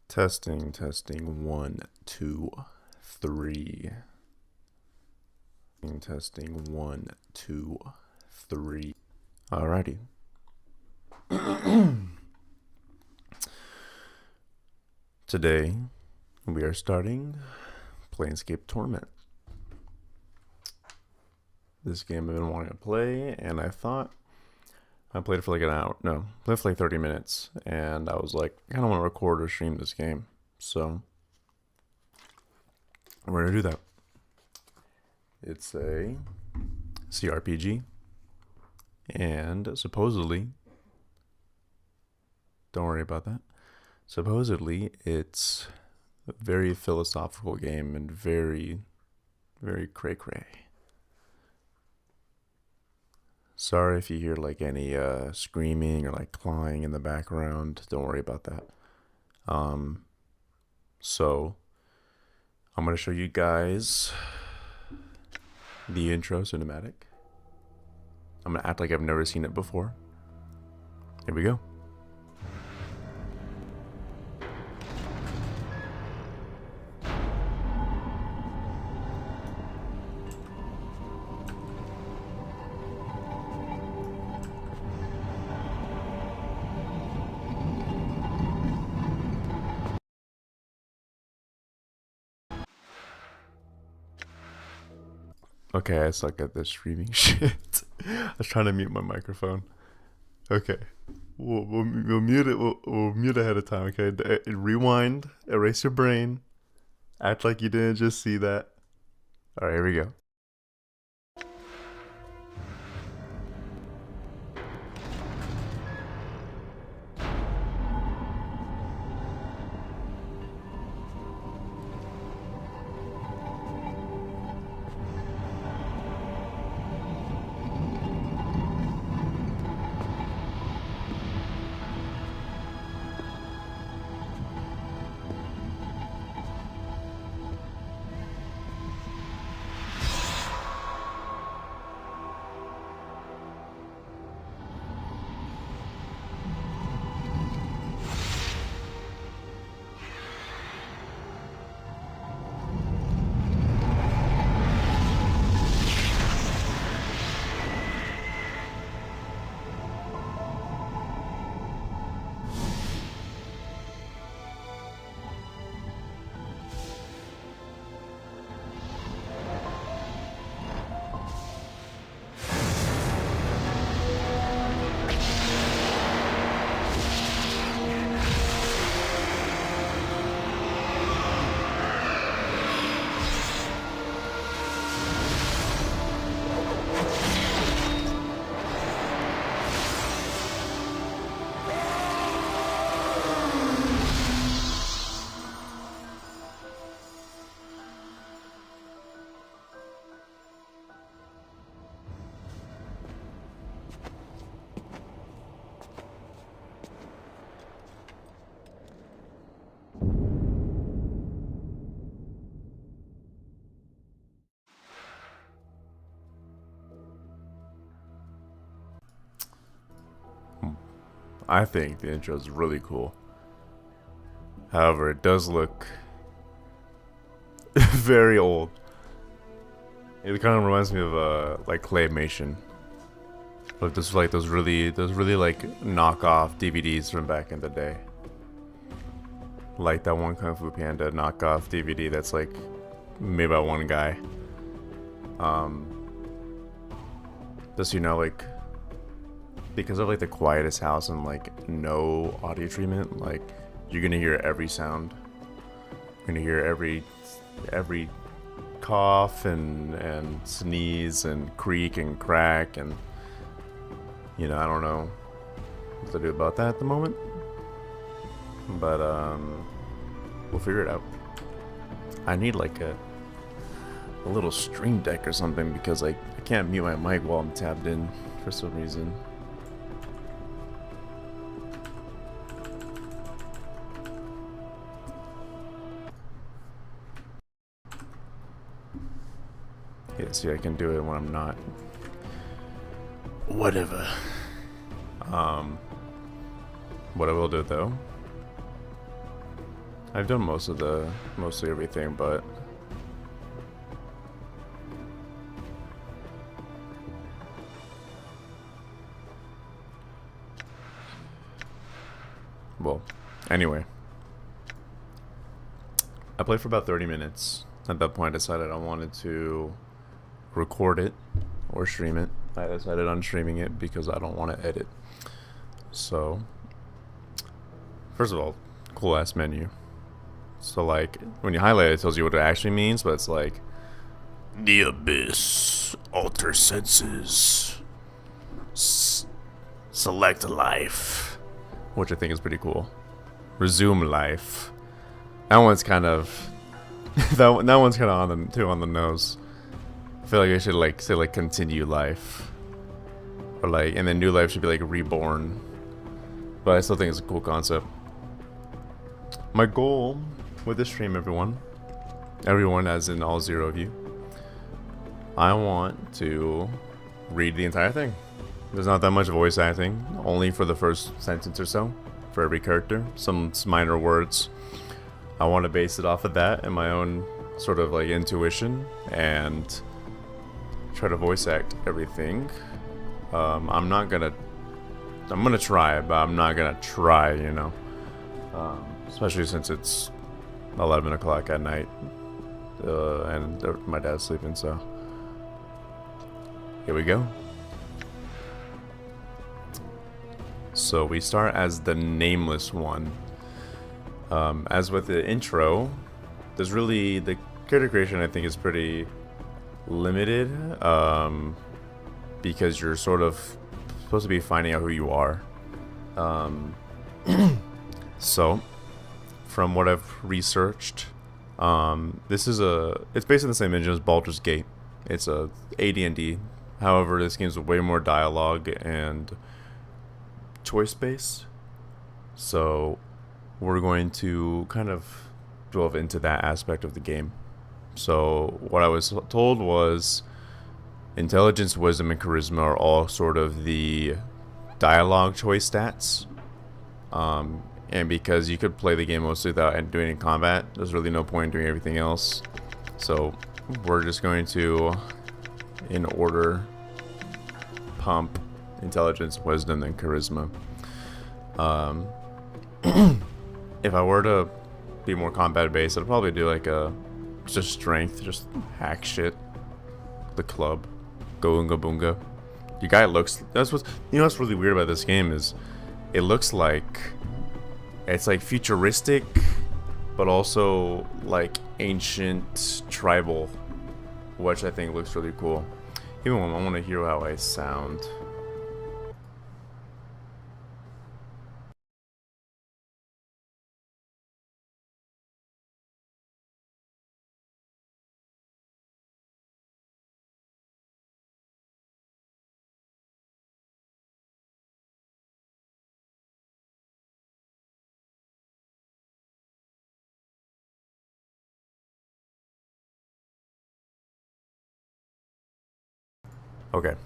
Testing, testing, 1, 2, 3. Testing, 1, 2, 3. Alrighty. Today, we are starting Planescape Torment. This game I've been wanting to play, and I thought I played it for like an hour. No, played for like 30 minutes, and I was like, I kind of want to record or stream this game. So, we're going to do that. It's a CRPG, and supposedly, don't worry about that. Supposedly, it's a very philosophical game and very, very cray-cray. Sorry if you hear like any screaming or like clawing in the background. Don't worry about that. So I'm gonna show you guys the intro cinematic. I'm gonna act like I've never seen it before. Here we go. Okay, I suck at this streaming shit. I was trying to mute my microphone. Okay, we'll mute it. We'll mute ahead of time. Okay, rewind, erase your brain, act like you didn't just see that. All right, here we go. I think the intro is really cool. However, it does look very old. It kind of reminds me of like claymation. Like this, like those really like knockoff DVDs from back in the day. Like that one Kung Fu Panda knockoff DVD that's like made by one guy. Just like because of like the quietest house and like no audio treatment, like you're gonna hear every sound. You're gonna hear every cough and sneeze and creak and crack, and I don't know what to do about that at the moment, but we'll figure it out. I need like a little stream deck or something, because like I can't mute my mic while I'm tabbed in for some reason. Yeah, see, I can do it when I'm not. Whatever. What I will do though I've done mostly everything, but well, anyway, I played for about 30 minutes. At that point, I decided I wanted to record it or stream it. I decided on streaming it because I don't want to edit. So, first of all, cool ass menu. So like when you highlight it, it tells you what it actually means, but it's like the abyss, alter senses, select life, which I think is pretty cool. Resume life. That one's kind of that one's kind of on the nose. I feel like I should like say like continue life, or like, and then new life should be like reborn. But I still think it's a cool concept. My goal with this stream, everyone as in all 0 of you, I want to read the entire thing. There's not that much voice acting, only for the first sentence or so for every character, some minor words. I want to base it off of that and my own sort of like intuition and try to voice act everything. I'm gonna try, but I'm not gonna try, you know, especially since it's 11 o'clock at night and my dad's sleeping. So here we go. So we start as the nameless one. As with the intro, there's really, the character creation I think is pretty limited, because you're sort of supposed to be finding out who you are. So from what I've researched, it's basically the same engine as Baldur's Gate. It's a AD&D. However, this game's way more dialogue and choice based. So we're going to kind of delve into that aspect of the game. So what I was told was intelligence, wisdom, and charisma are all sort of the dialogue choice stats. And because you could play the game mostly without doing any combat, there's really no point in doing everything else. So we're just going to, in order, pump intelligence, wisdom, and charisma. If I were to be more combat based, I'd probably do like just strength, just hack shit. The club, go oonga boonga. Your guy looks. What's really weird about this game is, it looks like it's like futuristic, but also like ancient tribal, which I think looks really cool. Even when I want to hear how I sound. Okay,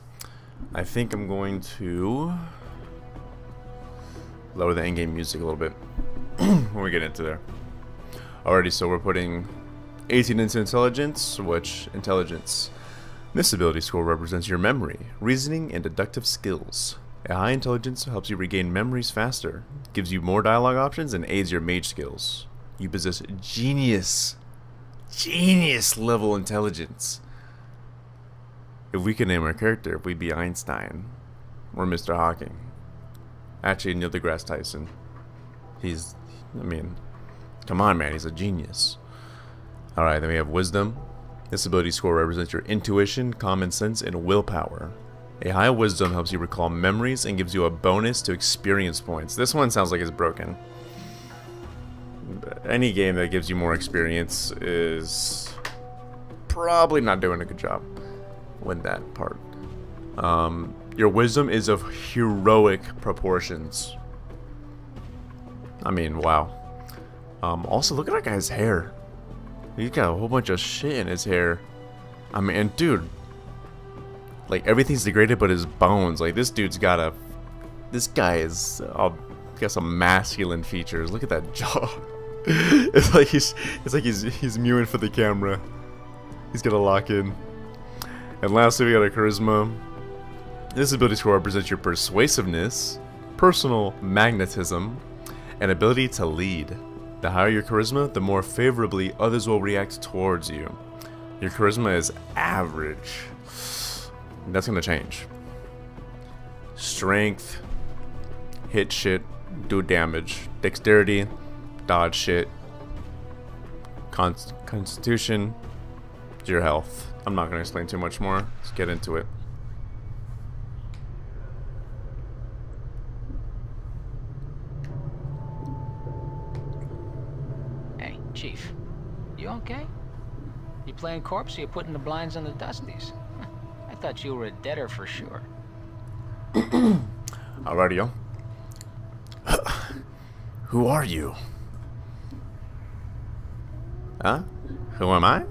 I think I'm going to lower the in-game music a little bit when we get into there. Alrighty, so we're putting 18 into intelligence, which intelligence. This ability score represents your memory, reasoning, and deductive skills. A high intelligence helps you regain memories faster, gives you more dialogue options, and aids your mage skills. You possess genius level intelligence. If we could name our character, we'd be Einstein or Mr. Hawking. Actually, Neil deGrasse Tyson. Come on, man, he's a genius. Alright, then we have wisdom. This ability score represents your intuition, common sense, and willpower. A high wisdom helps you recall memories and gives you a bonus to experience points. This one sounds like it's broken. Any game that gives you more experience is probably not doing a good job with that part. Your wisdom is of heroic proportions. I mean, wow. Also, look at that guy's hair. He's got a whole bunch of shit in his hair. I mean, and dude, like, everything's degraded but his bones. Like, this dude's got this guy is got some masculine features. Look at that jaw. He's mewing for the camera. He's gonna lock in. And lastly, we got a charisma. This ability score represents your persuasiveness, personal magnetism, and ability to lead. The higher your charisma, the more favorably others will react towards you. Your charisma is average. That's gonna change. Strength, hit shit, do damage. Dexterity, dodge shit. Constitution, your health. I'm not gonna explain too much more. Let's get into it. Hey, Chief. You okay? You playing corpse or you putting the blinds on the dusties? I thought you were a deader for sure. Alrighty, yo. Who are you? Huh? Who am I?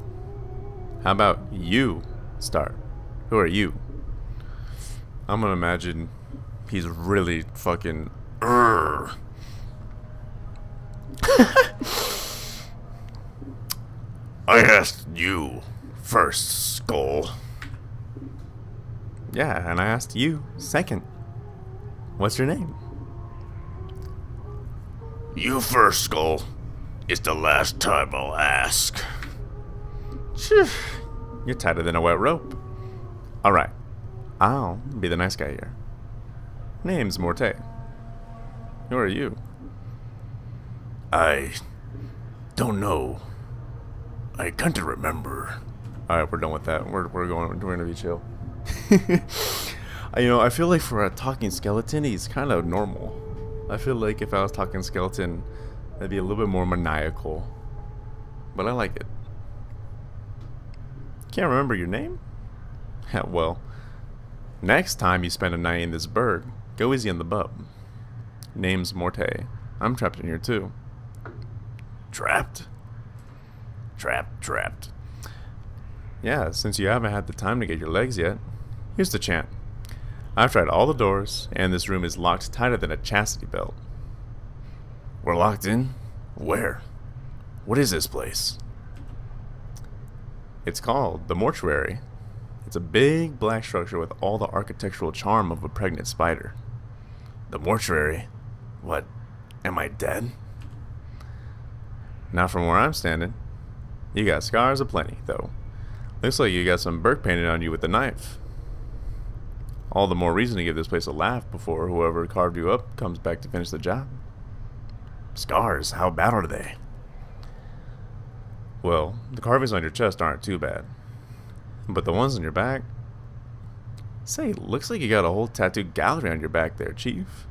How about you start? Who are you? I'm gonna imagine he's really fucking. I asked you first, Skull. Yeah, and I asked you second. What's your name? You first, Skull. It's the last time I'll ask. Phew. You're tighter than a wet rope. Alright, I'll be the nice guy here. Name's Morte. Who are you? I don't know. I can't remember. Alright, we're done with that. We're gonna be chill. I feel like for a talking skeleton, he's kind of normal. I feel like if I was talking skeleton, that'd be a little bit more maniacal. But I like it. Can't remember your name? Well, next time you spend a night in this burg, go easy on the bub. Name's Morte. I'm trapped in here too. Trapped? Trapped. Yeah, since you haven't had the time to get your legs yet, here's the chant. I've tried all the doors, and this room is locked tighter than a chastity belt. We're locked in? Where? What is this place? It's called the Mortuary. It's a big black structure with all the architectural charm of a pregnant spider. The Mortuary? What? Am I dead? Not from where I'm standing. You got scars aplenty, though. Looks like you got some bird painted on you with a knife. All the more reason to give this place a laugh before whoever carved you up comes back to finish the job. Scars? How bad are they? Well, the carvings on your chest aren't too bad. But the ones on your back? Say, looks like you got a whole tattoo gallery on your back there, Chief.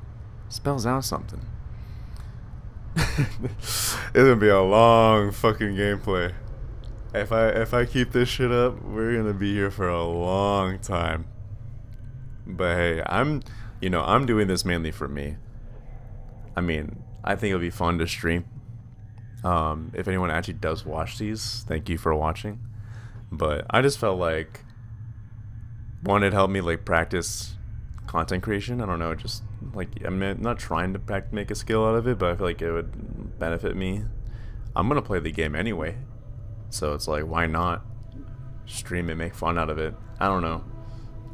Spells out something. It's gonna be a long fucking gameplay. If I keep this shit up, we're gonna be here for a long time. But hey, I'm doing this mainly for me. I mean, I think it'll be fun to stream. If anyone actually does watch these, thank you for watching. But I just felt like, one, it helped me like practice content creation. I don't know, just like I'm not trying to make a skill out of it, but I feel like it would benefit me. I'm gonna play the game anyway, so it's like, why not stream it, make fun out of it? I don't know.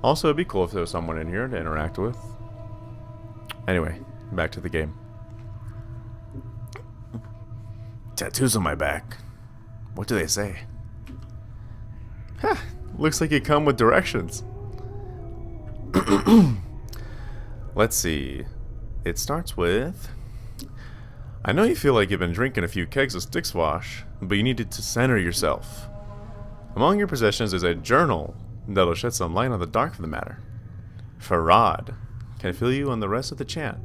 Also, it'd be cool if there was someone in here to interact with. Anyway, back to the game. Tattoos on my back. What do they say? Looks like you come with directions. Let's see. It starts with... I know you feel like you've been drinking a few kegs of Stick Swash, but you needed to center yourself. Among your possessions is a journal that'll shed some light on the dark of the matter. Farad can fill you on the rest of the chant,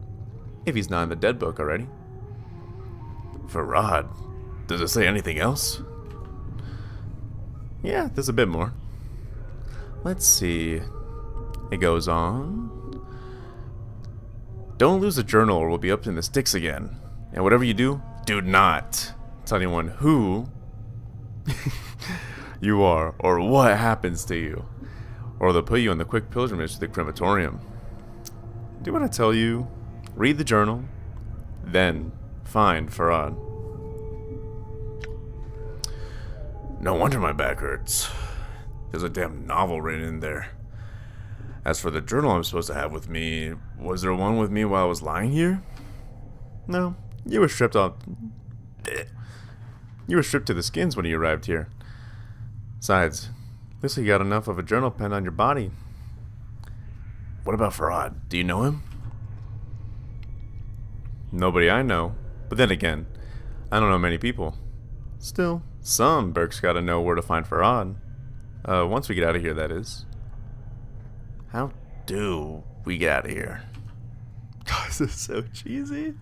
if he's not in the dead book already. Farad? Does it say anything else? Yeah, there's a bit more. Let's see. It goes on. Don't lose the journal or we'll be up in the sticks again. And whatever you do, do not tell anyone who you are or what happens to you. Or they'll put you on the quick pilgrimage to the crematorium. Do what I tell you. Read the journal. Then find Farad. No wonder my back hurts. There's a damn novel written in there. As for the journal I'm supposed to have with me, was there one with me while I was lying here? No, you were stripped off. You were stripped to the skins when you arrived here. Besides, looks like you got enough of a journal pen on your body. What about Farad? Do you know him? Nobody I know. But then again, I don't know many people. Still, some Burke's gotta know where to find Farad. Once we get out of here, that is. How do we get out of here? God, this is so cheesy.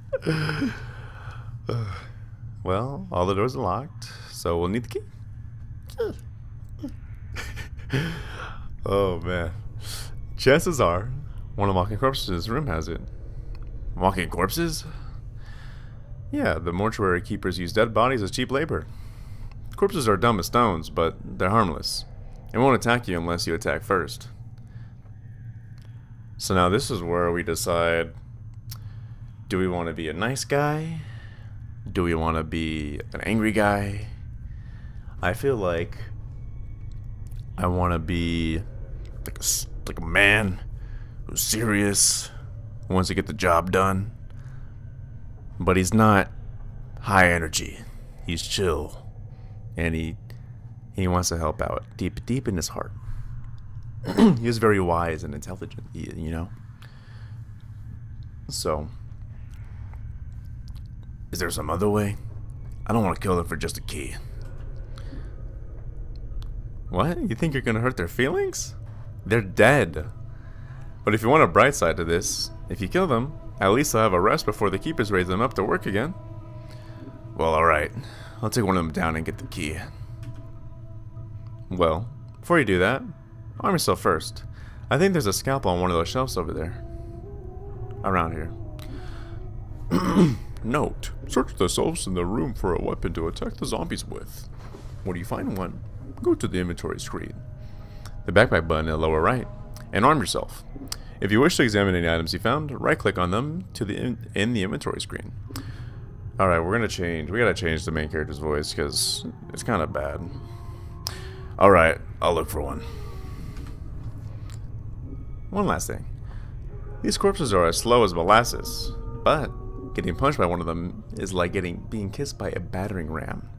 Well, all the doors are locked, so we'll need the key. Oh, man. Chances are, one of Walking Corpses' room has it. Walking corpses? Yeah, the mortuary keepers use dead bodies as cheap labor. Corpses are dumb as stones, but they're harmless. It won't attack you unless you attack first. So now this is where we decide, do we want to be a nice guy? Do we want to be an angry guy? I feel like I want to be like a man who's serious, who wants to get the job done. But he's not high energy. He's chill. And he wants to help out deep in his heart. He is very wise and intelligent, you know? So, is there some other way? I don't want to kill them for just a key. What? You think you're gonna hurt their feelings? They're dead. But if you want a bright side to this, if you kill them, at least they'll have a rest before the keepers raise them up to work again. Well, alright. I'll take one of them down and get the key. Well, before you do that, arm yourself first. I think there's a scalpel on one of those shelves over there. Around here. Note. Search the shelves in the room for a weapon to attack the zombies with. When you find one, go to the inventory screen. The backpack button in the lower right, and arm yourself. If you wish to examine any items you found, right-click on them to in the inventory screen. Alright, we gotta change the main character's voice, because it's kind of bad. Alright, I'll look for one. One last thing. These corpses are as slow as molasses, but getting punched by one of them is like being kissed by a battering ram.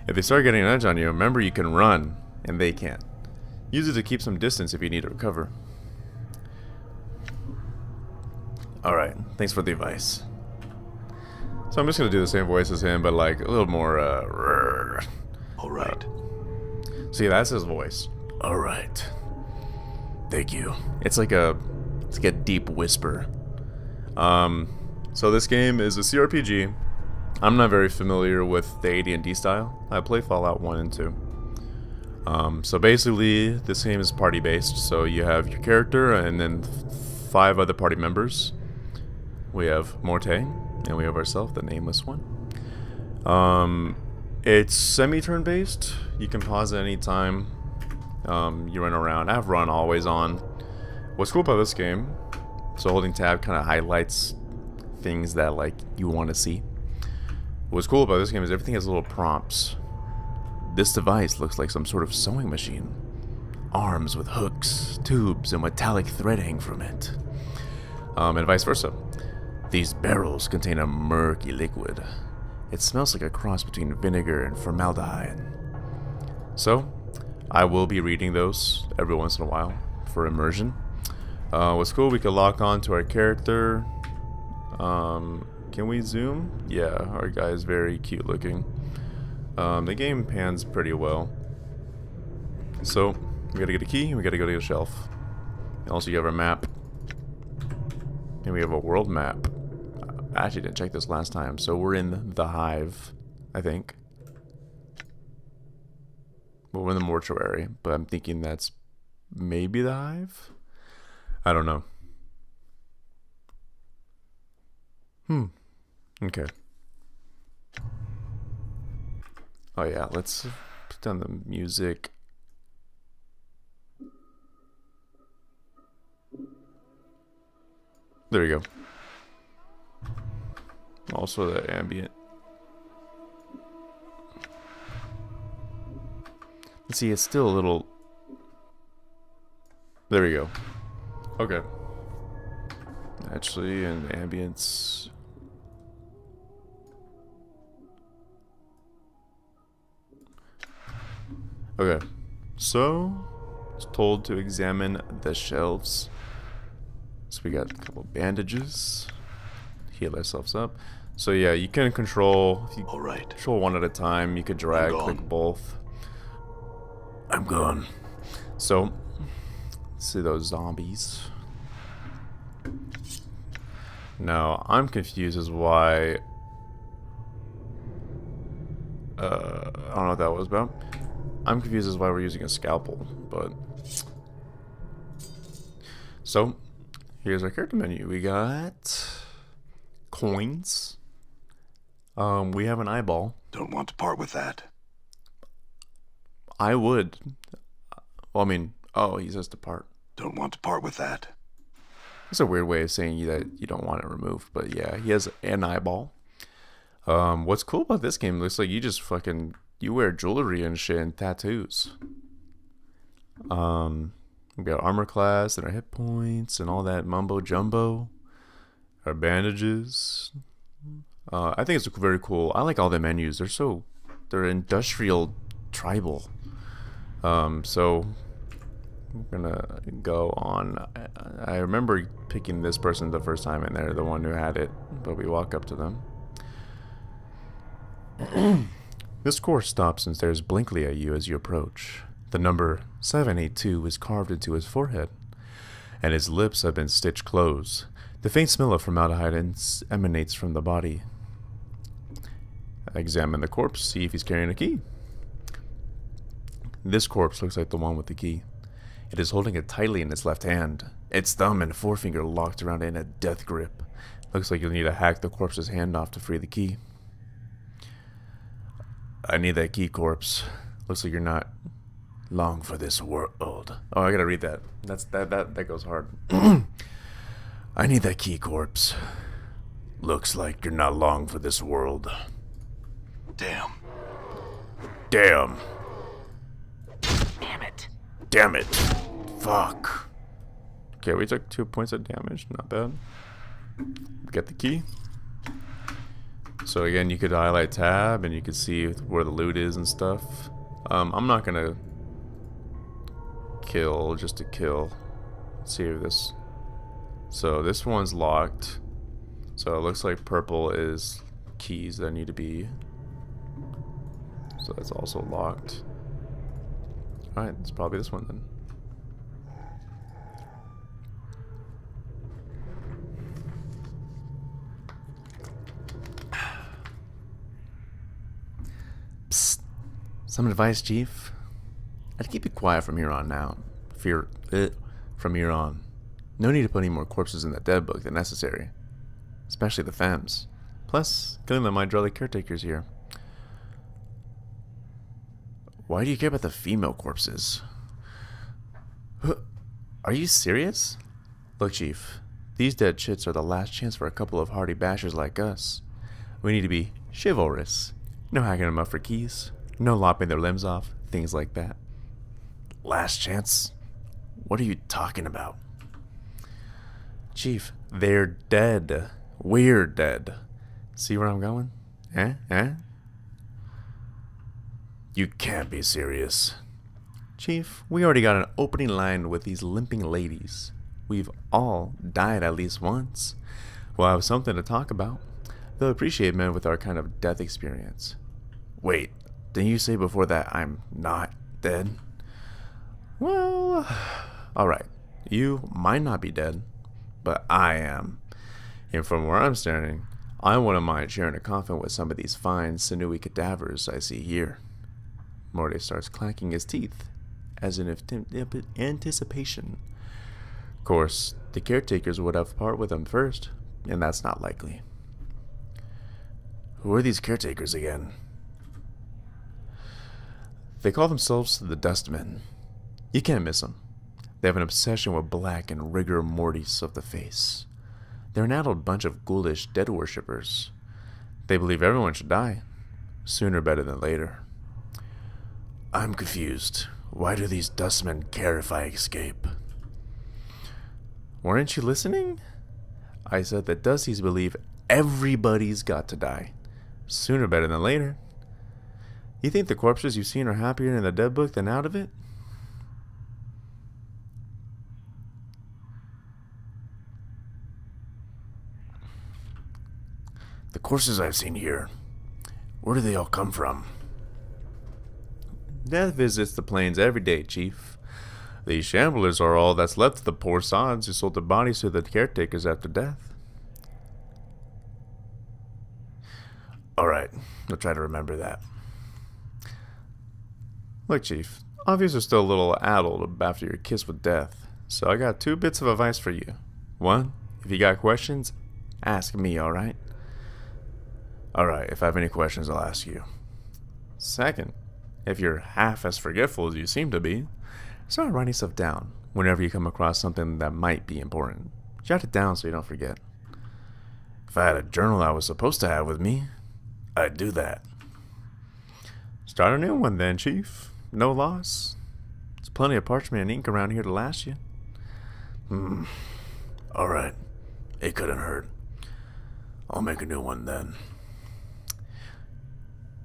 If they start getting an edge on you, remember you can run, and they can't. Use it to keep some distance if you need to recover. Alright, thanks for the advice. So I'm just gonna do the same voice as him, but like a little more, Alright. See, that's his voice. Alright. Thank you. It's like a deep whisper. So this game is a CRPG. I'm not very familiar with the AD&D style. I play Fallout 1 and 2. So basically, this game is party-based. So you have your character and then 5 other party members. We have Morte, and we have ourselves, the nameless one. It's semi-turn based. You can pause at any time. You run around. I have run always on. What's cool about this game, so holding tab kind of highlights things that like you want to see. What's cool about this game is everything has little prompts. This device looks like some sort of sewing machine. Arms with hooks, tubes, and metallic thread hang from it. And vice versa. These barrels contain a murky liquid. It smells like a cross between vinegar and formaldehyde. So, I will be reading those every once in a while for immersion. What's cool, we can lock on to our character. Can we zoom? Yeah, our guy is very cute looking. The game pans pretty well. So, we gotta get a key, we gotta go to a shelf. Also, you have our map. And we have a world map. I actually didn't check this last time, so we're in the hive, I think. Well, we're in the mortuary, but I'm thinking that's maybe the hive? I don't know. Okay. Oh yeah, let's put down the music. There we go. Also the ambient. See, it's still a little... There we go. Okay. Actually, in ambience... Okay. So, it's told to examine the shelves. So we got a couple bandages. Heal ourselves up. So yeah, you can control... If you control one at a time, you could drag, click both. I'm gone. So, let's see those zombies. Now, I'm confused as why... I don't know what that was about. I'm confused as why we're using a scalpel, but... So, here's our character menu. We got... coins. We have an eyeball. Don't want to part with that. I would. Well, I mean, oh, he says to part. Don't want to part with that. It's a weird way of saying that you don't want it removed, but yeah, he has an eyeball. What's cool about this game, looks like you just fucking, you wear jewelry and shit and tattoos. We got armor class and our hit points and all that mumbo jumbo. Our bandages. I think it's very cool. I like all the menus. They're industrial, tribal. So I'm gonna go on. I remember picking this person the first time, and they're the one who had it. But we walk up to them. This course stops and stares blankly at you as you approach. The number 782 is carved into his forehead, and his lips have been stitched closed. The faint smell of formaldehyde emanates from the body. Examine the corpse, see if he's carrying a key. This corpse looks like the one with the key. It is holding it tightly in its left hand, its thumb and forefinger locked around it in a death grip. Looks like you'll need to hack the corpse's hand off to free the key. I need that key, corpse. Looks like you're not long for this world. Oh, I gotta read that. That goes hard. I need that key, corpse. Looks like you're not long for this world. Damn. Damn. Damn it. Damn it. Fuck. Okay, we took 2 points of damage. Not bad. Get the key. So again, you could highlight tab and you could see where the loot is and stuff. I'm not gonna kill just to kill. Let's see if this... So this one's locked. So it looks like purple is keys that need to be... So that's also locked. Alright, it's probably this one then. Psst. Some advice, Chief? I'd keep it quiet from here on out. From here on. No need to put any more corpses in that dead book than necessary. Especially the femmes. Plus, killing them might draw the caretakers here. Why do you care about the female corpses? Are you serious? Look, Chief. These dead chits are the last chance for a couple of hardy bashers like us. We need to be chivalrous. No hacking them up for keys. No lopping their limbs off. Things like that. Last chance? What are you talking about? Chief, they're dead. We're dead. See where I'm going? Eh? You can't be serious. Chief, we already got an opening line with these limping ladies. We've all died at least once. We'll have something to talk about. They'll appreciate men with our kind of death experience. Wait, didn't you say before that I'm not dead? Well, alright. You might not be dead, but I am. And from where I'm standing, I wouldn't mind sharing a coffin with some of these fine, sinewy cadavers I see here. Morty starts clacking his teeth, as in anticipation. Of course, the caretakers would have part with him first, and that's not likely. Who are these caretakers again? They call themselves the Dustmen. You can't miss them. They have an obsession with black and rigor mortis of the face. They're an adult bunch of ghoulish dead worshippers. They believe everyone should die, sooner better than later. I'm confused. Why do these dustmen care if I escape? Weren't you listening? I said that Dusties believe everybody's got to die. Sooner better than later. You think the corpses you've seen are happier in the dead book than out of it? The corpses I've seen here, where do they all come from? Death visits the plains every day, Chief. These shamblers are all that's left of the poor sods who sold their bodies to the caretakers after death. Alright, I'll try to remember that. Look, Chief, obviously you're still a little addled after your kiss with death, so I got 2 bits of advice for you. 1, if you got questions, ask me, alright? Alright, if I have any questions, I'll ask you. 2nd, if you're half as forgetful as you seem to be, start writing stuff down whenever you come across something that might be important. Jot it down so you don't forget. If I had a journal I was supposed to have with me, I'd do that. Start a new one then, Chief. No loss. There's plenty of parchment and ink around here to last you. Alright. It couldn't hurt. I'll make a new one then.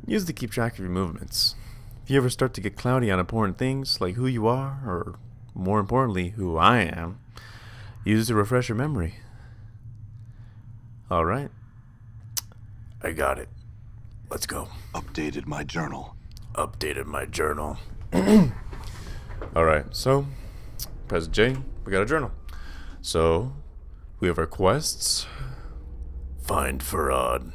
Use it to keep track of your movements. If you ever start to get cloudy on important things, like who you are, or more importantly, who I am, use it to refresh your memory. Alright. I got it. Let's go. Updated my journal. Updated my journal. Alright, so, press J, we got a journal. So, we have our quests. Find Farad.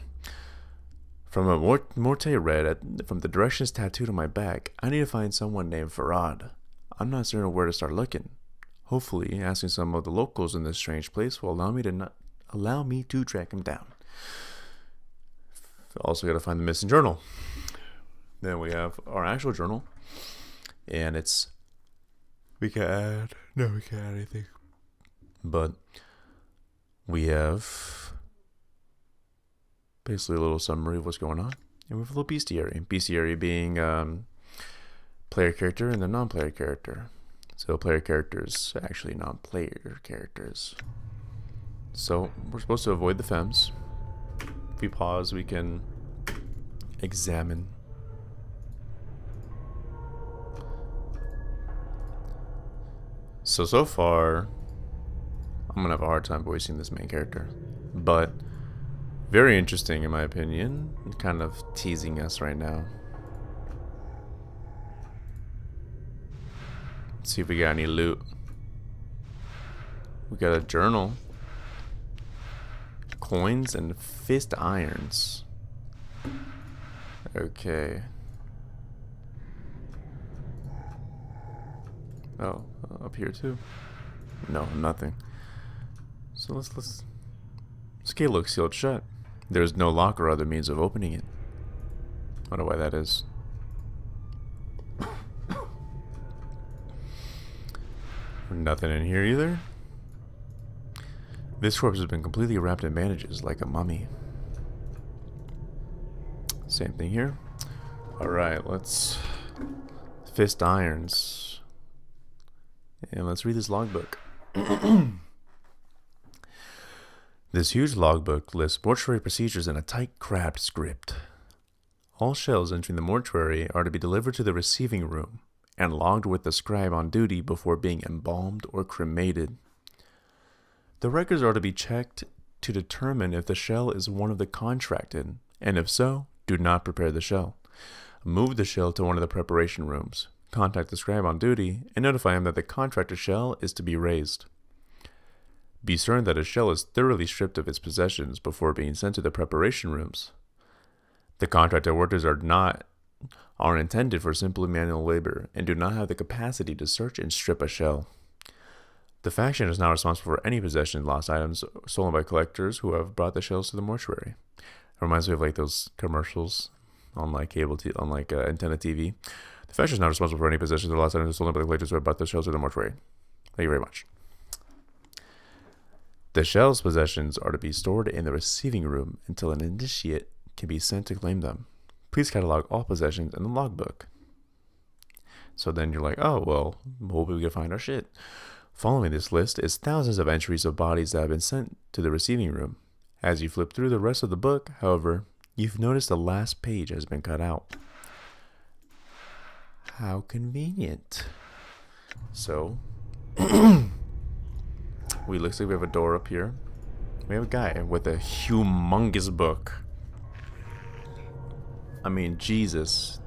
From a Morte read, from the directions tattooed on my back, I need to find someone named Farad. I'm not certain where to start looking. Hopefully, asking some of the locals in this strange place will allow me to track him down. Also got to find the missing journal. Then we have our actual journal, and it's we can't add anything, but we have basically a little summary of what's going on, and we have a little bestiary. Bestiary being player character and the non-player character. So player characters actually non-player characters. So we're supposed to avoid the femmes. If we pause, we can examine. So far, I'm gonna have a hard time voicing this main character, but very interesting in my opinion. Kind of teasing us right now. Let's see if we got any loot. We got a journal, coins, and fist irons. Okay. Oh, up here too. No, nothing. So let's gate looks sealed shut. There's no lock or other means of opening it. I don't know why that is. Nothing in here either. This corpse has been completely wrapped in bandages like a mummy. Same thing here. Alright, let's fist irons. And let's read this logbook. This huge logbook lists mortuary procedures in a tight-crabbed script. All shells entering the mortuary are to be delivered to the receiving room and logged with the scribe on duty before being embalmed or cremated. The records are to be checked to determine if the shell is one of the contracted, and if so, do not prepare the shell. Move the shell to one of the preparation rooms. Contact the scribe on duty and notify him that the contracted shell is to be raised. Be certain that a shell is thoroughly stripped of its possessions before being sent to the preparation rooms. The contracted workers are intended for simple manual labor and do not have the capacity to search and strip a shell. The faction is not responsible for any possession of lost items stolen by collectors who have brought the shells to the mortuary. It reminds me of like those commercials on like antenna TV. The faction is not responsible for any possessions of lost items stolen by the collectors who have brought the shells to the mortuary. Thank you very much. The shell's possessions are to be stored in the receiving room until an initiate can be sent to claim them. Please catalog all possessions in the logbook. So then you're like, oh, well, hopefully we can find our shit. Following this list is thousands of entries of bodies that have been sent to the receiving room. As you flip through the rest of the book, however, you've noticed the last page has been cut out. How convenient. So, looks like we have a door up here. We have a guy with a humongous book. I mean, Jesus.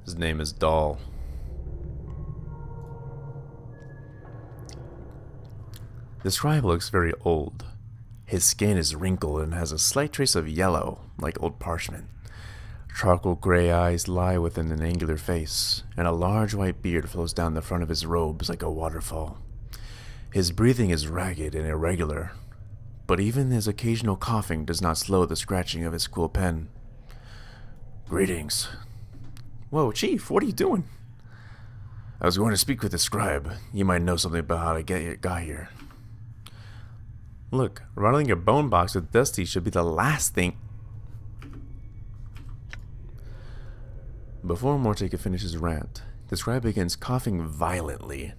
His name is Doll. The scribe looks very old. His skin is wrinkled and has a slight trace of yellow, like old parchment. Charcoal gray eyes lie within an angular face, and a large white beard flows down the front of his robes like a waterfall. His breathing is ragged and irregular, but even his occasional coughing does not slow the scratching of his cool pen. Greetings. Whoa, Chief, what are you doing? I was going to speak with the scribe. You might know something about how to got here. Look, rattling your bone box with Dusty should be the last thing. Before Morte could finish his rant, the scribe begins coughing violently.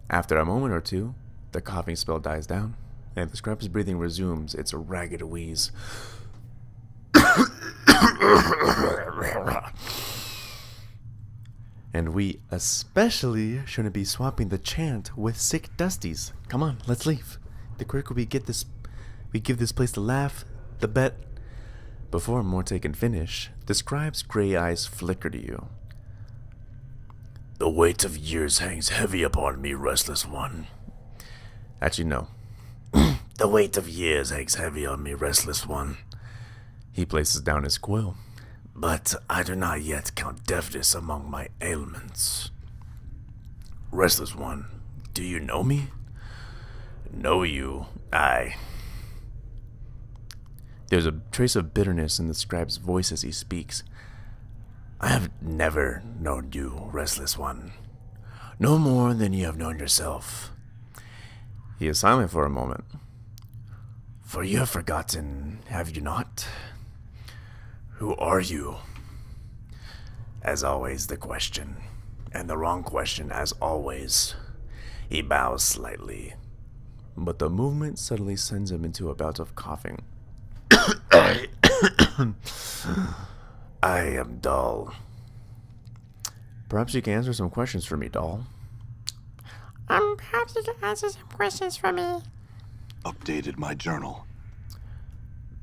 After a moment or two, the coughing spell dies down, and the scribe's breathing resumes its ragged wheeze. And we especially shouldn't be swapping the chant with sick Dusties. Come on, let's leave. The quicker we give this place the laugh, the bet. Before Morte can finish, the scribe's gray eyes flicker to you. The weight of years hangs heavy upon me, restless one. Actually, no. The weight of years hangs heavy on me, restless one. He places down his quill. But I do not yet count deafness among my ailments. Restless one, do you know me? Know you, I. There's a trace of bitterness in the scribe's voice as he speaks. I have never known you, restless one. No more than you have known yourself. He is silent for a moment. For you have forgotten, have you not? Who are you? As always, the question. And the wrong question, as always. He bows slightly. But the movement suddenly sends him into a bout of coughing. I am Doll. Perhaps you can answer some questions for me, Doll. Perhaps you can answer some questions for me. Updated my journal.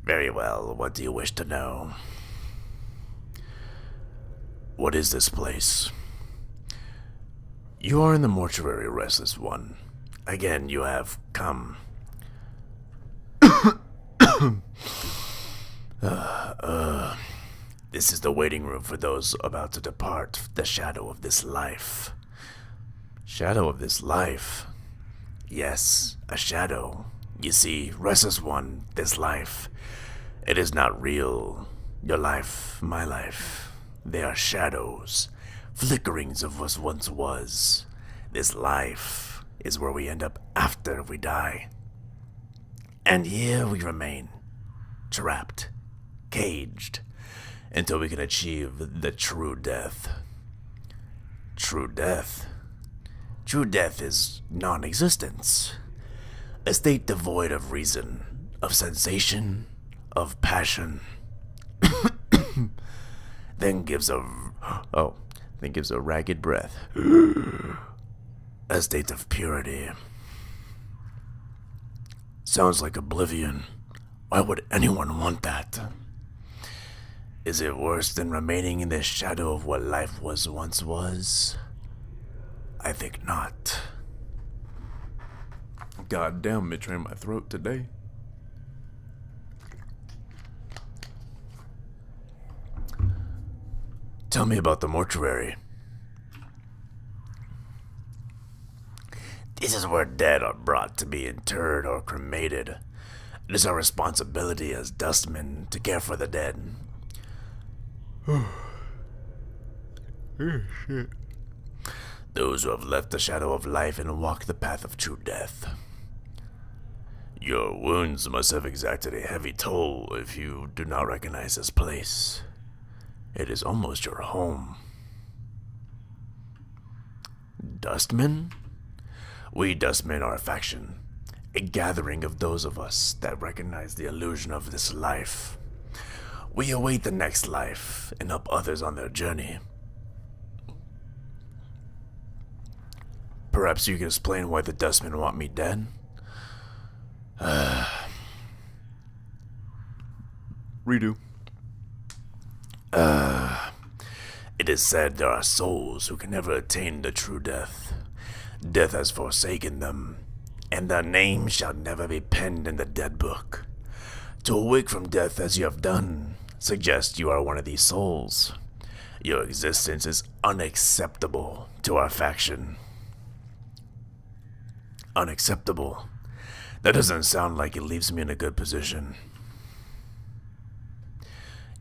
Very well. What do you wish to know? What is this place? You are in the mortuary, restless one. Again, you have come. This is the waiting room for those about to depart the shadow of this life. Shadow of this life? Yes, a shadow. You see, restless one, this life. It is not real. Your life, my life. They are shadows, flickerings of what once was. This life is where we end up after we die. And here we remain, trapped, caged, until we can achieve the true death. True death? True death is non-existence. A state devoid of reason, of sensation, of passion. Then gives a ragged breath. A state of purity. Sounds like oblivion. Why would anyone want that? Is it worse than remaining in the shadow of what life once was? I think not. God damn, betraying my throat today. Tell me about the mortuary. This is where dead are brought to be interred or cremated. It is our responsibility as dustmen to care for the dead. Shit. Those who have left the shadow of life and walked the path of true death. Your wounds must have exacted a heavy toll if you do not recognize this place. It is almost your home. Dustmen? We Dustmen are a faction, a gathering of those of us that recognize the illusion of this life. We await the next life and help others on their journey. Perhaps you can explain why the Dustmen want me dead? Redo. It is said there are souls who can never attain the true death. Death has forsaken them, and their name shall never be penned in the dead book. To awake from death as you have done suggests you are one of these souls. Your existence is unacceptable to our faction. Unacceptable? That doesn't sound like it leaves me in a good position.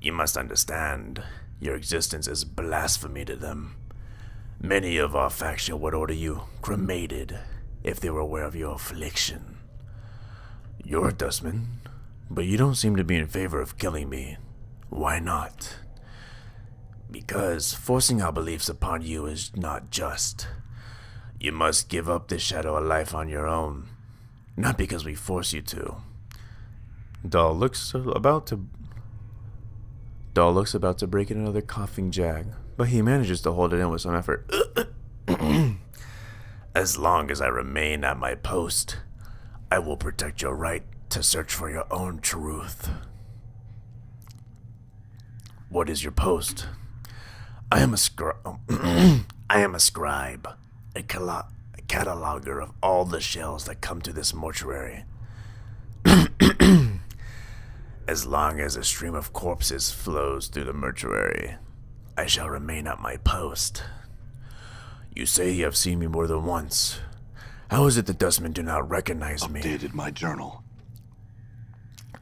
You must understand, your existence is blasphemy to them. Many of our faction would order you cremated if they were aware of your affliction. You're a Dustman, but you don't seem to be in favor of killing me. Why not? Because forcing our beliefs upon you is not just. You must give up this shadow of life on your own, not because we force you to. Dahl looks about to break in another coughing jag, but he manages to hold it in with some effort. As long as I remain at my post, I will protect your right to search for your own truth. What is your post? I am a scribe, a cataloger of all the shells that come to this mortuary. As long as a stream of corpses flows through the mortuary, I shall remain at my post. You say you have seen me more than once. How is it the Dustmen do not recognize me? Updated my journal.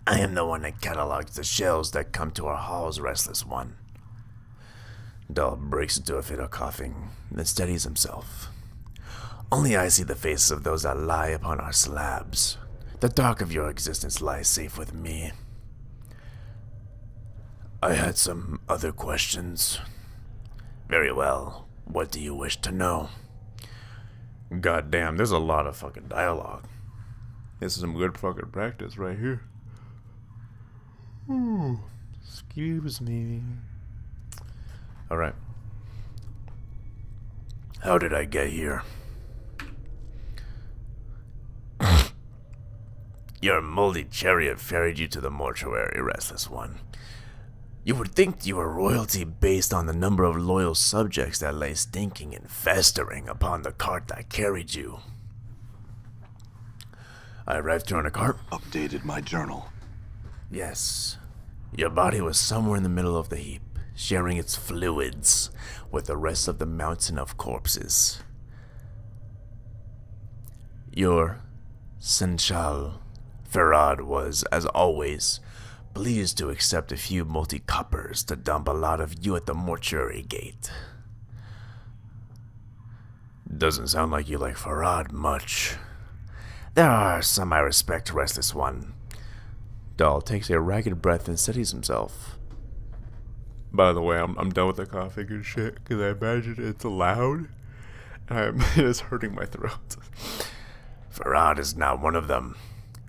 I am the one that catalogs the shells that come to our halls, Restless One. Dahl breaks into a fit of coughing, then steadies himself. Only I see the faces of those that lie upon our slabs. The dark of your existence lies safe with me. I had some other questions. Very well. What do you wish to know? God damn, there's a lot of fucking dialogue. This is some good fucking practice right here. Ooh, excuse me. Alright. How did I get here? Your moldy chariot ferried you to the mortuary, Restless One. You would think you were royalty based on the number of loyal subjects that lay stinking and festering upon the cart that carried you. I arrived here on a cart. Updated my journal. Yes. Your body was somewhere in the middle of the heap, sharing its fluids with the rest of the mountain of corpses. Your Senchal Farad was, as always, pleased to accept a few multi-coppers to dump a lot of you at the mortuary gate. Doesn't sound like you like Farad much. There are some I respect, Restless One. Dahl takes a ragged breath and steadies himself. By the way, I'm done with the coughing and shit, because I imagine it's loud, and it is hurting my throat. Farad is not one of them.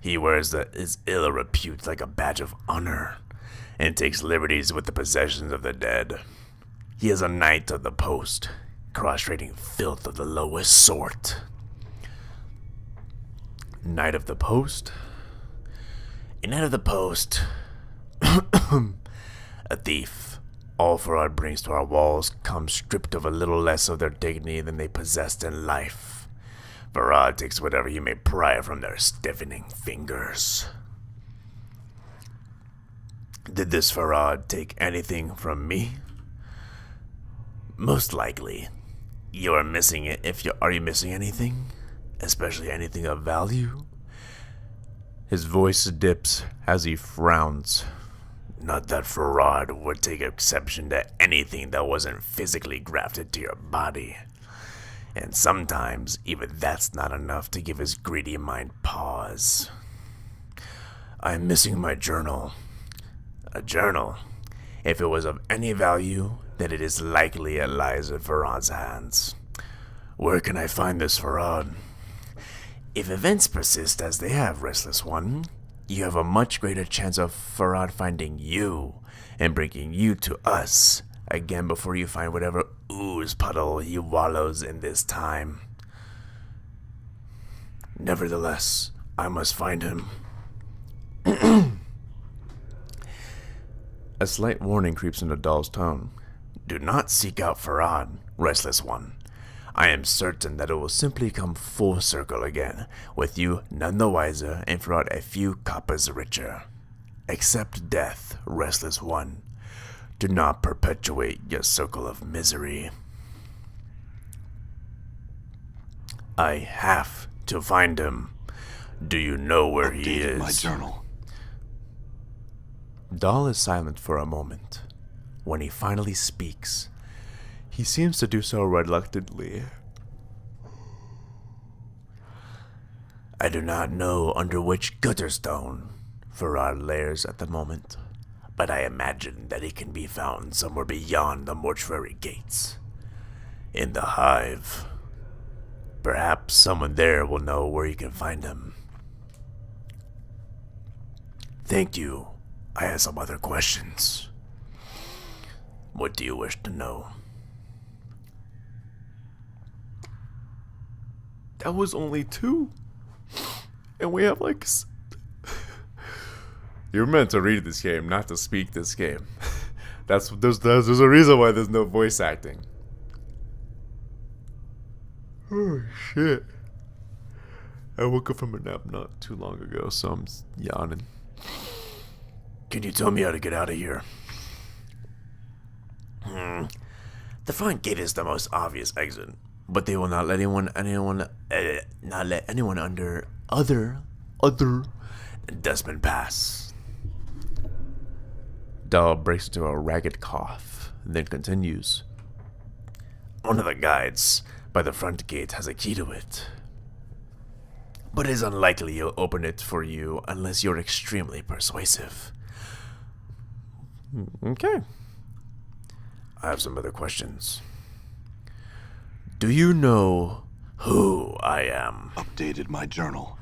He wears his ill repute like a badge of honor, and takes liberties with the possessions of the dead. He is a knight of the post, cross-trading filth of the lowest sort. Knight of the post? A knight of the post. A thief. All Farad brings to our walls comes stripped of a little less of their dignity than they possessed in life. Farad takes whatever you may pry from their stiffening fingers. Did this Farad take anything from me? Most likely. You are missing it. Are you missing anything? Especially anything of value? His voice dips as he frowns. Not that Farad would take exception to anything that wasn't physically grafted to your body. And sometimes, even that's not enough to give his greedy mind pause. I'm missing my journal. A journal? If it was of any value, then it is likely it lies in Farad's hands. Where can I find this Farad? If events persist as they have, Restless One, you have a much greater chance of Farad finding you and bringing you to us again before you find whatever ooze puddle he wallows in this time. Nevertheless, I must find him. A slight warning creeps into Dahl's tone. Do not seek out Farad, Restless One. I am certain that it will simply come full circle again, with you none the wiser and Farad a few coppers richer. Accept death, Restless One. Do not perpetuate your circle of misery. I have to find him. Do you know where he is? My journal. Dahl is silent for a moment. When he finally speaks, he seems to do so reluctantly. I do not know under which gutter stone Farad lairs at the moment, but I imagine that he can be found somewhere beyond the mortuary gates. In the hive. Perhaps someone there will know where you can find him. Thank you. I have some other questions. What do you wish to know? That was only 2. And we have like... You're meant to read this game, not to speak this game. There's a reason why there's no voice acting. Oh, shit. I woke up from a nap not too long ago, so I'm yawning. Can you tell me how to get out of here? The front gate is the most obvious exit, but they will not let anyone under other Desmond pass. Dahl breaks into a ragged cough, then continues. One of the guides by the front gate has a key to it, but it is unlikely he'll open it for you unless you're extremely persuasive. Okay. I have some other questions. Do you know who I am? Updated my journal.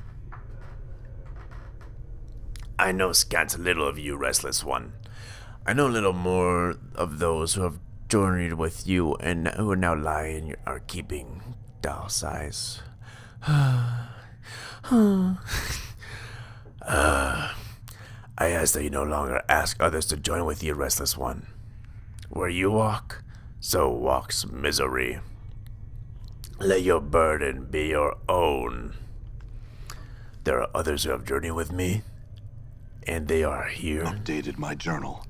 I know scant little of you, Restless One. I know little more of those who have journeyed with you and who now lie in our keeping. Dahl sighs. I ask that you no longer ask others to join with you, Restless One. Where you walk, so walks misery. Let your burden be your own. There are others who have journeyed with me, and they are here. Updated my journal.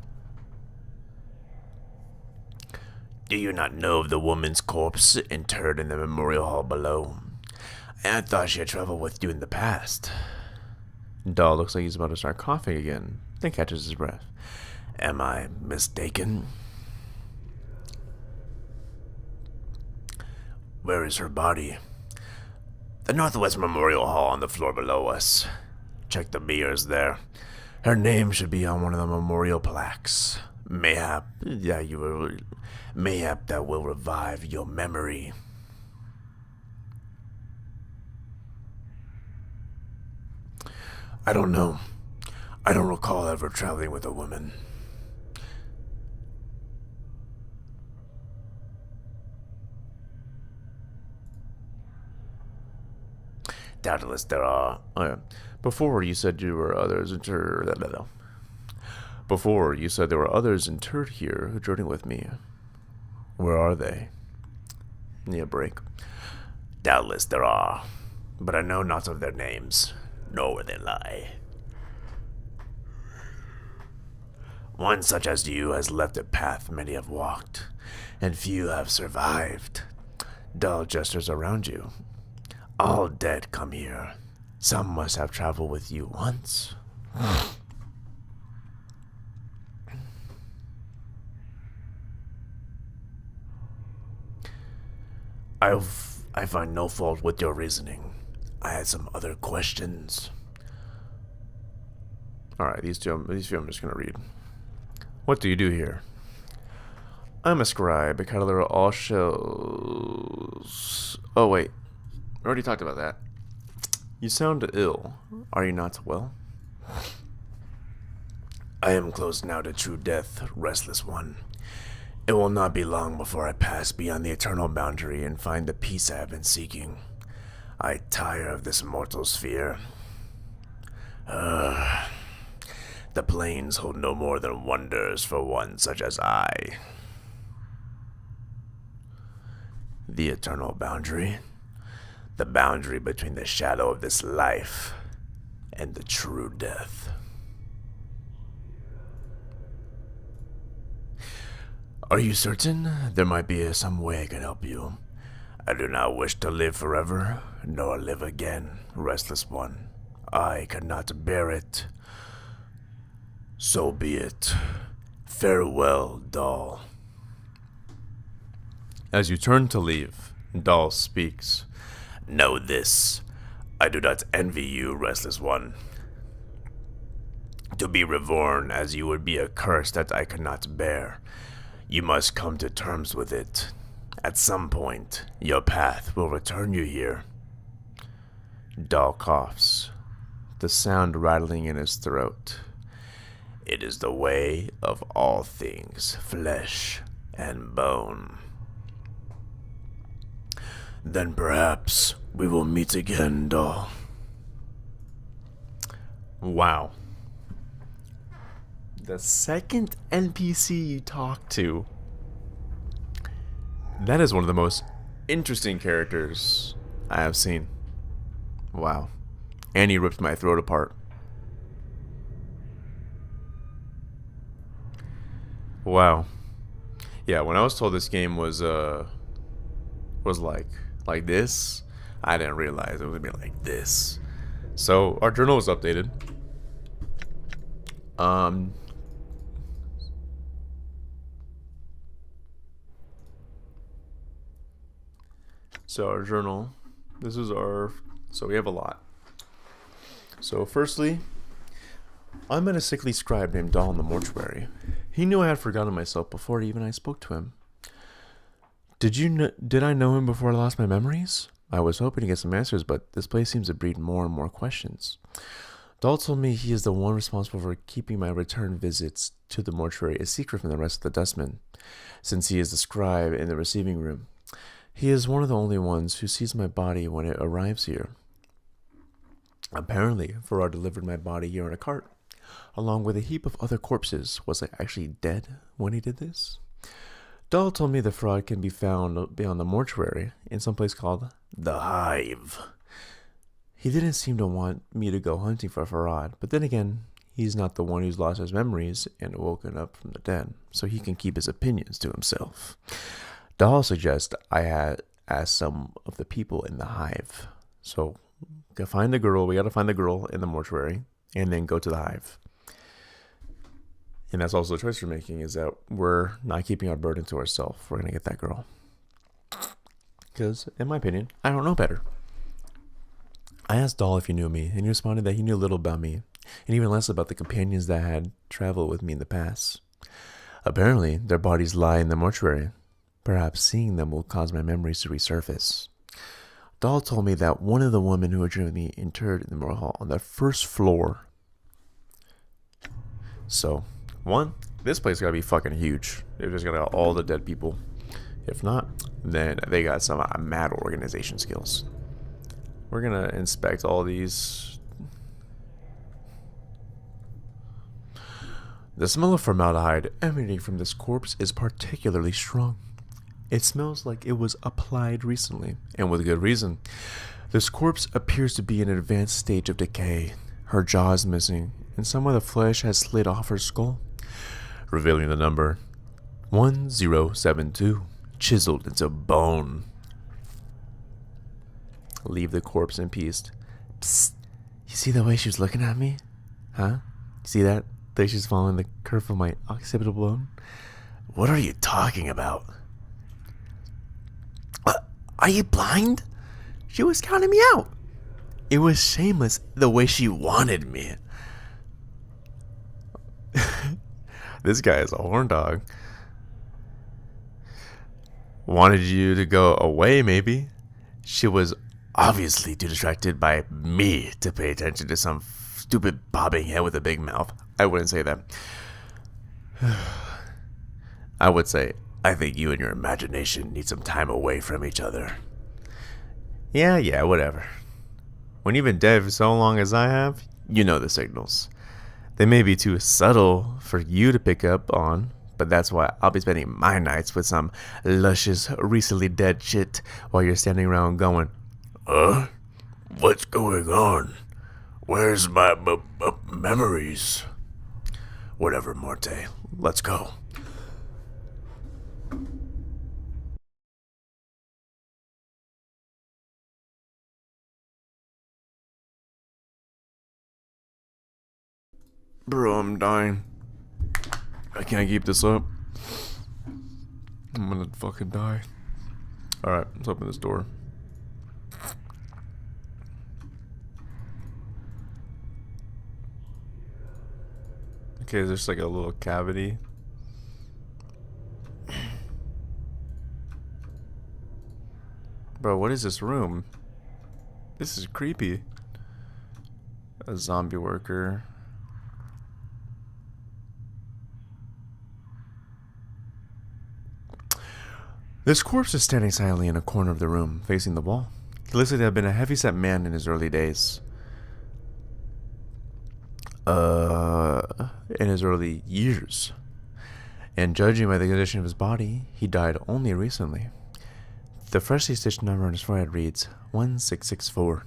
Do you not know of the woman's corpse interred in the memorial hall below? I thought she had traveled with you in the past. Dahl looks like he's about to start coughing again, then catches his breath. Am I mistaken? Where is her body? The Northwest Memorial Hall on the floor below us. Check the mirrors there. Her name should be on one of the memorial plaques. Mayhap that will revive your memory. I don't know. I don't recall ever traveling with a woman. Doubtless there are. Before you said there were others interred. Before you said there were others interred here who journeyed with me. Where are they? Need a break. Doubtless there are, but I know not of their names, nor where they lie. One such as you has left a path many have walked, and few have survived. Dull gestures around you. All dead come here. Some must have traveled with you once. I find no fault with your reasoning. I had some other questions. Alright, these few I'm just gonna read. What do you do here? I'm a scribe, a cuddler of all shells. Oh, wait. I already talked about that. You sound ill. Are you not well? I am close now to true death, restless one. It will not be long before I pass beyond the eternal boundary and find the peace I have been seeking. I tire of this mortal sphere. The plains hold no more than wonders for one such as I. The eternal boundary? The boundary between the shadow of this life and the true death. Are you certain? There might be some way I can help you. I do not wish to live forever, nor live again, restless one. I cannot bear it. So be it. Farewell, doll. As you turn to leave, Doll speaks. Know this. I do not envy you, restless one. To be reborn as you would be a curse that I cannot bear. You must come to terms with it. At some point, your path will return you here. Doll coughs, the sound rattling in his throat. It is the way of all things, flesh and bone. Then perhaps we will meet again, doll. Wow. The second NPC you talk to. That is one of the most interesting characters I have seen. Wow. And he ripped my throat apart. Wow. Yeah, when I was told this game was like this, I didn't realize it was gonna be like this. So our journal was updated. So our journal, so we have a lot. So firstly, I met a sickly scribe named Doll in the mortuary. He knew I had forgotten myself before even I spoke to him. Did I know him before I lost my memories? I was hoping to get some answers, but this place seems to breed more and more questions. Doll told me he is the one responsible for keeping my return visits to the mortuary a secret from the rest of the dustmen, since he is the scribe in the receiving room. He is one of the only ones who sees my body when it arrives here. Apparently, Farrar delivered my body here in a cart, along with a heap of other corpses. Was I actually dead when he did this? Doll told me the fraud can be found beyond the mortuary, in some place called the Hive. He didn't seem to want me to go hunting for Farad, but then again, he's not the one who's lost his memories and woken up from the dead, so he can keep his opinions to himself. Doll suggests I had asked some of the people in the Hive. So, we gotta find the girl in the mortuary, and then go to the Hive. And that's also the choice we're making, is that we're not keeping our burden to ourselves. We're gonna get that girl. Because, in my opinion, I don't know better. I asked Doll if he knew me, and he responded that he knew little about me, and even less about the companions that had traveled with me in the past. Apparently, their bodies lie in the mortuary. Perhaps seeing them will cause my memories to resurface. Doll told me that one of the women who were with me interred in the memorial hall on the first floor. So, one, this place gotta be fucking huge. They've just got all the dead people. If not, then they got some mad organization skills. We're gonna inspect all these. The smell of formaldehyde emanating from this corpse is particularly strong. It smells like it was applied recently, and with good reason. This corpse appears to be in an advanced stage of decay. Her jaw is missing, and some of the flesh has slid off her skull, revealing the number 1072, chiseled into bone. Leave the corpse in peace. Psst, you see the way she was looking at me? Huh? You see that? The way she's following the curve of my occipital bone? What are you talking about? Are you blind? She was counting me out. It was shameless the way she wanted me. This guy is a horn dog. Wanted you to go away, maybe. She was obviously too distracted by me to pay attention to some stupid bobbing head with a big mouth. I wouldn't say that. I would say, I think you and your imagination need some time away from each other. Yeah, whatever. When you've been dead for so long as I have, you know the signals. They may be too subtle for you to pick up on, but that's why I'll be spending my nights with some luscious, recently dead shit while you're standing around going, what's going on? Where's my memories? Whatever, Morte. Let's go. Bro, I'm dying. I can't keep this up. I'm gonna fucking die. Alright, let's open this door. Okay, there's like a little cavity. Bro, what is this room? This is creepy. A zombie worker. This corpse is standing silently in a corner of the room, facing the wall. He looks like to have been a heavyset man in his early days. In his early years. And judging by the condition of his body, he died only recently. The freshly stitched number on his forehead reads 1664.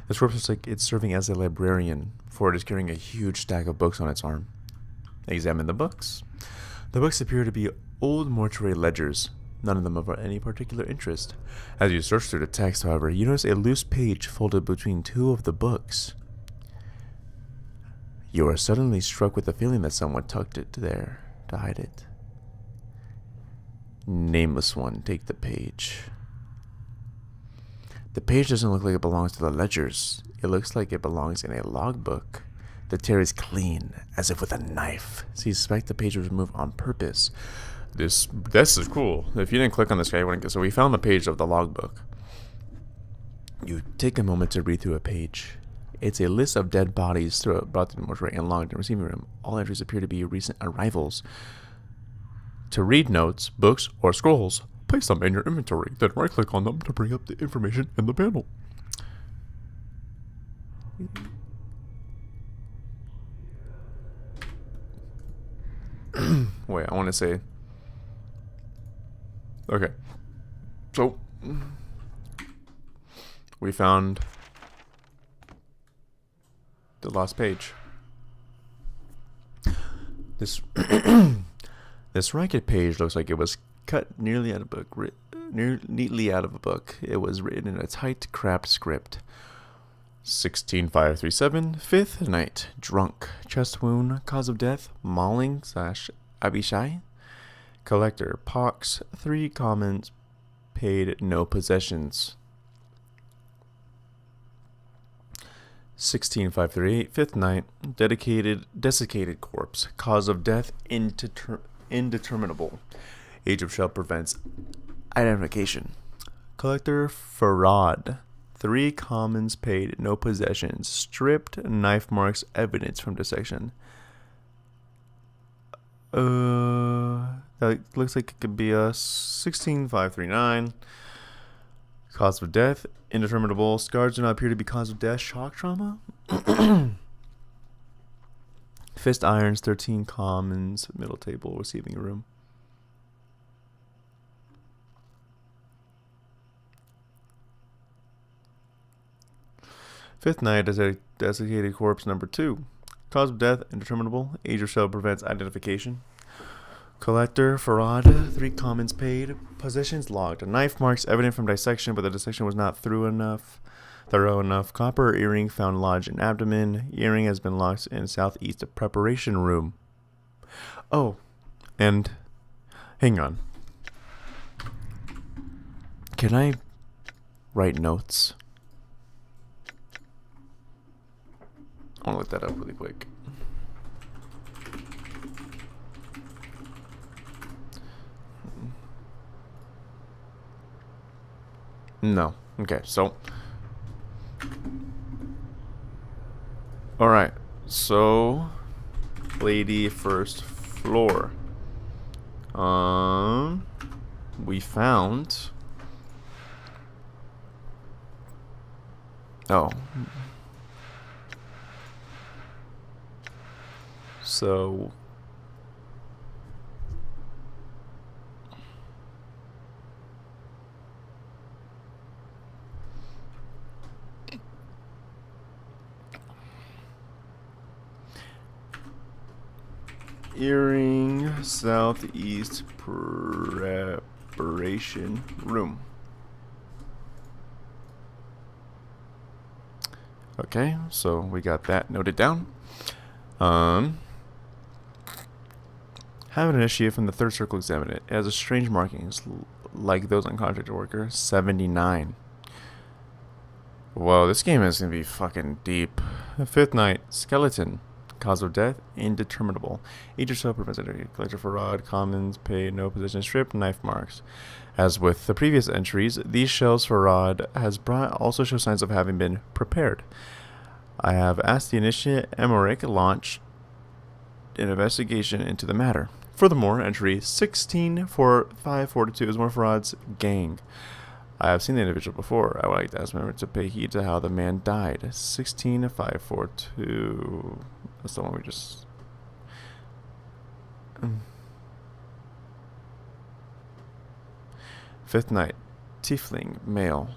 This corpse looks like it's serving as a librarian, for it is carrying a huge stack of books on its arm. Examine the books. The books appear to be old mortuary ledgers, none of them of any particular interest. As you search through the text, however, you notice a loose page folded between two of the books. You are suddenly struck with the feeling that someone tucked it there to hide it. Nameless one, take the page. The page doesn't look like it belongs to the ledgers. It looks like it belongs in a logbook. The tear is clean, as if with a knife. So you suspect the page was removed on purpose. This is cool. If you didn't click on this guy, you wouldn't get. So we found the page of the logbook. You take a moment to read through a page. It's a list of dead bodies brought to the mortuary and logged in the receiving room. All entries appear to be recent arrivals. To read notes, books, or scrolls, place them in your inventory, then right-click on them to bring up the information in the panel. Wait, I want to say... Okay. So, we found the last page. This this ragged page looks like it was cut neatly out of a book. It was written in a tight, cramped script. 16537, 5th night, drunk, chest wound, cause of death, mauling / Abishai. Collector, pox, 3 commons, paid, no possessions. 16538, 5th night, desiccated corpse, cause of death, indeterminable. Age of shell prevents identification. Collector, Farad, 3 commons, paid, no possessions, stripped, knife marks, evidence from dissection. That looks like it could be a 16539. Cause of death, indeterminable. Scars do not appear to be cause of death. Shock trauma? Fist irons, 13 commons, middle table, receiving room. Fifth night, desiccated corpse number 2. Cause of death, indeterminable. Age of shell prevents identification. Collector, Farad, 3 commons paid. Possessions logged. Knife marks evident from dissection, but the dissection was not thorough enough. Copper earring found lodged in abdomen. Earring has been locked in southeast preparation room. Oh, and hang on. Can I write notes? I want to look that up really quick. No. Okay, so. Alright, so. Lady first floor. We found. Oh. So. Earring southeast preparation room. Okay, so we got that noted down. Have an initiate from the third circle examine it. It has a strange markings like those on contractor worker 79. Whoa, this game is gonna be fucking deep. The fifth night, skeleton. Cause of death, indeterminable. Each or so prevents entry. Collector for rod, commons, pay, no position strip, knife marks. As with the previous entries, these shells for rod has brought also show signs of having been prepared. I have asked the initiate Emmerich launch an investigation into the matter. Furthermore, entry 164542 is more for rod's gang. I have seen the individual before. I would like to ask member to pay heed to how the man died. 16542. That's the one we just. Fifth night. Tiefling, male.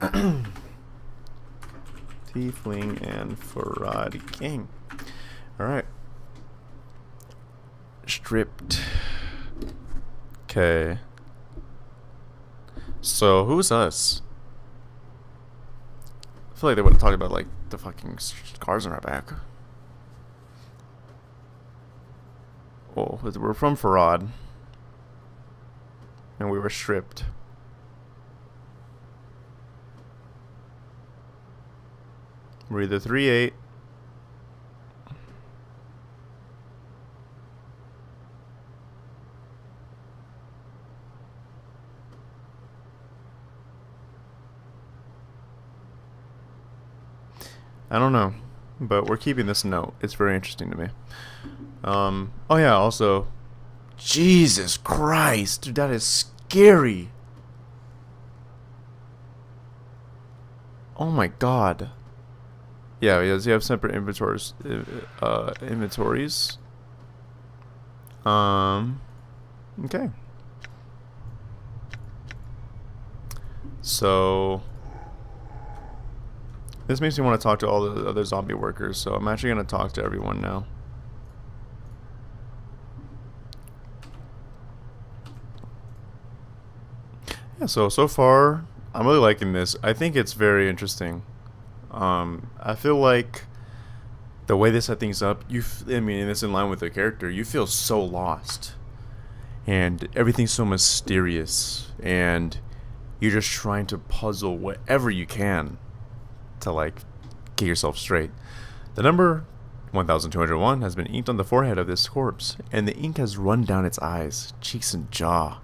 Tiefling and Farad King. Alright. Stripped. Okay. So, who's us? I feel like they would have talked about, like, the fucking scars on our back. Oh, we're from Farad. And we were stripped. We're either 3-8. I don't know, but we're keeping this note. It's very interesting to me. Oh yeah, also, Jesus Christ, dude, that is scary. Oh my God. Yeah, because you have separate inventories. Okay. So. This makes me want to talk to all the other zombie workers, so I'm actually going to talk to everyone now. Yeah, so far, I'm really liking this. I think it's very interesting. I feel like the way they set things up, I mean, it's in line with the character, you feel so lost. And everything's so mysterious. And you're just trying to puzzle whatever you can to like get yourself straight. The number 1201 has been inked on the forehead of this corpse, and the ink has run down its eyes, cheeks, and jaw.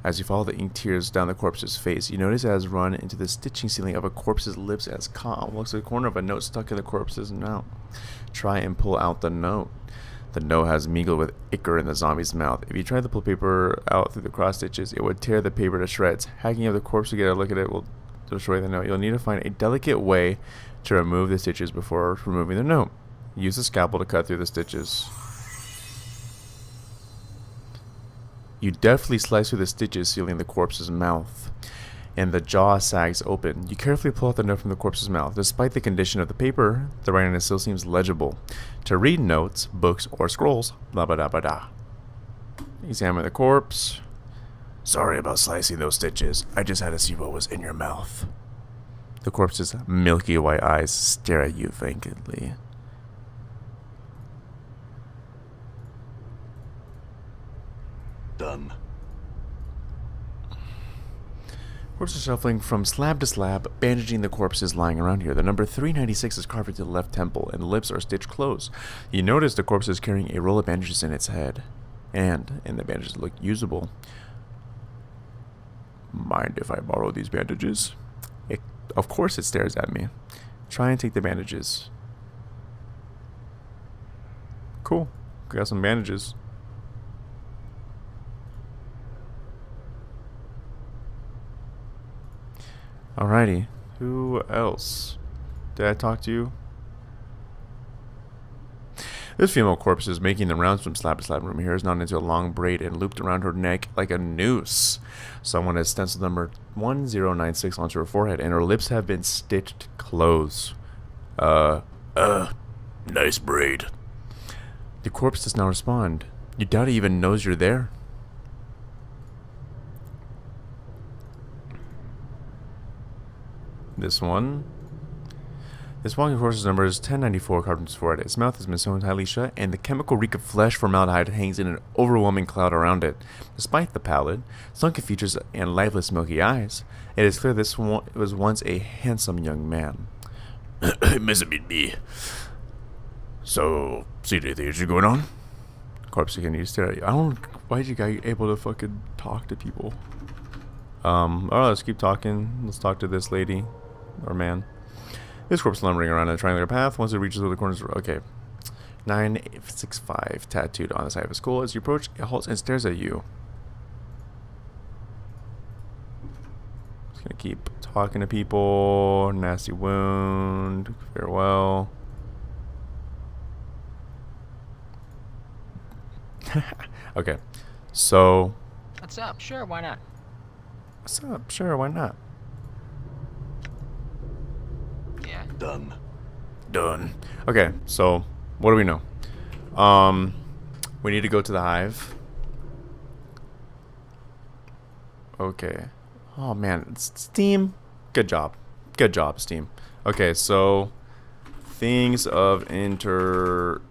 As you follow the ink tears down the corpse's face, you notice it has run into the stitching ceiling of a corpse's lips as Khan looks at the corner of a note stuck in the corpse's mouth. Try and pull out the note. The note has mingled with ichor in the zombie's mouth. If you try to pull paper out through the cross stitches, it would tear the paper to shreds. Hacking up the corpse to get a look at it will destroy the note. You'll need to find a delicate way to remove the stitches before removing the note. Use the scalpel to cut through the stitches. You deftly slice through the stitches sealing the corpse's mouth, and the jaw sags open. You carefully pull out the note from the corpse's mouth. Despite the condition of the paper, the writing still seems legible. To read notes, books, or scrolls, blah blah blah blah blah. Examine the corpse. Sorry about slicing those stitches. I just had to see what was in your mouth. The corpse's milky white eyes stare at you vacantly. Done. Corpse is shuffling from slab to slab, bandaging the corpses lying around here. The number 396 is carved into the left temple, and the lips are stitched closed. You notice the corpse is carrying a roll of bandages in its head, and the bandages look usable. Mind if I borrow these bandages? Of course it stares at me. Try and take the bandages. Cool. Got some bandages. Alrighty. Who else? Did I talk to you? This female corpse is making the rounds from slab to slab. Her hair is knotted into a long braid and looped around her neck like a noose. Someone has stenciled number 1096 onto her forehead, and her lips have been stitched closed. Nice braid. The corpse does not respond. You doubt it even knows you're there. This walking corpse's number is 1094, carved into his forehead. Its mouth has been sewn tightly shut, and the chemical reek of flesh formaldehyde hangs in an overwhelming cloud around it. Despite the pallid, sunken features and lifeless milky eyes, it is clear this was once a handsome young man. Must be me. So, see anything interesting going on? Corpse again, you stare at you. I don't. Why is you guy able to fucking talk to people? Alright, let's keep talking. Let's talk to this lady or man. This corpse lumbering around in a triangular path. Once it reaches the corners, okay. 965 tattooed on the side of his skull. As you approach, it halts and stares at you. Just gonna keep talking to people. Nasty wound. Farewell. Okay, so. What's up? Sure, why not? What's up? Sure, why not? Yeah. Done. Done. Okay, so what do we know? We need to go to the hive. Okay. Oh man, Steam. Good job. Good job, Steam. Okay, so things of interest.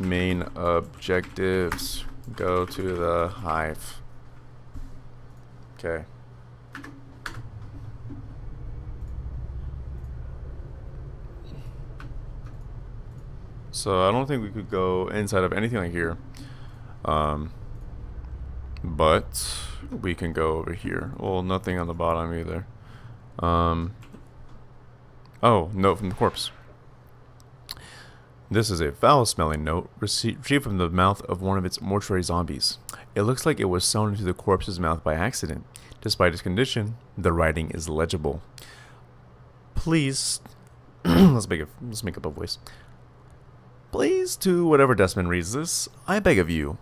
Main objectives. Go to the hive. Okay. So I don't think we could go inside of anything like here. But we can go over here. Well, nothing on the bottom either. Oh, note from the corpse. This is a foul-smelling note retrieved from the mouth of one of its mortuary zombies. It looks like it was sewn into the corpse's mouth by accident. Despite its condition, the writing is legible. Please, let's make up a voice. Please, to whatever Desmond reads this, I beg of you.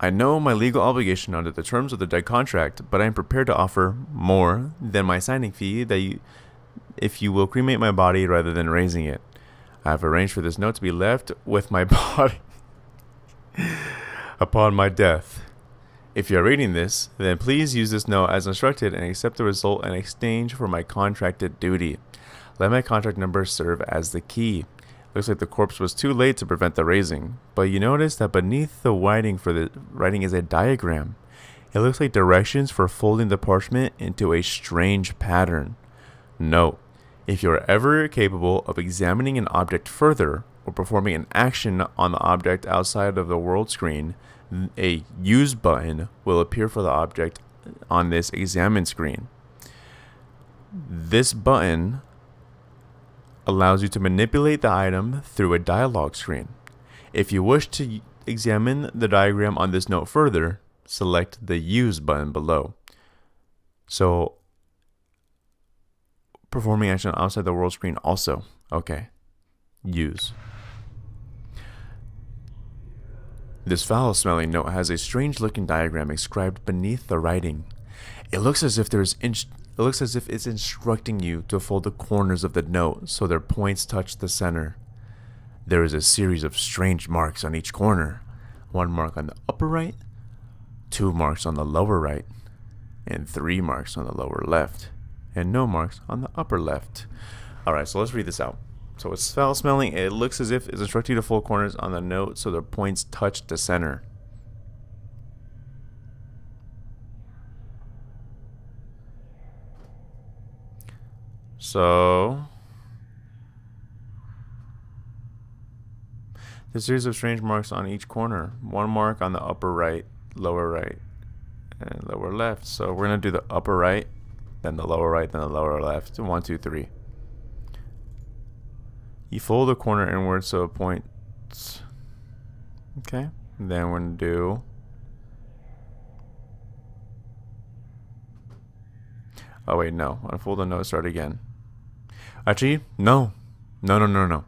I know my legal obligation under the terms of the dead contract, but I am prepared to offer more than my signing fee if you will cremate my body rather than raising it. I have arranged for this note to be left with my body upon my death. If you are reading this, then please use this note as instructed and accept the result in exchange for my contracted duty. Let my contract number serve as the key. Looks like the corpse was too late to prevent the raising, but you notice that beneath the writing is a diagram. It looks like directions for folding the parchment into a strange pattern. Note: if you are ever capable of examining an object further or performing an action on the object outside of the world screen, a Use button will appear for the object on this Examine screen. This button allows you to manipulate the item through a dialog screen. If you wish to examine the diagram on this note further, select the Use button below. So, performing action outside the world screen also. Okay. Use. This foul-smelling note has a strange-looking diagram inscribed beneath the writing. It looks as if it's instructing you to fold the corners of the note so their points touch the center. There is a series of strange marks on each corner. One mark on the upper right, 2 marks on the lower right, and 3 marks on the lower left, and no marks on the upper left. Alright, so let's read this out. So it's foul smelling. It looks as if it's instructing you to fold corners on the note so their points touch the center. The series of strange marks on each corner. One mark on the upper right, and lower left. So we're going to do the upper right, then the lower right, then the lower left. 1, 2, 3. You fold the corner inward so it points. Okay. Then we're going to do. Oh, wait, no. Unfold the note, start again. Actually, no. No.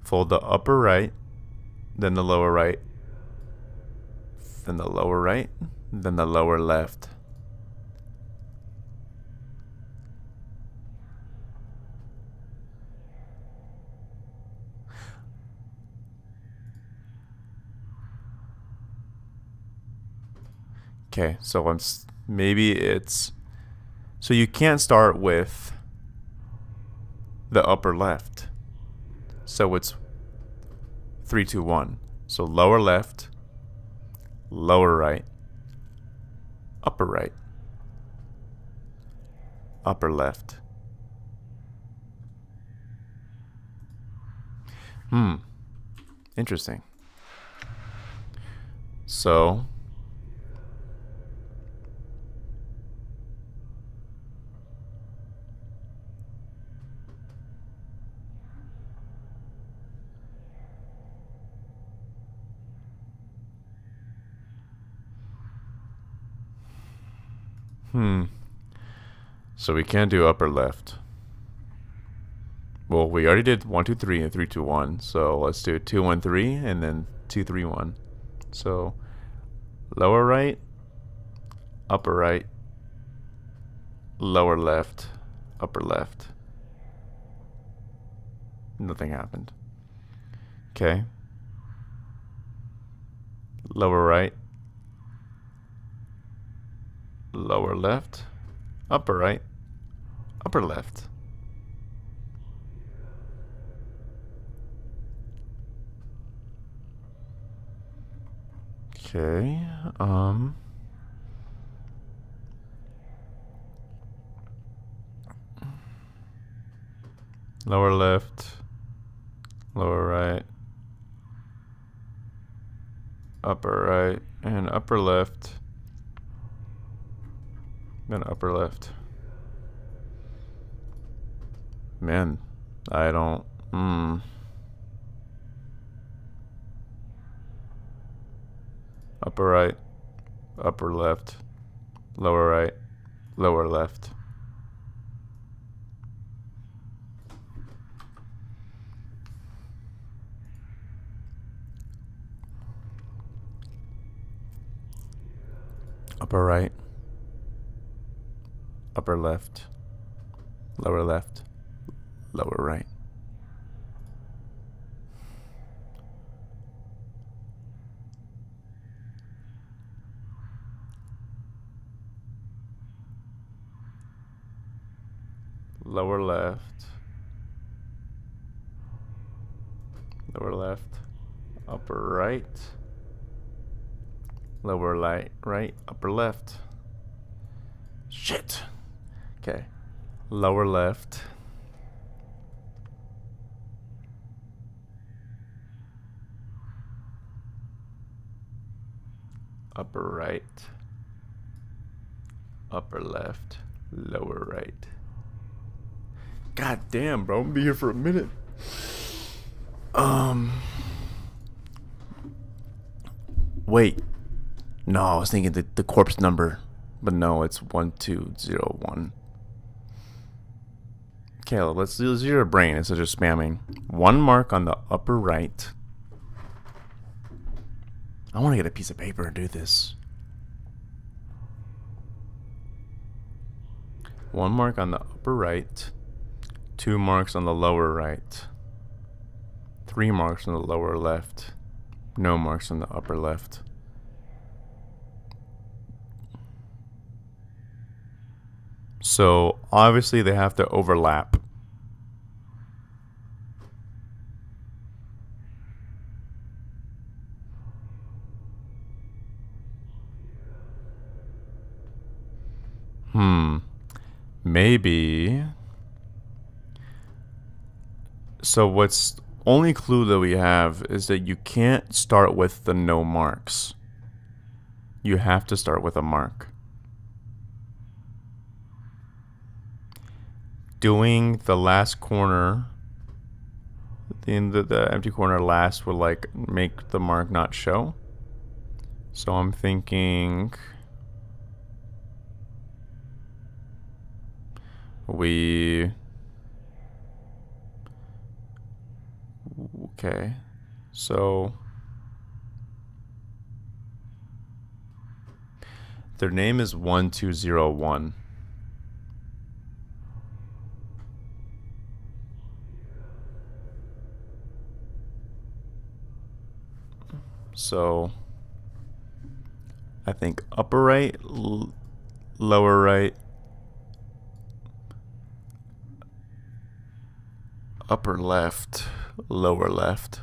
Fold the upper right, then the lower right, then the lower right, then the lower left. Okay, so maybe it's, so you can't start with the upper left. So it's 3, 2, 1. So lower left, lower right, upper right, upper left. Interesting. So so we can't do upper left. Well, we already did 1, 2, 3 and 3, 2, 1. So let's do 2, 1, 3 and then 2, 3, 1. So lower right, upper right, lower left, upper left. Nothing happened. Okay. Lower right, lower left, upper right, upper left. Okay. Lower left, lower right, upper right, and upper left, then upper left. Man, I don't. Upper right, upper left, lower right, lower left. Upper right, upper left, lower left, lower right. Lower left, lower left, upper right, lower right, upper left. Shit. Okay. Lower left, upper right, upper left, lower right. God damn, bro. I'm gonna be here for a minute. Wait. No, I was thinking the corpse number. But no, it's 1201. Okay, let's use your brain instead of just spamming. One mark on the upper right. I want to get a piece of paper and do this. One mark on the upper right. 2 marks on the lower right. 3 marks on the lower left. No marks on the upper left. So obviously they have to overlap. Maybe So what's only clue that we have is that you can't start with the no marks. You have to start with a mark. Doing the last corner, the empty corner last would like make the mark not show. So I'm thinking okay, so their name is 1201. So I think upper right, lower right, upper left, lower left.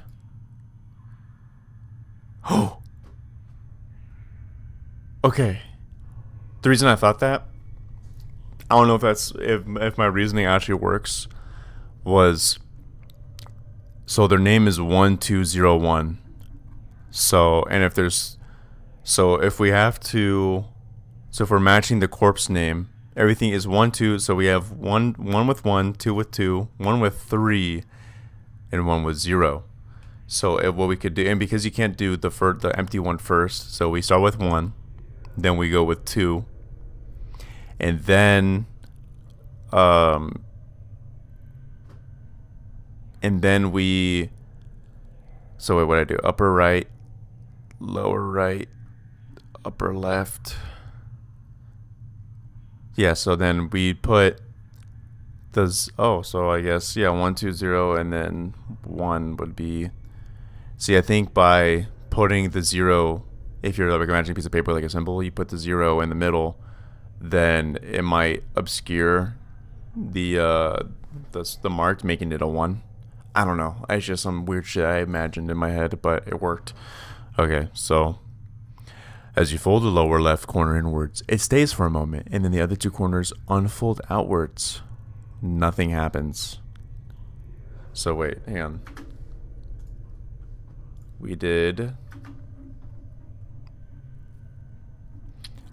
Oh. Okay. The reason I thought that, I don't know if that's if my reasoning actually works, was so their name is 1201. So if we have to, so if we're matching the corpse name, everything is 1 2. So we have one with 1, 2 with 2, 1 with 3, and 1 with 0. So what we could do, and because you can't do the empty one first, so we start with 1, then we go with 2, and then we. So wait, what I do? Upper right, lower right, upper left. Yeah, so then we put those. Oh, so I guess, yeah, 1 2 0, and then 1 would be. See, I think by putting the 0, if you're like imagining a piece of paper like a symbol, you put the 0 in the middle, then it might obscure the mark, making it a 1. I don't know. It's just some weird shit I imagined in my head, but it worked. Okay, so as you fold the lower left corner inwards, it stays for a moment, and then the other two corners unfold outwards. Nothing happens. So wait, hang on. We did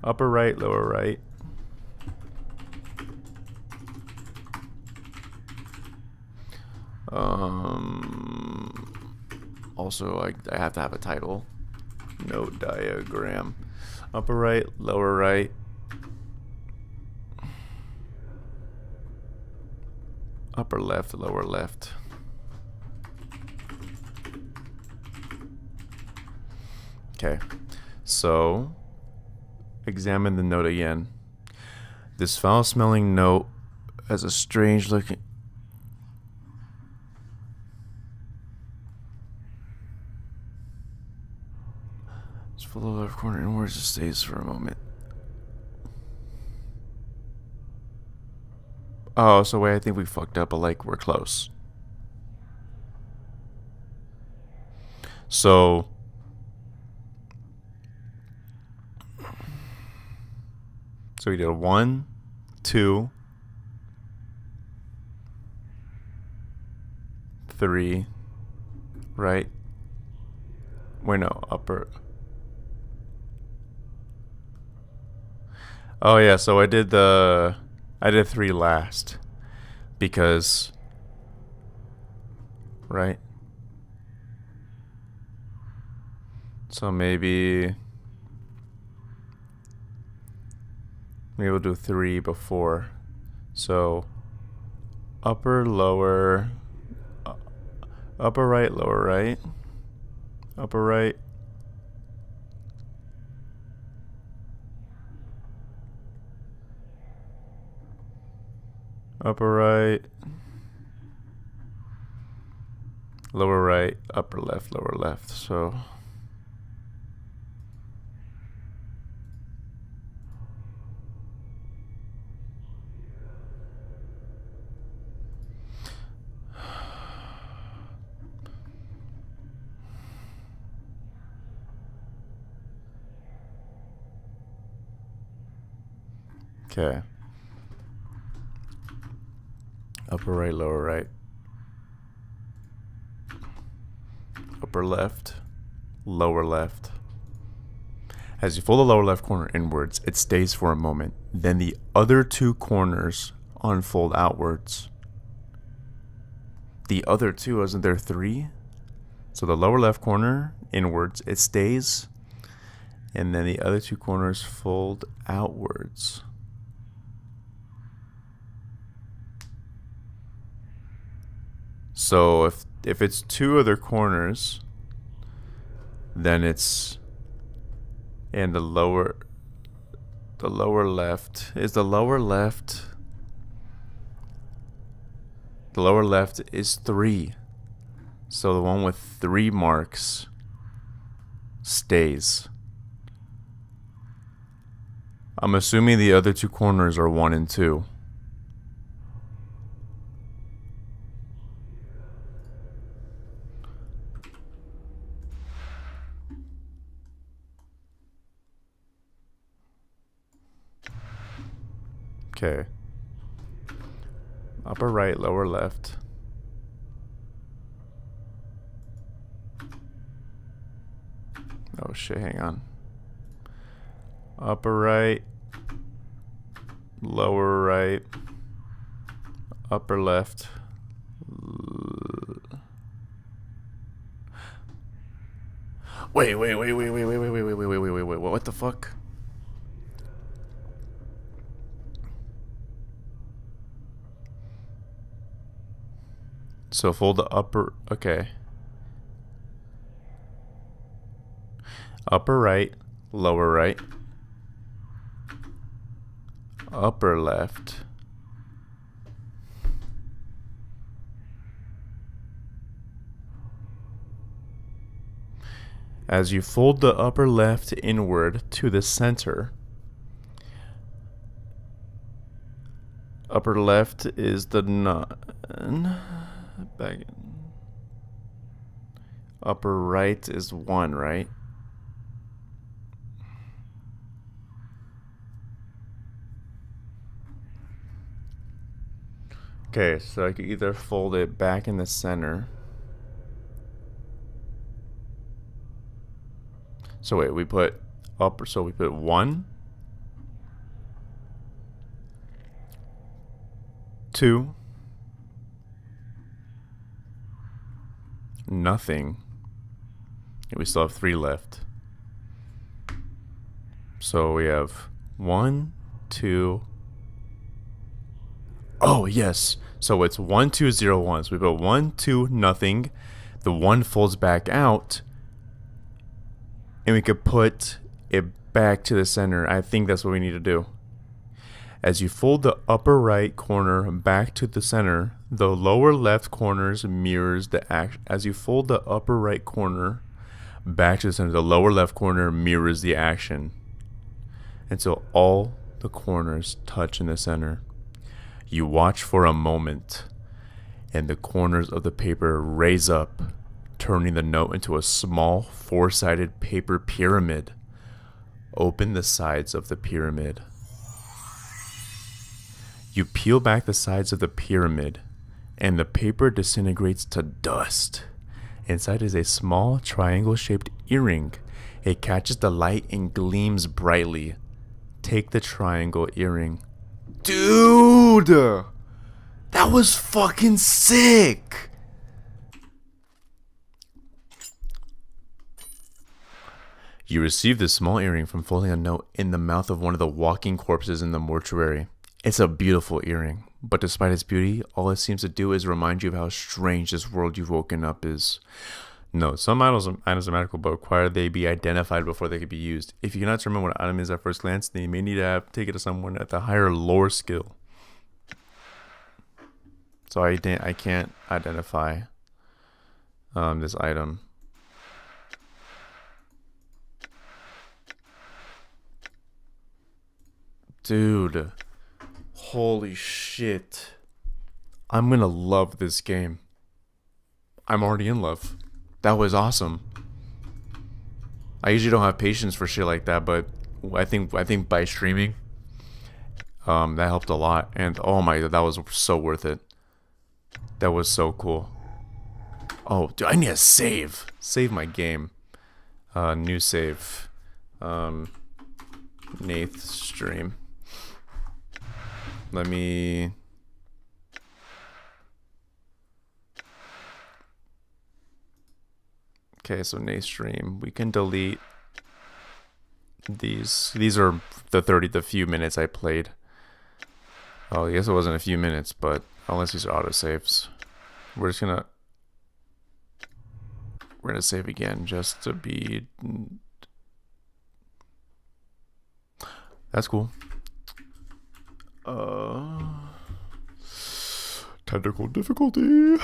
upper right, lower right. Also, I have to have a title. Note diagram. Upper right, lower right. Upper left, lower left. Okay, so examine the note again. This foul-smelling note has a strange-looking. It's full of left corner inwards. It stays for a moment. Oh, so wait, I think we fucked up, but like we're close. So we did a 1 2 3, right? Wait, no, upper. Oh yeah, so I did 3 last because, right? So maybe we'll do 3 before. So upper, lower, upper right, lower right, upper right, upper right, lower right, upper left, lower left. So okay. Upper right, lower right. upper left, lower left. As you fold the lower left corner inwards, it stays for a moment. Then the other two corners unfold outwards. The other two, isn't there three? So the lower left corner inwards, it stays. And then the other two corners fold outwards. So if it's two other corners, then it's in the lower left. Is the lower left? The lower left is 3. So the one with 3 marks stays. I'm assuming the other two corners are 1 and 2. Okay. Upper right, lower left. Oh shit, hang on. Upper right, lower right, upper left. Wait, what the fuck? So fold the upper, okay. Upper right, lower right, upper left, as you fold the upper left inward to the center, upper left is the none, back, upper right is 1, right? Okay, so I could either fold it back in the center. So wait, we put upper, so we put 1, 2, nothing, and we still have 3 left. So we have 1, 2. Oh yes, so it's 1, 2, 0, 1. So we put 1, 2, nothing. The 1 folds back out, and we could put it back to the center. I think that's what we need to do. As you fold the upper right corner back to the center, the lower left corners mirrors the action. As you fold the upper right corner back to the center, the lower left corner mirrors the action. And so all the corners touch in the center. You watch for a moment, and the corners of the paper raise up, turning the note into a small 4-sided paper pyramid. Open the sides of the pyramid. You peel back the sides of the pyramid, and the paper disintegrates to dust. Inside is a small triangle-shaped earring. It catches the light and gleams brightly. Take the triangle earring. Dude! That was fucking sick! You receive this small earring from folding a note in the mouth of one of the walking corpses in the mortuary. It's a beautiful earring, but despite its beauty, all it seems to do is remind you of how strange this world you've woken up is. No, some items are magical, but require they be identified before they can be used. If you cannot determine what an item is at first glance, then you may need to take it to someone at the higher lore skill. So I can't identify this item. Dude, holy shit. I'm gonna love this game. I'm already in love. That was awesome. I usually don't have patience for shit like that, but I think by streaming, that helped a lot. And oh my god, that was so worth it. That was so cool. Oh, dude, I need a save. Save my game. New save. Nath stream. Let me... Okay, so Nath stream. We can delete these. These are the few minutes I played. Oh, I guess it wasn't a few minutes, but unless these are autosaves. We're gonna save again just to be... That's cool. Technical difficulty.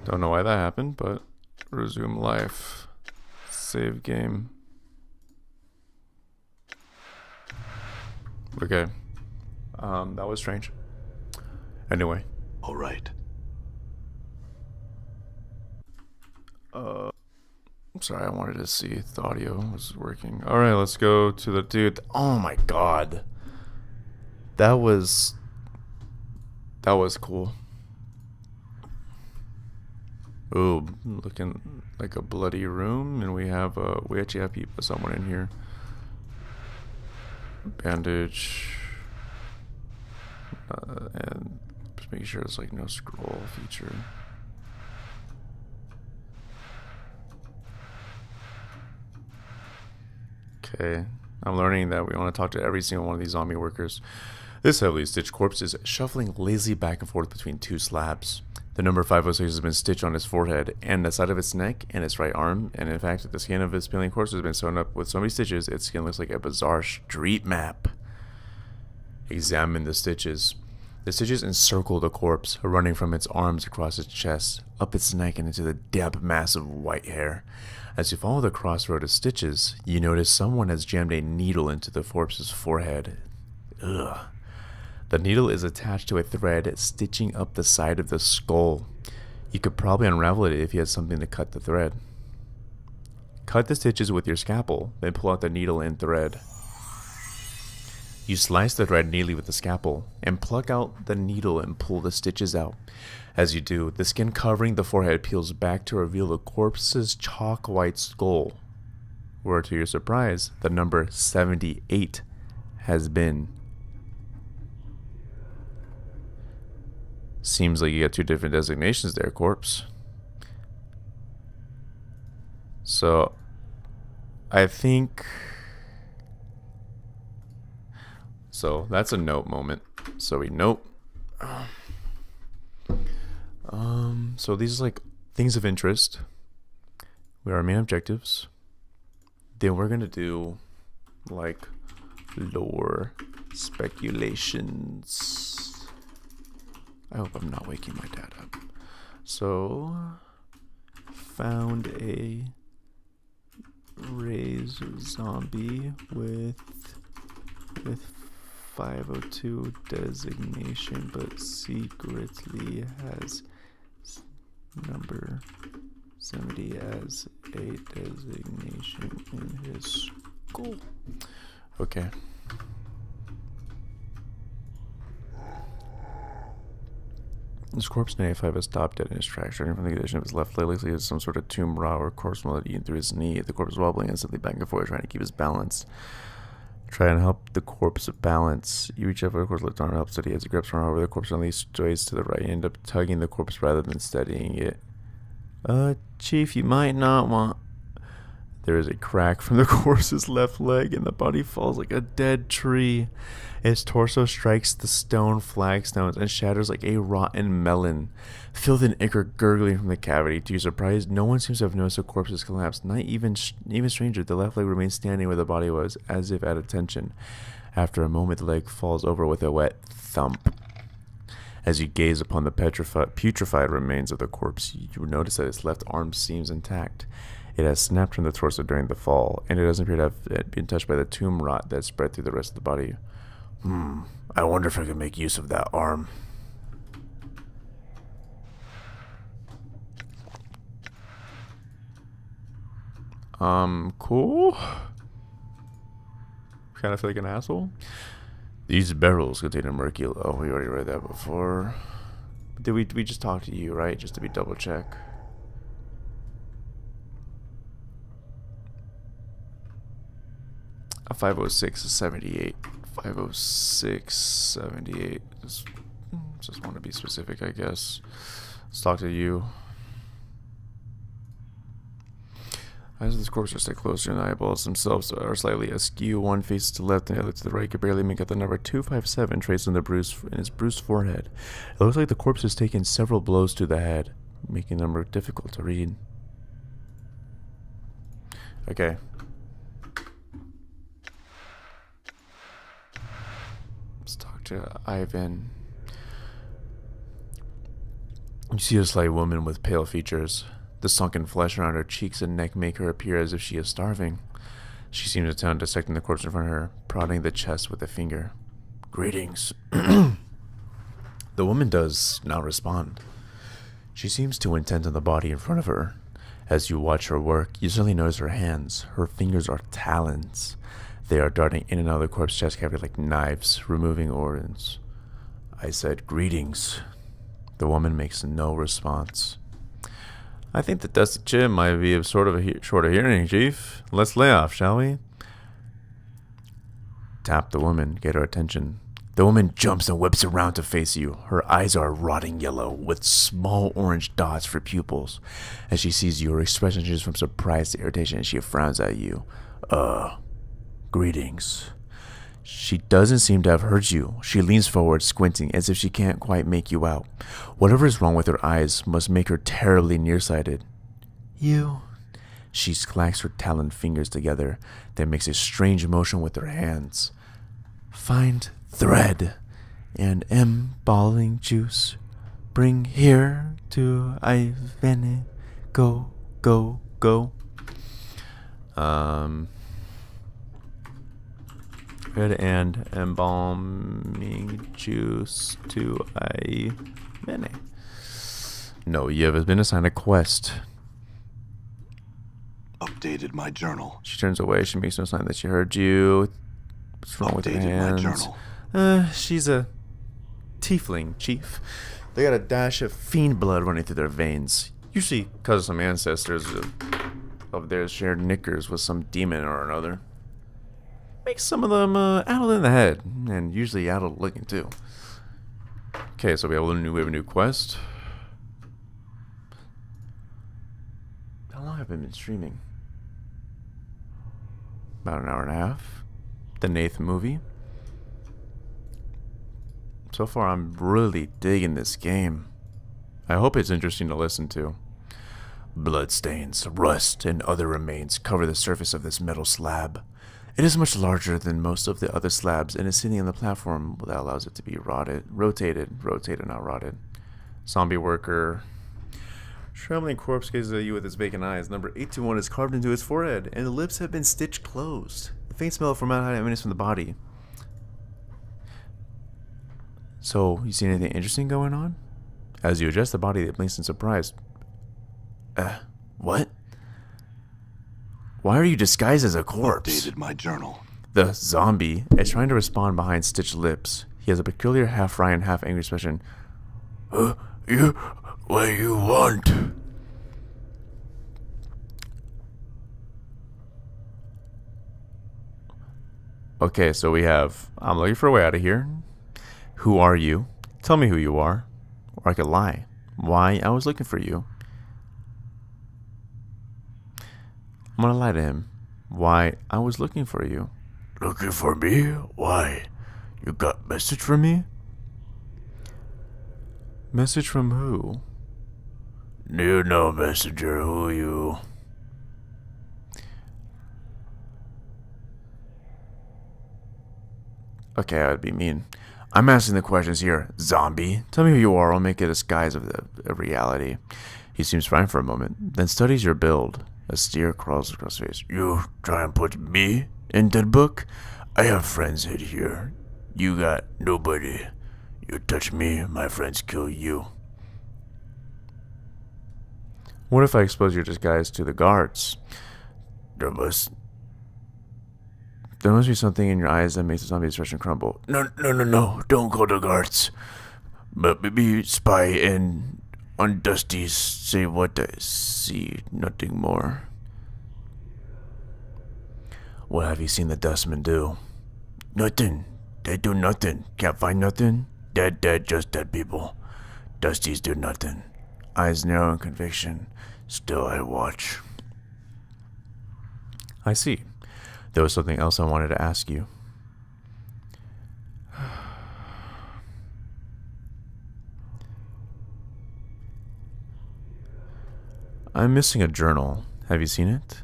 Don't know why that happened, but resume life. Save game. Okay. That was strange. Anyway. All right. I'm sorry, I wanted to see if the audio was working. Alright, let's go to the dude. Oh my god. That was cool. Ooh, looking like a bloody room, and we actually have someone in here. Bandage. And just making sure there's like no scroll feature. Okay, I'm learning that we want to talk to every single one of these zombie workers. This heavily stitched corpse is shuffling lazily back and forth between two slabs. The number 506 has been stitched on his forehead and the side of its neck and its right arm, and in fact, the skin of his peeling corpse has been sewn up with so many stitches, its skin looks like a bizarre street map. Examine the stitches. The stitches encircle the corpse, running from its arms across its chest, up its neck, and into the damp mass of white hair. As you follow the crossroad of stitches, you notice someone has jammed a needle into the corpse's forehead. Ugh. The needle is attached to a thread stitching up the side of the skull. You could probably unravel it if you had something to cut the thread. Cut the stitches with your scalpel, then pull out the needle and thread. You slice the thread neatly with the scalpel, and pluck out the needle and pull the stitches out. As you do, the skin covering the forehead peels back to reveal the corpse's chalk-white skull, where, to your surprise, the number 78 has been. Seems like you got two different designations there, corpse. So, I think... So, that's a note moment. So we note. So these are like things of interest. We are our main objectives. Then we're gonna do like lore speculations. I hope I'm not waking my dad up. So found a raised zombie with 502 designation, but secretly has number 70 as a designation in his skull. Okay. This corpse in A5 has stopped dead in his tracks, starting from the condition of his left leg, likely as some sort of tomb rot or corpse mold eaten through his knee. The corpse is wobbling instantly back and forth, trying to keep his balance. Try and help the corpse balance. You reach over the corpse, left arm help steady. As he grabs one arm over the corpse, suddenly strays to the right. You end up tugging the corpse rather than steadying it. Chief, you might not want... There is a crack from the corpse's left leg, and the body falls like a dead tree. Its torso strikes the stone flagstones and shatters like a rotten melon. Filth and ichor gurgling from the cavity. To your surprise, no one seems to have noticed the corpse's collapse. Not even stranger, the left leg remains standing where the body was, as if at attention. After a moment, the leg falls over with a wet thump. As you gaze upon the putrefied remains of the corpse, you notice that its left arm seems intact. It has snapped from the torso during the fall, and it doesn't appear to have been touched by the tomb rot that spread through the rest of the body. I wonder if I can make use of that arm. Cool. Kind of feel like an asshole. These barrels contain a murky... Oh, we already read that before. Did we just talk to you, right? Just to be double check. A 506-78. 506-78. Just want to be specific, I guess. Let's talk to you. Eyes of this corpse are stay closer, and the eyeballs themselves are slightly askew. One faces to the left and the other to the right. Could barely make out the number 257 traced on the in his bruised forehead. It looks like the corpse has taken several blows to the head, making the number difficult to read. Okay. Let's talk to Ivan. You see a slight woman with pale features. The sunken flesh around her cheeks and neck make her appear as if she is starving. She seems intent on dissecting the corpse in front of her, prodding the chest with a finger. Greetings. The woman does not respond. She seems too intent on the body in front of her. As you watch her work, you suddenly notice her hands. Her fingers are talons. They are darting in and out of the corpse's chest cavity like knives, removing organs. I said, greetings. The woman makes no response. I think the dusty chin might be of sort of short of hearing, Chief. Let's lay off, shall we? Tap the woman, get her attention. The woman jumps and whips around to face you. Her eyes are rotting yellow, with small orange dots for pupils. As she sees you, her expression changes from surprise to irritation, and she frowns at you. Greetings. She doesn't seem to have heard you. She leans forward, squinting, as if she can't quite make you out. Whatever is wrong with her eyes must make her terribly nearsighted. You. She clacks her taloned fingers together, then makes a strange motion with her hands. Find thread and embalming juice. Bring here to Ivan. Go, go, go. Thread and embalming juice to Ivan. No, you have been assigned a quest. Updated my journal. She turns away. She makes no sign that she heard you. What's wrong with her hands? My journal. She's a tiefling, Chief. They got a dash of fiend blood running through their veins. Usually because of some ancestors of theirs shared knickers with some demon or another. Makes some of them addled in the head, and usually addled looking too. Okay, so we have a new quest. How long have I been streaming? About an hour and a half. The Nath movie. So far, I'm really digging this game. I hope it's interesting to listen to. Bloodstains, rust, and other remains cover the surface of this metal slab. It is much larger than most of the other slabs and is sitting on the platform that allows it to be rotated, not rotted. Zombie worker. Trembling corpse gazes at you with its vacant eyes. Number 821 is carved into his forehead, and the lips have been stitched closed. The faint smell of formaldehyde emanates from the body. So, you see anything interesting going on? As you adjust the body, it blinks in surprise. What? Why are you disguised as a corpse? Updated my journal. The zombie is trying to respond behind stitched lips. He has a peculiar half-wry and half-angry expression. What do you want? Okay, so we have, I'm looking for a way out of here. Who are you? Tell me who you are. Or I could lie. Why? I was looking for you. I'm gonna lie to him. Why? I was looking for you. Looking for me? Why? You got message from me? Message from who? You know, messenger, who you? Okay, I'd be mean. I'm asking the questions here, zombie. Tell me who you are, I'll make a disguise of reality. He seems fine for a moment, then studies your build. A sneer crawls across his face. You try and put me in that book? I have friends in here. You got nobody. You touch me, my friends kill you. What if I expose your disguise to the guards? There must be something in your eyes that makes the zombie expression crumble. No. Don't call the guards. But maybe spy and on Dusty's say what I see, nothing more. What have you seen the dustmen do? Nothing. They do nothing. Can't find nothing. Dead, just dead people. Dusties do nothing. Eyes narrow in conviction. Still I watch. I see. There was something else I wanted to ask you. I'm missing a journal. Have you seen it?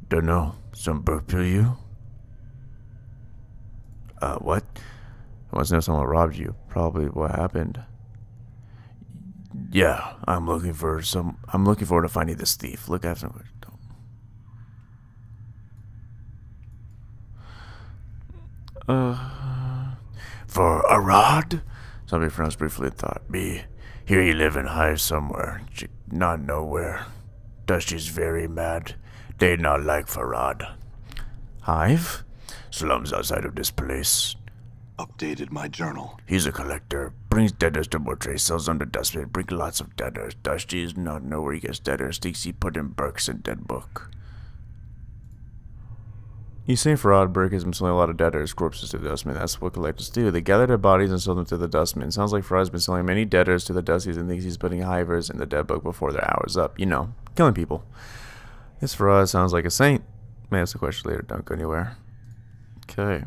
Don't know. Some broke to you? What? I want to know if someone robbed you. Probably what happened. Yeah, I'm looking forward to finding this thief. Look after him. For a rod? Somebody friends briefly thought me. Here you live in hive somewhere, not nowhere. Dusty's very mad. They not like Farad. Hive? Slums outside of this place. Updated my journal. He's a collector. Brings deaders to Mortray, sells them to Dustman. Brings lots of deaders. Dusty's not know where he gets deaders. Thinks he put in Burke's in dead book. You say Farad Burke has been selling a lot of deaders, corpses to the Dustmen. That's what collectors do. They gather their bodies and sell them to the Dustmen. Sounds like Farad's been selling many deaders to the Dusties and thinks he's putting hivers in the dead book before their hour's up. You know, killing people. This Farad sounds like a saint. May ask the question later. Don't go anywhere. Okay.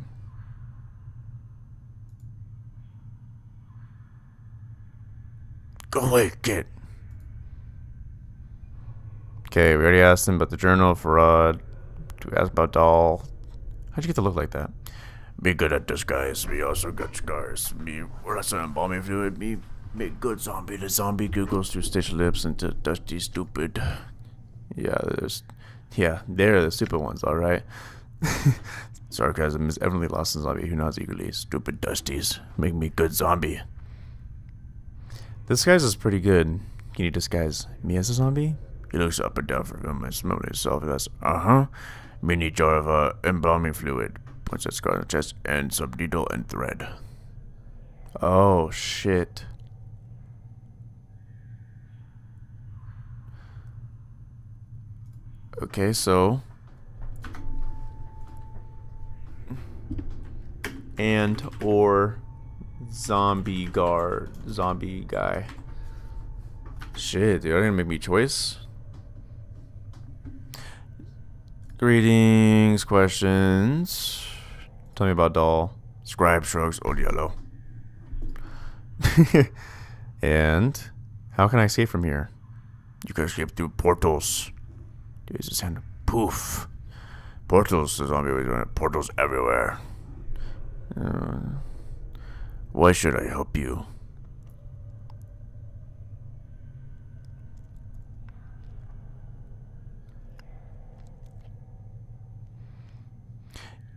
Go away, kid. Okay, we already asked him about the journal, Farad. We asked about doll. How'd you get to look like that? Be good at disguise. Me also got scars. Me, we're not embalming fluid. Me, make good zombie. The zombie googles through stitched lips into Dusty stupid. They're the stupid ones, alright. Sarcasm is evidently lost in zombie who nods eagerly. Stupid Dusties. Make me good zombie. Disguise is pretty good. Can you disguise me as a zombie? He looks up and down for him and smells himself. That's mini jar of embalming fluid. Puts that scar on the chest and some needle and thread. Oh shit. Okay, so and or zombie guy. Shit, dude, I didn't make me choice. Greetings, questions. Tell me about doll. Scribe shrugs, old yellow. And how can I escape from here? You can escape through portals. Dude, his hand. Poof. Portals, the zombie was doing it. Portals everywhere. Why should I help you?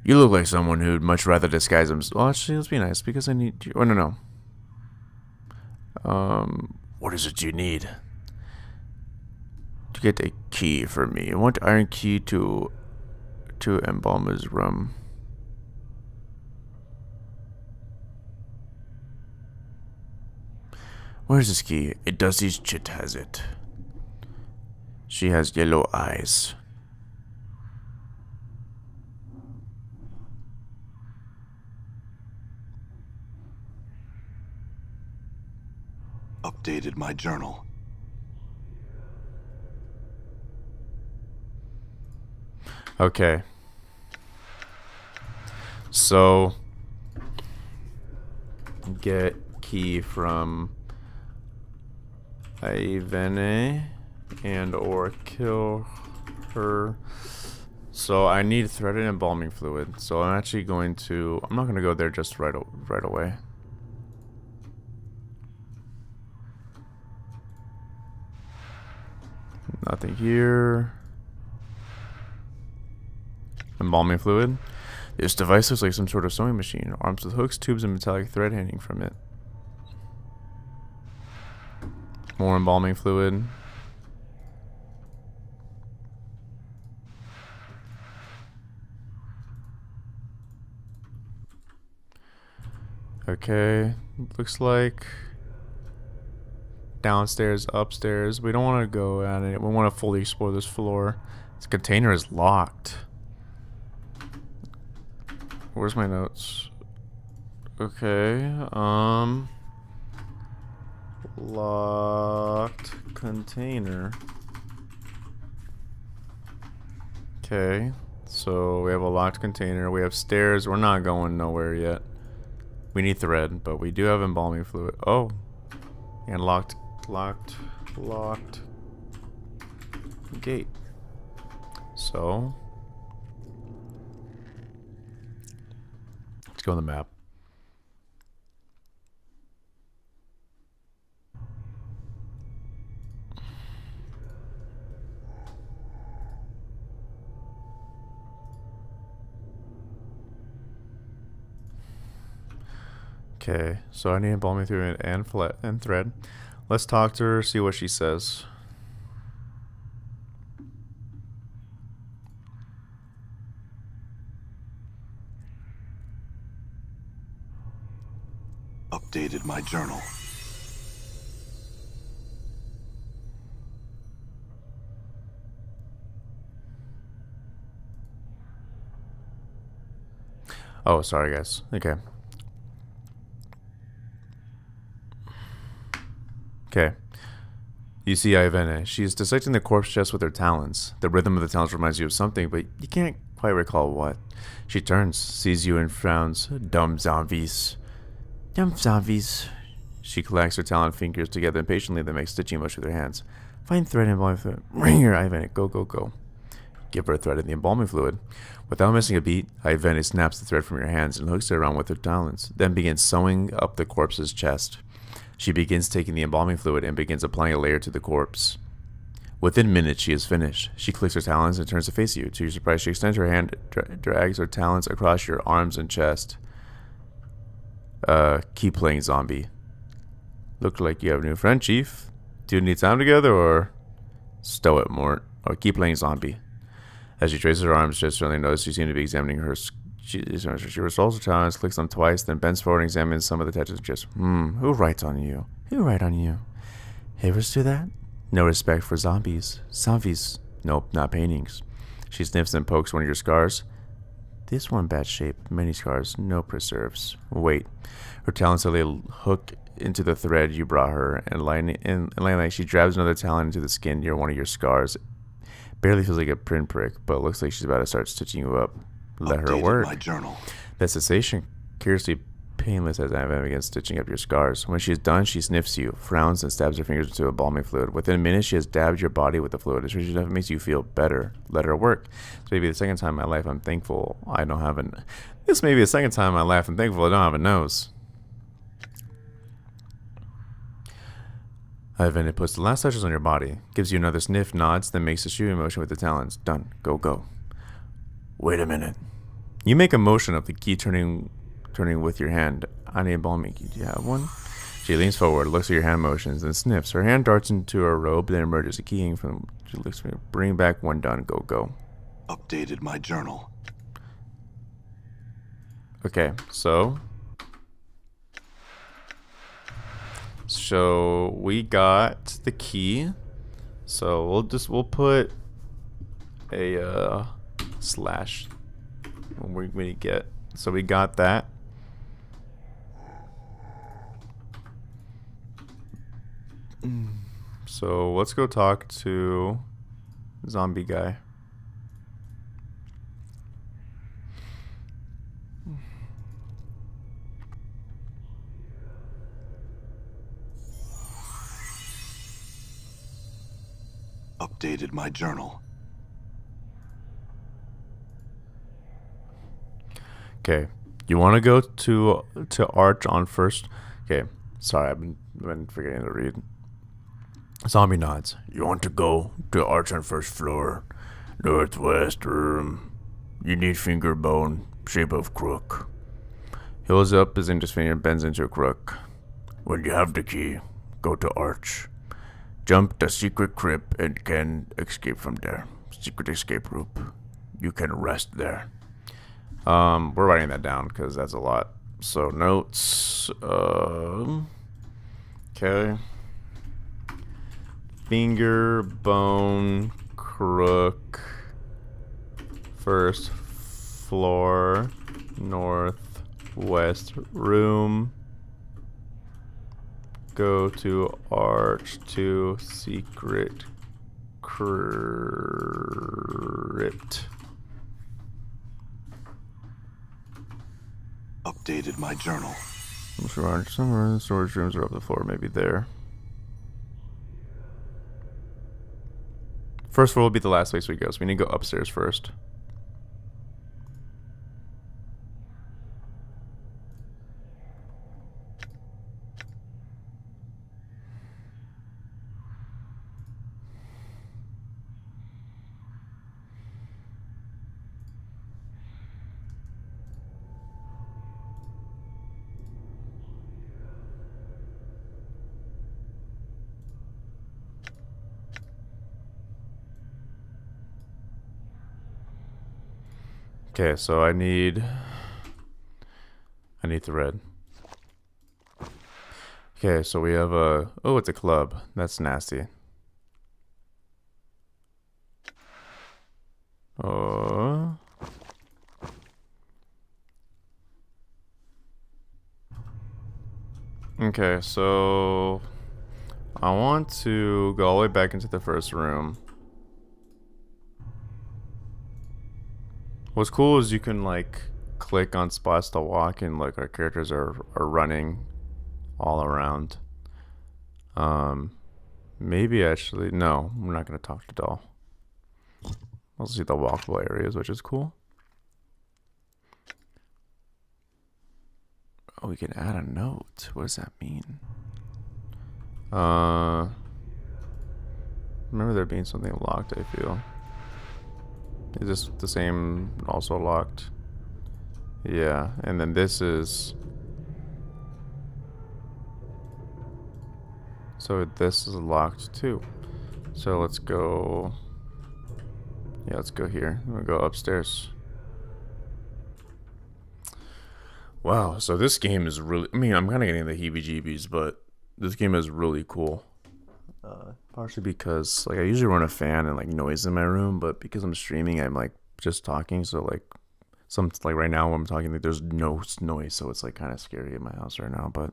You look like someone who'd much rather disguise himself. Well, actually, let's be nice because I need you. Oh, no. What is it you need? To get a key for me. I want iron key to Embalmer's room. Where's this key? It Dusty's chit has it. She has yellow eyes. Updated my journal. Okay. So get key from Ivene and or kill her. So I need thread and embalming fluid. So I'm actually going to. I'm not going to go there just right away. Nothing here. Embalming fluid. This device looks like some sort of sewing machine. Arms with hooks, tubes, and metallic thread hanging from it. More embalming fluid. Okay. Looks like downstairs, upstairs. We don't want to go at it. We want to fully explore this floor. This container is locked. Where's my notes? Okay, locked container. Okay, so we have a locked container. We have stairs. We're not going nowhere yet. We need thread, but we do have embalming fluid. Oh, and locked gate. So let's go on the map. Okay, so I need embalming fluid and thread. Let's talk to her, see what she says. Updated my journal. Oh, sorry guys. Okay. Okay. You see Ivana. She is dissecting the corpse chest with her talons. The rhythm of the talons reminds you of something, but you can't quite recall what. She turns, sees you, and frowns. Dumb zombies. Dumb zombies. She collects her talon fingers together impatiently, then makes stitching motion with her hands. Find thread and embalming fluid. Bring her, Ivana. Go, go, go. Give her a thread and the embalming fluid. Without missing a beat, Ivana snaps the thread from your hands and hooks it around with her talons, then begins sewing up the corpse's chest. She begins taking the embalming fluid and begins applying a layer to the corpse. Within minutes, she is finished. She clicks her talons and turns to face you. To your surprise, she extends her hand, drags her talons across your arms and chest. Keep playing, zombie. Look like you have a new friend, Chief. Do you need time together, or stow it, Mort? Or keep playing, zombie. As she traces her arms, just suddenly notice you seem to be examining her. She rolls her talons, clicks them twice, then bends forward and examines some of the tattoos. Just, who writes on you? Who write on you? Havers do that? No respect for zombies. Zombies. Nope, not paintings. She sniffs and pokes one of your scars. This one bad shape, many scars, no preserves. Wait. Her talons suddenly hook into the thread you brought her, and lying like she grabs another talon into the skin near one of your scars. Barely feels like a pinprick, but it looks like she's about to start stitching you up. Let her work. My journal. The sensation, curiously painless as Ivana begins stitching up your scars. When she is done, she sniffs you, frowns, and stabs her fingers into a embalming fluid. Within minutes, she has dabbed your body with the fluid. It's enough it makes you feel better. Let her work. This may be the second time in my life I'm thankful I don't have an. This may be the second time in my life I'm thankful I don't have a nose. Ivana puts the last touches on your body, gives you another sniff, nods, then makes a shooting motion with the talons. Done. Go, go. Wait a minute. You make a motion of the key turning with your hand. I need embalming key. Do you have one? She leans forward, looks at your hand motions, and sniffs. Her hand darts into her robe, then emerges a keying from. She looks at me. Bring back one done. Go, go. Updated my journal. Okay, so we got the key. So we'll put a slash when we get. So we got that. So let's go talk to zombie guy. Updated my journal. Okay, you want to go to Arch on first? Okay, sorry, I've been forgetting to read. Zombie nods. You want to go to Arch on first floor, northwest room. You need finger bone, shape of crook. He holds up his index finger and bends into a crook. When you have the key, go to Arch. Jump the secret crypt and can escape from there. Secret escape route. You can rest there. We're writing that down because that's a lot. So notes. Okay. finger, bone, crook. First floor, northwest room. Go to arch to secret crypt. Updated my journal. Somewhere in the storage rooms are up the floor, maybe there. First floor will be the last place we go, so we need to go upstairs first. Okay, so I need thread. Okay, so we have a... Oh, it's a club. That's nasty. Oh. Okay, so... I want to go all the way back into the first room. What's cool is you can like click on spots to walk and like our characters are running all around. Maybe actually, no, we're not gonna talk to Doll. We'll see the walkable areas, which is cool. Oh, we can add a note. What does that mean? Remember there being something locked, I feel. Is this the same, also locked? Yeah, and then this is... So this is locked too. So let's go... Yeah, let's go here. I'm gonna go upstairs. Wow, so this game is really... I mean, I'm kind of getting the heebie-jeebies, but this game is really cool. Partially because like I usually run a fan and like noise in my room, but because I'm streaming, I'm like just talking. So like right now when I'm talking, like there's no noise, so it's like kind of scary in my house right now. But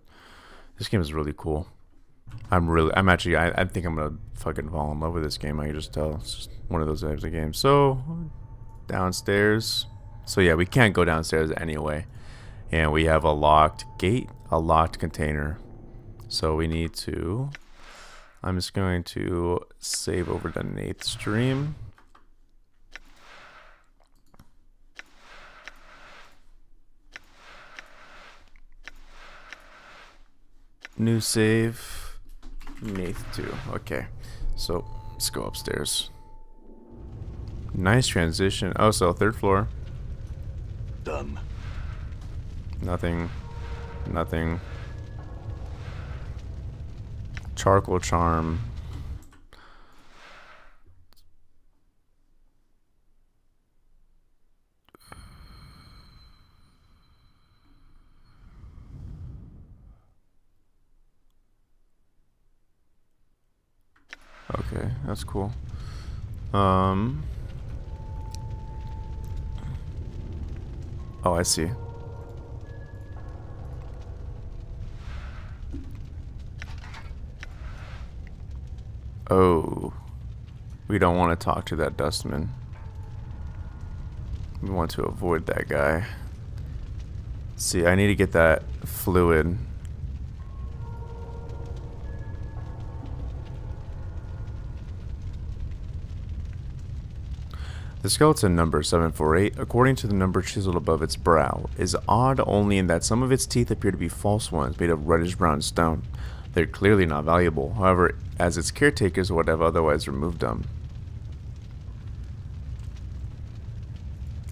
this game is really cool. I think I'm gonna fucking fall in love with this game. I can just tell it's just one of those types of games. So downstairs. So yeah, we can't go downstairs anyway, and we have a locked gate, a locked container. So we need to. I'm just going to save over the Nath stream. New save. Nath 2. Okay. So let's go upstairs. Nice transition. Oh, so third floor. Done. Nothing. Nothing. Charcoal charm. Okay, that's cool. Oh, I see. Oh, we don't want to talk to that dustman. We want to avoid that guy. See, I need to get that fluid. The skeleton number 748, according to the number chiseled above its brow, is odd only in that some of its teeth appear to be false ones made of reddish-brown stone. They're clearly not valuable, however, as its caretakers would have otherwise removed them.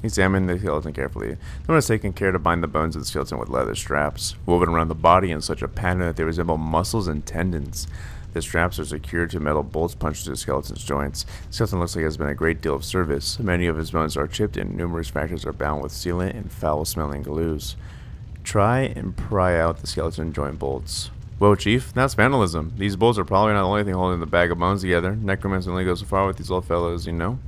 Examine the skeleton carefully. No one has taken care to bind the bones of the skeleton with leather straps, woven around the body in such a pattern that they resemble muscles and tendons. The straps are secured to metal bolts punched through the skeleton's joints. The skeleton looks like it has been a great deal of service. Many of his bones are chipped and numerous fractures are bound with sealant and foul-smelling glues. Try and pry out the skeleton joint bolts. Whoa, Chief, that's vandalism. These bulls are probably not the only thing holding the bag of bones together. Necromancy only goes so far with these old fellows, you know?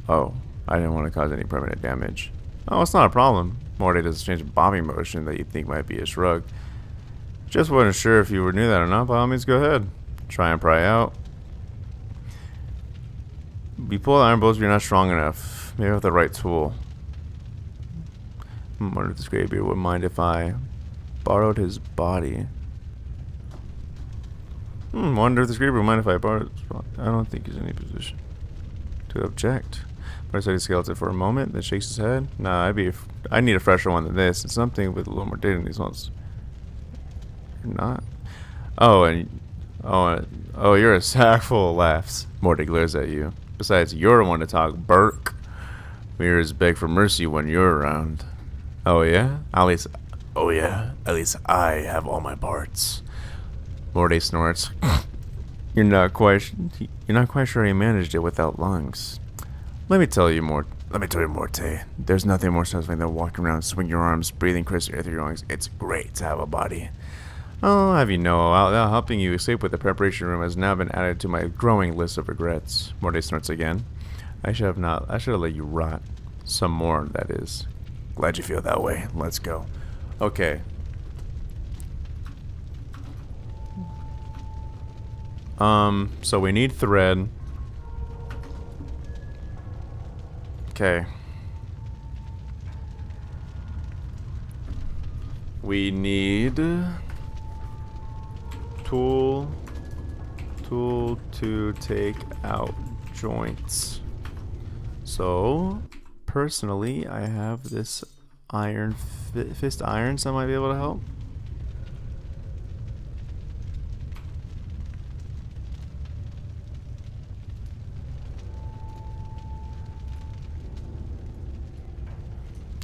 Oh, I didn't want to cause any permanent damage. Oh, it's not a problem. Morty does a change of bombing motion that you'd think might be a shrug. Just wasn't sure if you knew that or not. By all means, go ahead. Try and pry out. You pull the iron bolts, but you're not strong enough. Maybe with the right tool. I wonder if this graybeard would mind if I borrowed his body. Wonder if this graybeard would mind if I borrowed his body. I don't think he's in any position to object. But I study skeleton for a moment, then shakes his head. Nah, I need a fresher one than this. It's something with a little more data than these ones. You're not. Oh, you're a sack full of laughs. Morty glares at you. Besides, you're the one to talk, Burke. We always beg for mercy when you're around. Oh yeah? At least I have all my parts. Morty snorts. You're not quite sure he managed it without lungs. Let me tell you, Morte. There's nothing more satisfying than walking around, swinging your arms, breathing crisp air through your lungs. It's great to have a body. I'll have you know, helping you escape with the preparation room has now been added to my growing list of regrets. Morte snorts again. I should have let you rot. Some more, that is. Glad you feel that way. Let's go. Okay. So we need thread. Okay. We need tool to take out joints. So personally, I have this iron fist iron, so I might be able to help.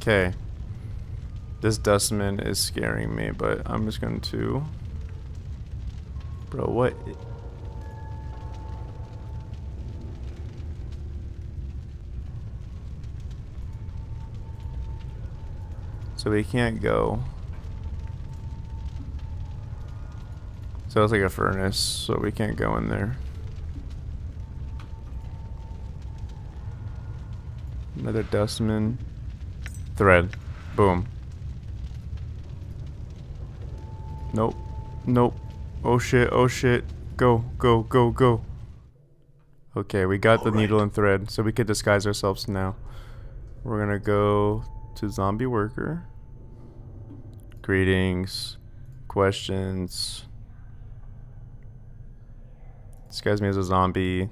Okay. This dustman is scaring me, but I'm just going to... Bro, what? So we can't go. So it's like a furnace, so we can't go in there. Another dustman. Thread. Boom. Nope. Nope. Oh shit, oh shit. Go, go, go, go. Okay, we got the needle and thread, so we could disguise ourselves now. We're gonna go to zombie worker. Greetings. Questions. Disguise me as a zombie.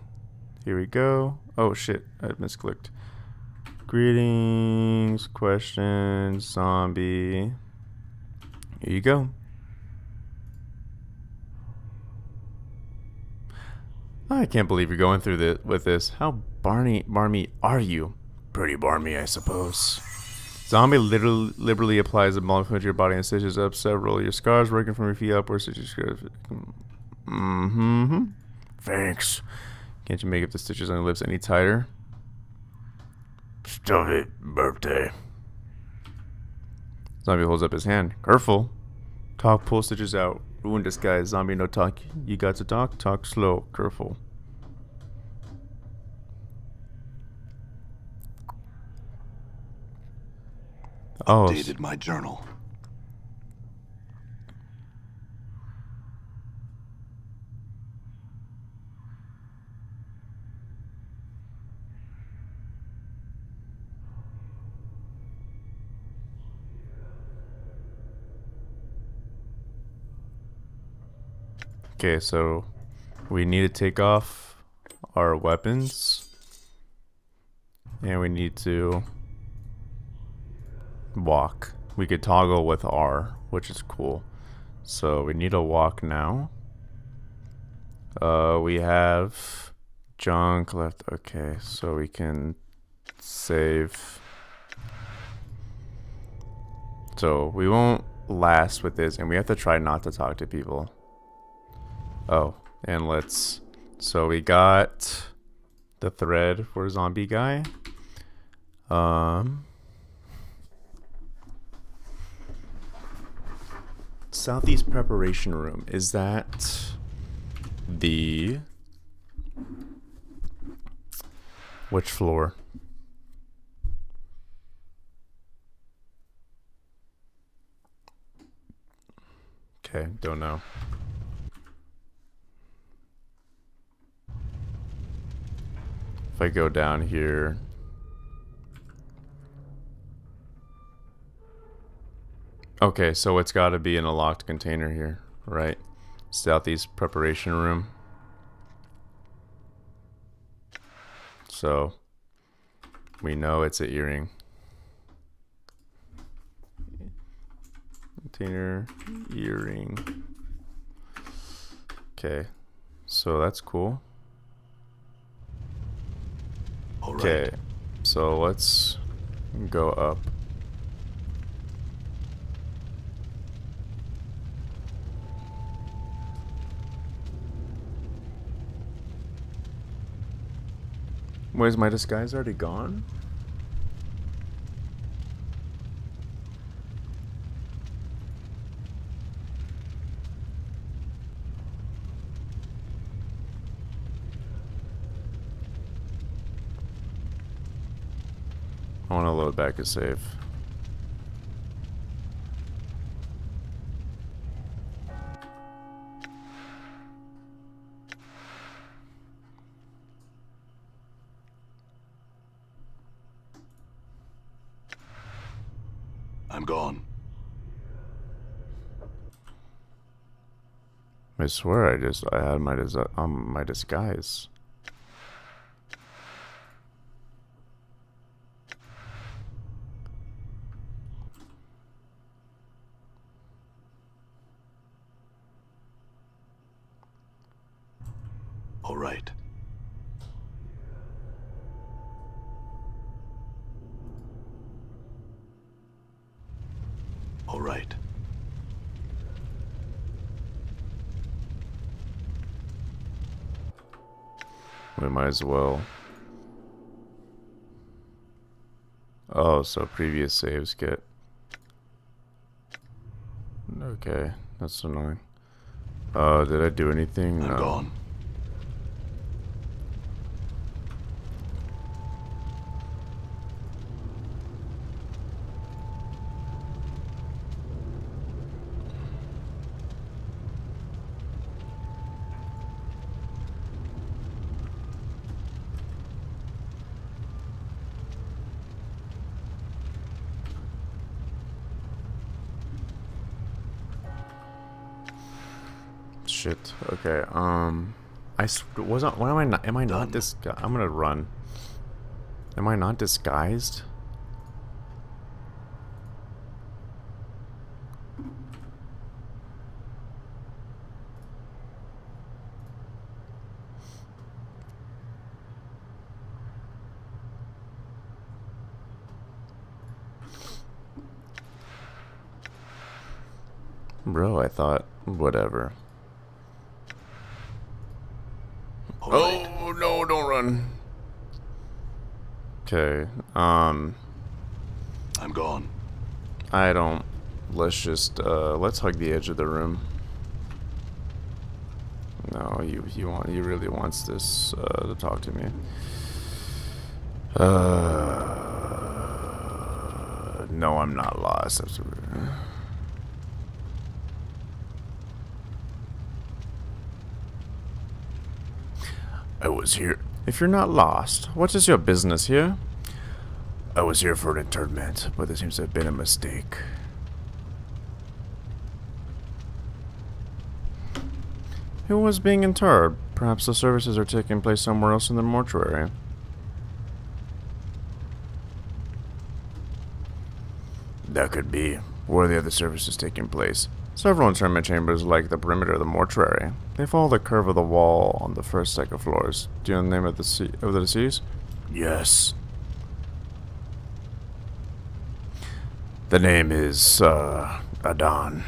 Here we go. Oh shit, I misclicked. Greetings, questions, zombie. Here you go. I can't believe you're going through this with this. How barmy are you? Pretty barmy, I suppose. Zombie liberally applies a molecule to your body and stitches up several of your scars, working from your feet upwards. Thanks. Can't you make up the stitches on your lips any tighter? Stop it, birthday. Zombie holds up his hand. Careful. Talk, pull stitches out. Ruin disguise. Zombie, no talk. You got to talk? Talk slow. Careful. Updated my journal. Okay, so we need to take off our weapons, and we need to walk. We could toggle with R, which is cool. So we need to walk now. We have junk left. Okay, so we can save. So we won't last with this, and we have to try not to talk to people. Oh, and let's... So we got the thread for zombie guy. Southeast preparation room. Is that the... Which floor? Okay, don't know. If I go down here... Okay, so it's got to be in a locked container here, right? Southeast preparation room. So, we know it's an earring. Container, earring. Okay, so that's cool. Okay, so let's go up. Where's my disguise already gone? I want to load back a save. I'm gone. I swear I had my disguise. All right. All right. We might as well. Oh, so previous saves get... Okay, that's annoying. Did I do anything? I'm No. gone. Shit. Okay. Wasn't. Why am I not? Am I not this? I'm gonna run. Am I not disguised? Bro, I thought whatever. Oh no, don't run. Okay. I'm gone. I don't. Let's just let's hug the edge of the room. No, he really wants this to talk to me. No, I'm not lost. That's I was here. If you're not lost, what is your business here? I was here for an interment, but there seems to have been a mistake. Who was being interred? Perhaps the services are taking place somewhere else in the mortuary. That could be. Where are the other services taking place? Several interment chambers like the perimeter of the mortuary. They follow the curve of the wall on the first second floors. Do you know the name of the deceased? Yes. The name is, Adon.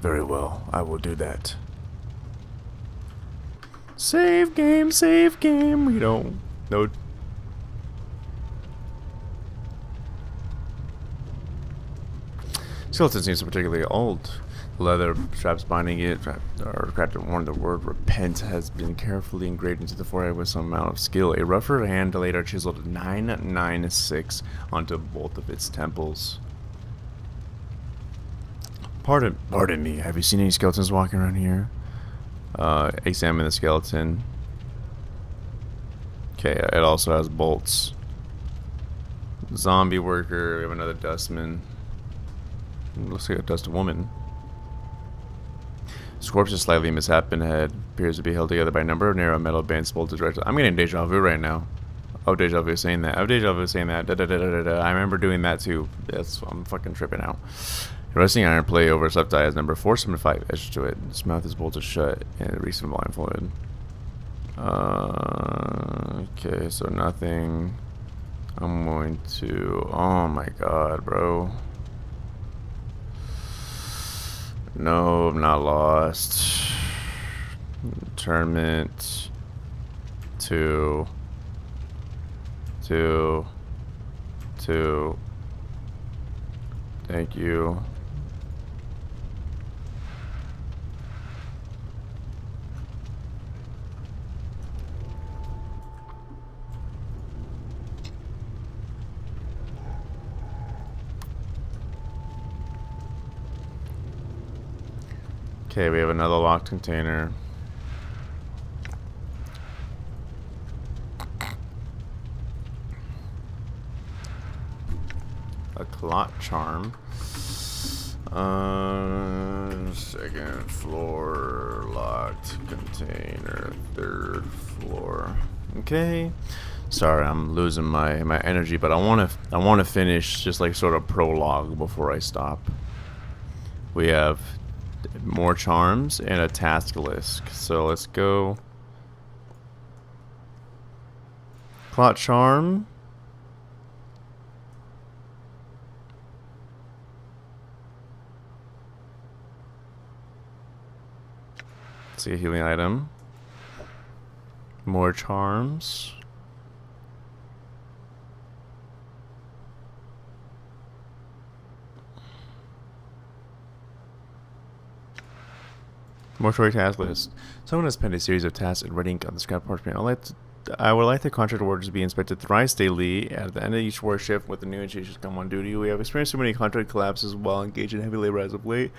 Very well, I will do that. Save game, we don't... No... Skeleton seems particularly old. The leather straps binding it are cracked and worn. The word repent has been carefully engraved into the forehead with some amount of skill. A rougher hand later chiseled 996 onto both of its temples. Pardon me, have you seen any skeletons walking around here? Examine the skeleton. Okay, it also has bolts. Zombie worker, we have another dustman. Looks like a dust woman. His corpse is slightly misshapen head. Appears to be held together by a number of narrow metal bands bolted directly. I'm getting deja vu right now. Oh, deja vu saying that. Oh, deja vu saying that. I remember doing that too. I'm fucking tripping out. A rusting iron plate over its left eye has number 475 etched to it. Its mouth is bolted shut and recent blindfolded. Okay, so nothing. I'm going to... Oh my god, bro. No, I'm not lost. Torment. Two. Thank you. Okay, we have another locked container. A clot charm. Second floor locked container. Third floor. Okay. Sorry, I'm losing my energy, but I want to finish just like sort of prologue before I stop. We have more charms and a task list. So let's go. Clot charm. See a healing item. More charms. Mortuary task list. Someone has penned a series of tasks in red ink on the scrap parchment. I would like the contract orders to be inspected thrice daily. At the end of each war shift, with the new initiations come on duty. We have experienced so many contract collapses while engaged in heavy labor as of late.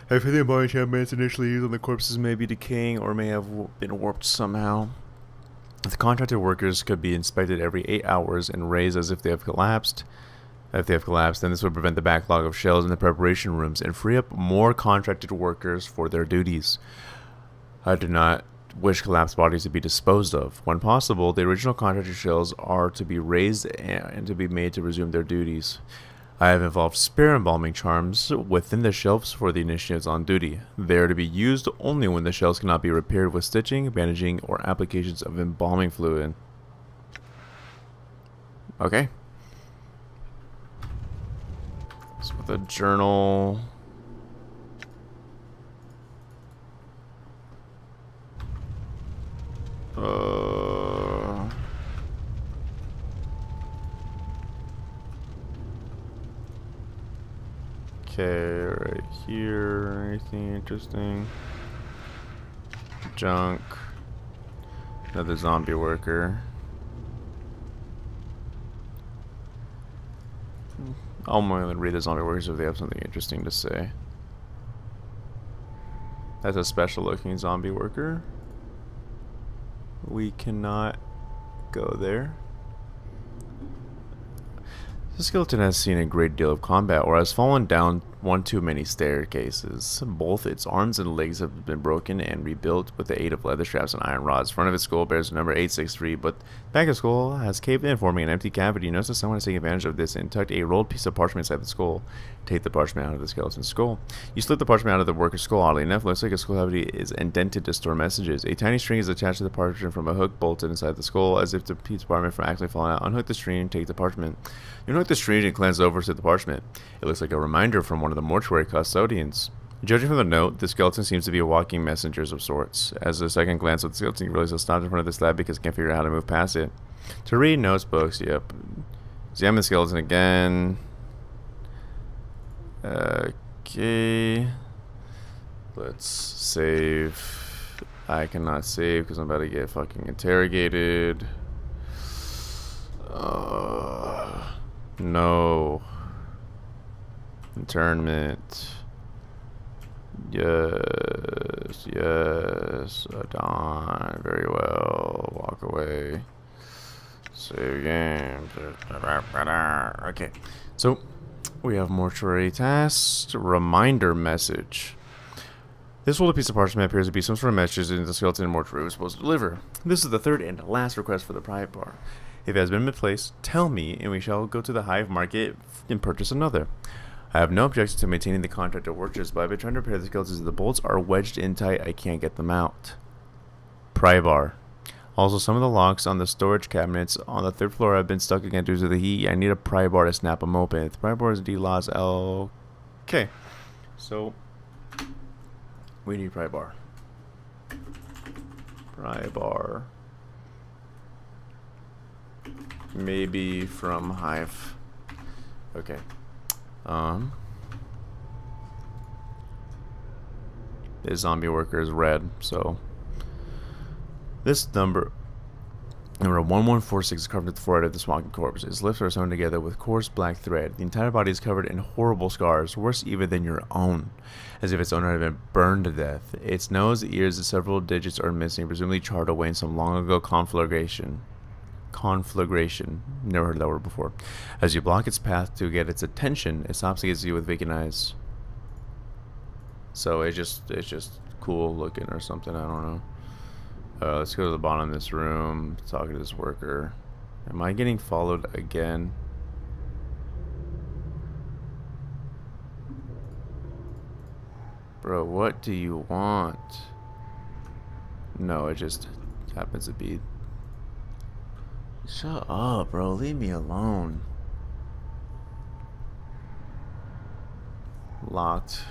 I feel the embodied enchantments initially used on the corpses may be decaying or may have been warped somehow. The contracted workers could be inspected every 8 hours and raised as if they have collapsed. If they have collapsed, then this would prevent the backlog of shells in the preparation rooms and free up more contracted workers for their duties. I do not wish collapsed bodies to be disposed of. When possible, the original contracted shells are to be raised and to be made to resume their duties. I have involved spare embalming charms within the shelves for the initiates on duty. They are to be used only when the shells cannot be repaired with stitching, bandaging, or applications of embalming fluid. Okay. So with a journal. Okay, right here. Anything interesting? Junk. Another zombie worker. I'm going to read the zombie workers if they have something interesting to say. That's a special looking zombie worker. We cannot go there. The skeleton has seen a great deal of combat or has fallen down one too many staircases. Both its arms and legs have been broken and rebuilt with the aid of leather straps and iron rods. Front of its skull bears the number 863, but back of the skull has caved in, forming an empty cavity. Notice that someone has taken advantage of this and tucked a rolled piece of parchment inside the skull. Take the parchment out of the skeleton's skull. You slip the parchment out of the worker's skull. Oddly enough, looks like a skull cavity is indented to store messages. A tiny string is attached to the parchment from a hook bolted inside the skull, as if to keep the parchment from actually falling out. Unhook the string, take the parchment. You unhook the string and cleanse over to the parchment. It looks like a reminder from one of the mortuary custodians. Judging from the note, the skeleton seems to be a walking messenger of sorts. As a second glance at the skeleton, you realize it's stopped in front of the slab because it can't figure out how to move past it. To read notes, books, yep. Examine the skeleton again. Okay. Let's save. I cannot save because I'm about to get fucking interrogated. No. Internment. Yes, yes. Done. Very well. Walk away. Save game. Okay. So, we have mortuary tasks. Reminder message. This folded piece of parchment appears to be some sort of message in the skeleton mortuary was supposed to deliver. This is the third and last request for the private bar. If it has been misplaced, tell me, and we shall go to the hive market and purchase another. I have no objection to maintaining the contract of workers, but I've been trying to repair the skeletons. The bolts are wedged in tight. I can't get them out. Pry bar. Also, some of the locks on the storage cabinets on the third floor have been stuck again due to the heat. I need a pry bar to snap them open. If the pry bar is D lost L. Okay. So, we need pry bar. Pry bar. Maybe from hive. Okay. This zombie worker is red, so this number 1146 is carved into the forehead of this walking corpse. His lips are sewn together with coarse black thread. The entire body is covered in horrible scars, worse even than your own, as if its owner had been burned to death. Its nose, ears, and several digits are missing, presumably charred away in some long ago conflagration. Never heard that word before. As you block its path to get its attention, it stops against you with vacant eyes. So it's just cool looking or something. I don't know. Let's go to the bottom of this room. Talk to this worker. Am I getting followed again? Bro, what do you want? No, it just happens to be. Shut up, bro. Leave me alone. Locked.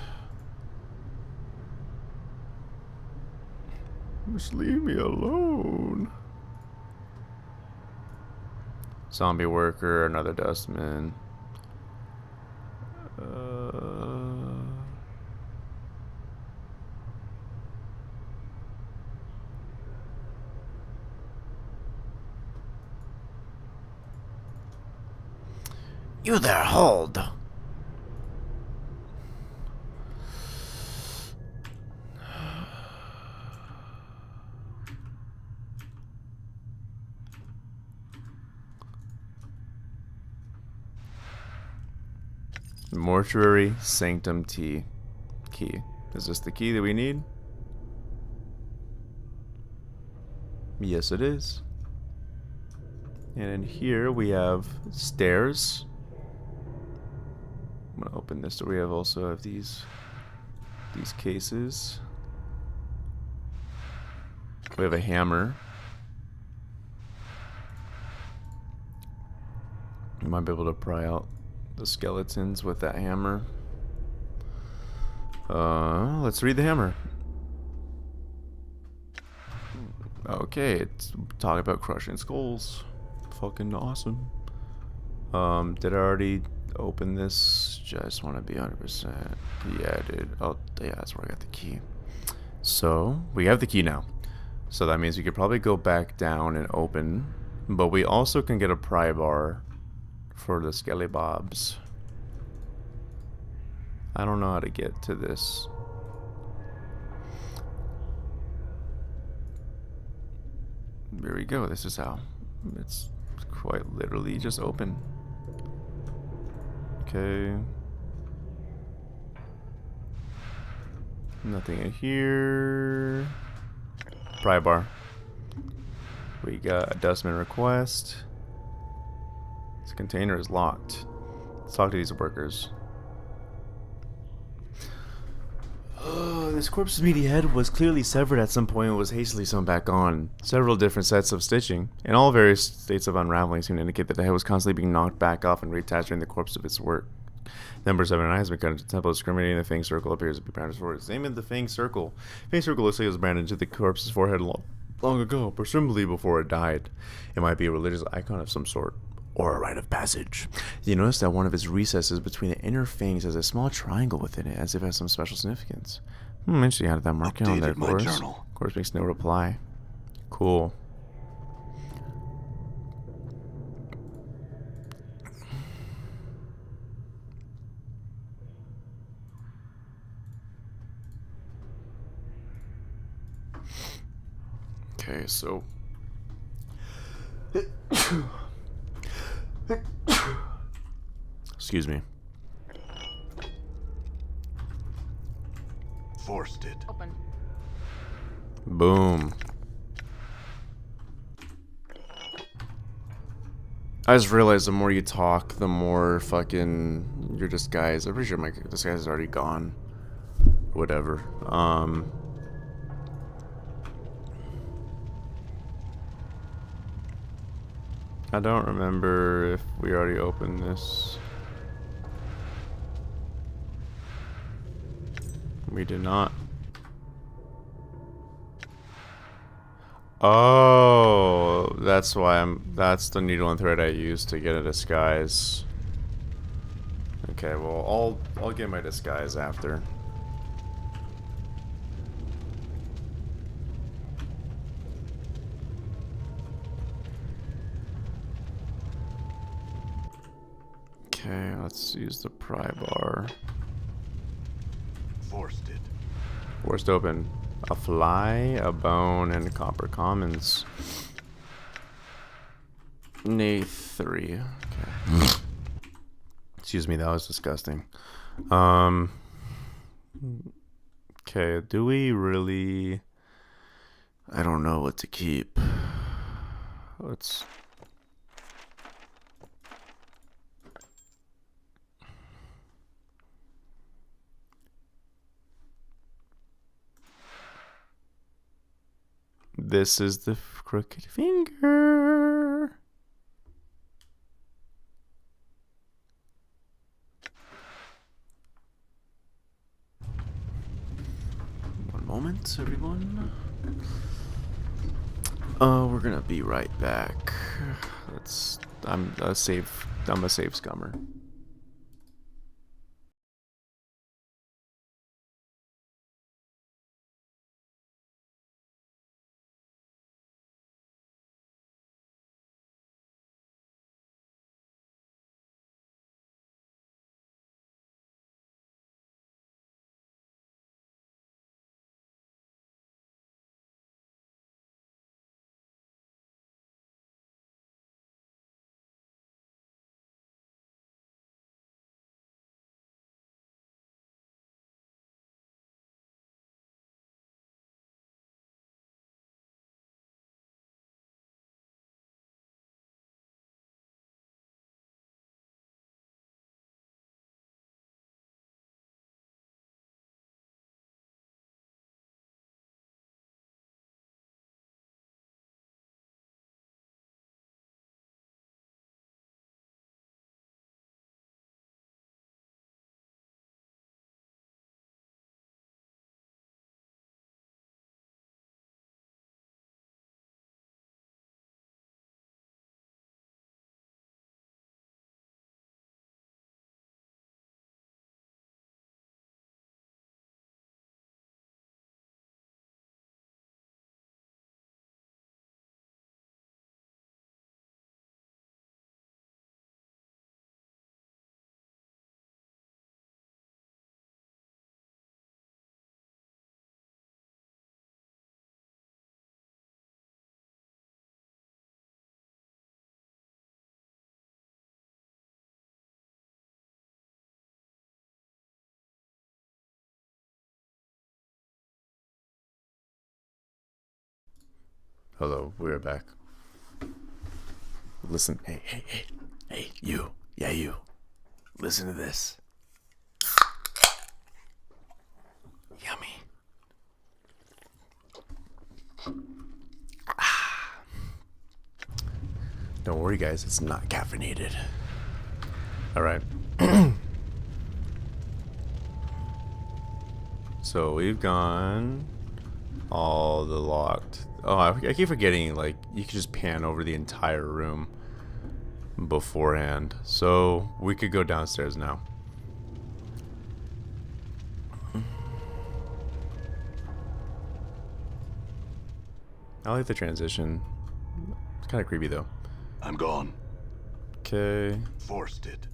Just leave me alone. Zombie worker, another dustman. You there, hold. Mortuary Sanctum key. Is this the key that we need? Yes, it is. And in here we have stairs. I'm gonna open this door. We also have these cases. We have a hammer. You might be able to pry out the skeletons with that hammer. Let's read the hammer. Okay, it's talking about crushing skulls. Fucking awesome. Did I already open this? Just want to be 100%. Yeah, I did. Oh, yeah, that's where I got the key. So, we have the key now. So that means we could probably go back down and open. But we also can get a pry bar for the skelly bobs. I don't know how to get to this. There we go. This is how. It's quite literally just open. Okay. Nothing in here. Pry bar. We got a dustman request. This container is locked. Let's talk to these workers. This corpse's meaty head was clearly severed at some point and was hastily sewn back on. Several different sets of stitching, and all various states of unraveling, seem to indicate that the head was constantly being knocked back off and reattached during the course of its work. Number 7 has been cut into the temple, discriminating. The Fang Circle appears to be branded forward. Same in the Fang Circle. Fang Circle looks like it was branded into the corpse's forehead long ago, presumably before it died. It might be a religious icon of some sort. or a rite of passage. You notice that one of its recesses between the inner fangs has a small triangle within it, as if it has some special significance. Interesting. How did that mark it on there, My Course? journal. Course makes no reply. Cool. Okay, so excuse me. Forced it. Open. Boom. I just realized the more you talk, the more fucking your disguise. I'm pretty sure my disguise is already gone. Whatever. I don't remember if we already opened this. We did not. Oh, that's why that's the needle and thread I used to get a disguise. Okay, well, I'll get my disguise after. Okay, let's use the pry bar. Forced it. Forced open. A fly, a bone, and copper commons. Nath 3. Okay. Excuse me, that was disgusting. Okay, do we really... I don't know what to keep. Let's... This is the crooked finger. One moment, everyone. We're gonna be right back. I'm a safe scummer. Hello, we're back. Listen, hey, you. Yeah, you. Listen to this. Yummy. Don't worry, guys, it's not caffeinated. Alright. So we've gone all the locked. Oh, I keep forgetting, like, you can just pan over the entire room. beforehand. So we could go downstairs now. I like the transition. It's kind of creepy though. I'm gone. Okay. Forced it.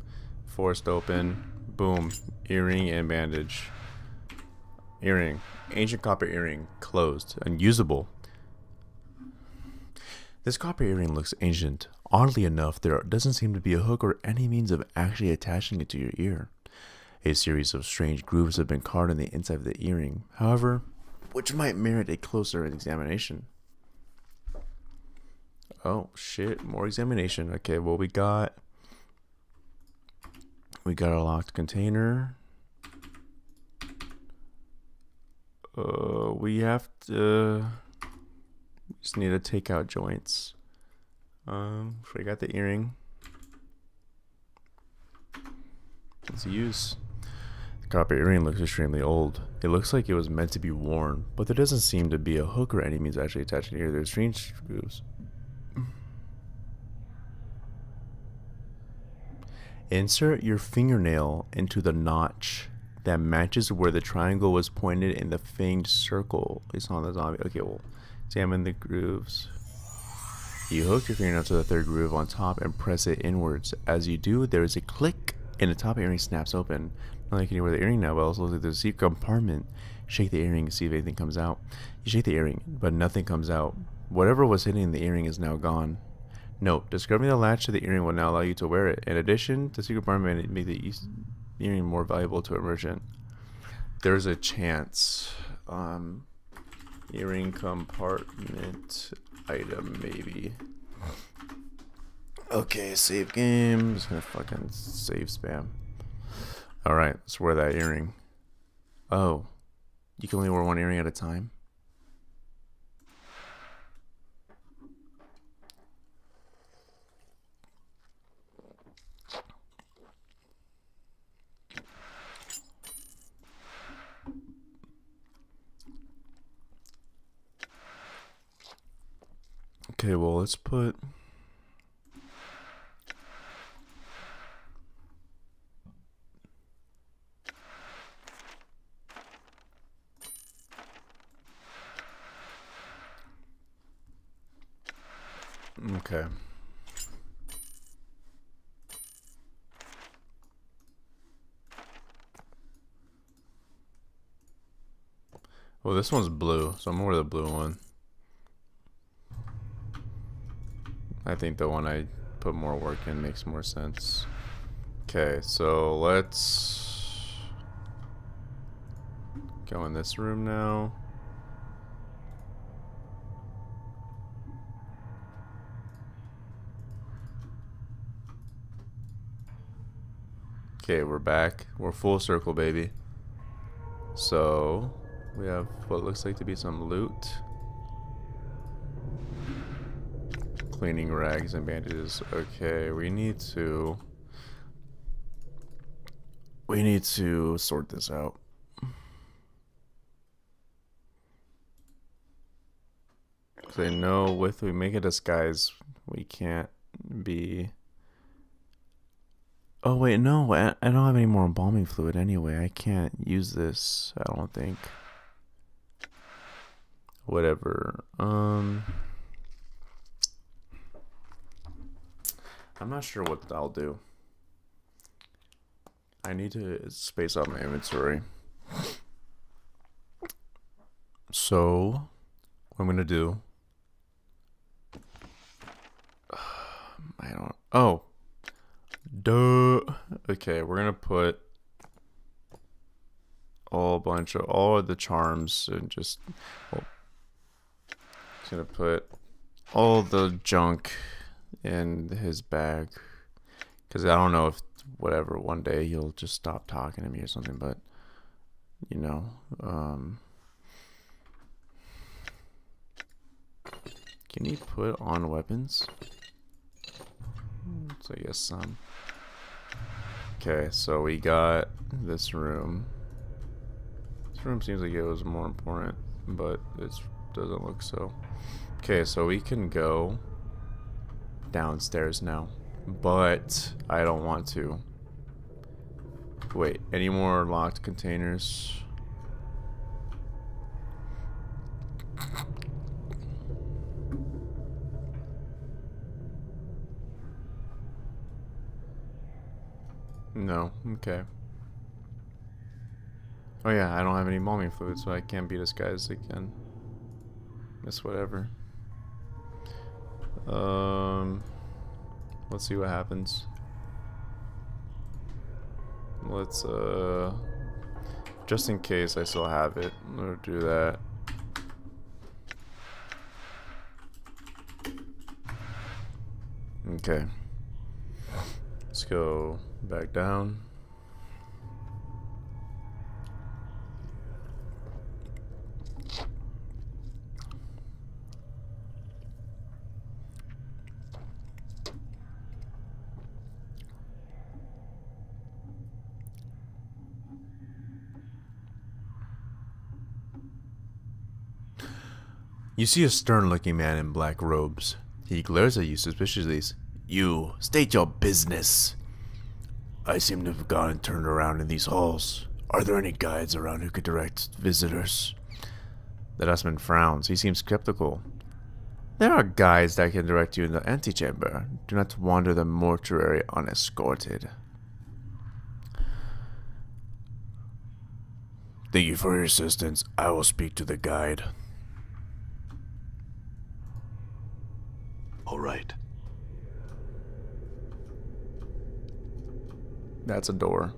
Forced open. Boom. Earring and bandage. Earring. Ancient copper earring. Closed. Unusable. This copper earring looks ancient. Oddly enough, there doesn't seem to be a hook or any means of actually attaching it to your ear. A series of strange grooves have been carved in the inside of the earring, however, which might merit a closer examination. Oh shit, more examination. Okay, well we got a locked container. We have to just need to take out joints. So we got the earring. Let's use. The copper earring looks extremely old. It looks like it was meant to be worn, but there doesn't seem to be a hook or any means actually attaching here. There's strange grooves. Insert your fingernail into the notch that matches where the triangle was pointed in the fanged circle. It's on the zombie. Okay, well, examine the grooves. You hook your fingernail to the third groove on top and press it inwards. As you do, there is a click and the top earring snaps open. Not like you can wear the earring now, but also looks like there's a secret compartment. Shake the earring to see if anything comes out. You shake the earring, but nothing comes out. Whatever was hidden in the earring is now gone. Note, discovering the latch to the earring will now allow you to wear it. In addition, the secret compartment may make the earring more valuable to a merchant. There's a chance. Earring compartment item, maybe. Okay, save game. Just gonna fucking save spam. Alright, let's wear that earring. Oh, you can only wear one earring at a time? Okay, well, let's put... Okay. Well, this one's blue, so I'm gonna wear the blue one. I think the one I put more work in makes more sense. Okay, so let's go in this room now. Okay, we're back. We're full circle, baby. So we have what looks like to be some loot. Cleaning rags and bandages. Okay, we need to sort this out. Cause I know with we make a disguise, we can't be. Oh wait, no, I don't have any more embalming fluid anyway. I can't use this, I don't think. Whatever. I'm not sure what I'll do. I need to space out my inventory. So, what I'm gonna do... I don't... Oh! Duh! Okay, we're gonna put all of the charms and just... Well, just gonna put all the junk in his bag, because I don't know if whatever one day he'll just stop talking to me or something, but you know, can he put on weapons? So I guess some. Okay, so we got this room. This room seems like it was more important, but it doesn't look so. Okay, so we can go downstairs now. but I don't want to. Wait, any more locked containers? No, okay. Oh yeah, I don't have any embalming fluid, so I can't be disguised again. Miss whatever. Let's see what happens. Let's just in case I still have it, we'll do that. Okay. Let's go back down. You see a stern-looking man in black robes. He glares at you suspiciously. You, state your business. I seem to have gone and turned around in these halls. Are there any guides around who could direct visitors? The dustman frowns. He seems skeptical. There are guides that can direct you in the antechamber. Do not wander the mortuary unescorted. Thank you for your assistance. I will speak to the guide. All right. That's a door.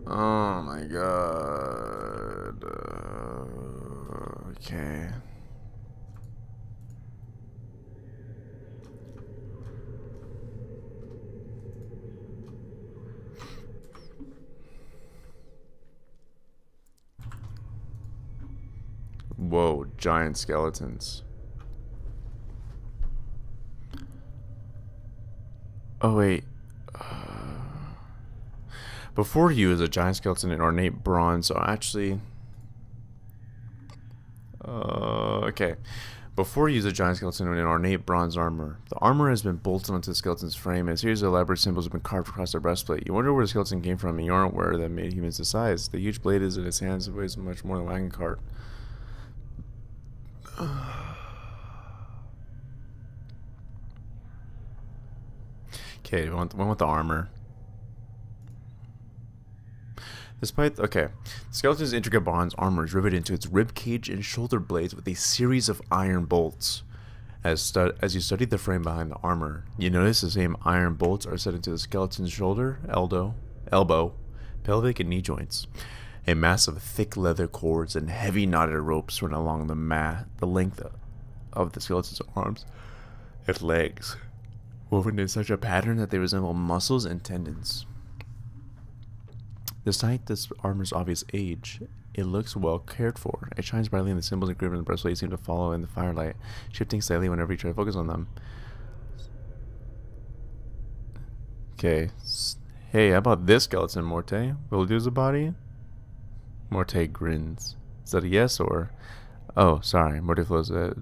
Oh my god. Okay. Whoa, giant skeletons. Oh wait. Before you is a giant skeleton in ornate bronze. So actually, okay. Before you is a giant skeleton in ornate bronze armor. The armor has been bolted onto the skeleton's frame, and a series of elaborate symbols have been carved across the breastplate. You wonder where the skeleton came from, and you aren't aware that made humans this size. The huge blade is in his hands and weighs much more than a wagon cart. Okay, we want the armor. Despite, okay, the skeleton's intricate bronze armor is riveted into its rib cage and shoulder blades with a series of iron bolts. As you study the frame behind the armor, you notice the same iron bolts are set into the skeleton's shoulder, elbow, pelvic, and knee joints. A mass of thick leather cords and heavy knotted ropes run along the length of the skeleton's arms and legs, woven in such a pattern that they resemble muscles and tendons. Despite this armor's obvious age, it looks well cared for. It shines brightly, and the symbols engraved in the breastplate seem to follow in the firelight, shifting slightly whenever you try to focus on them. Okay. Hey, how about this skeleton, Morte? Will it lose a body? Morte grins. Is that a yes or... Oh, sorry. Morte flows. Oh,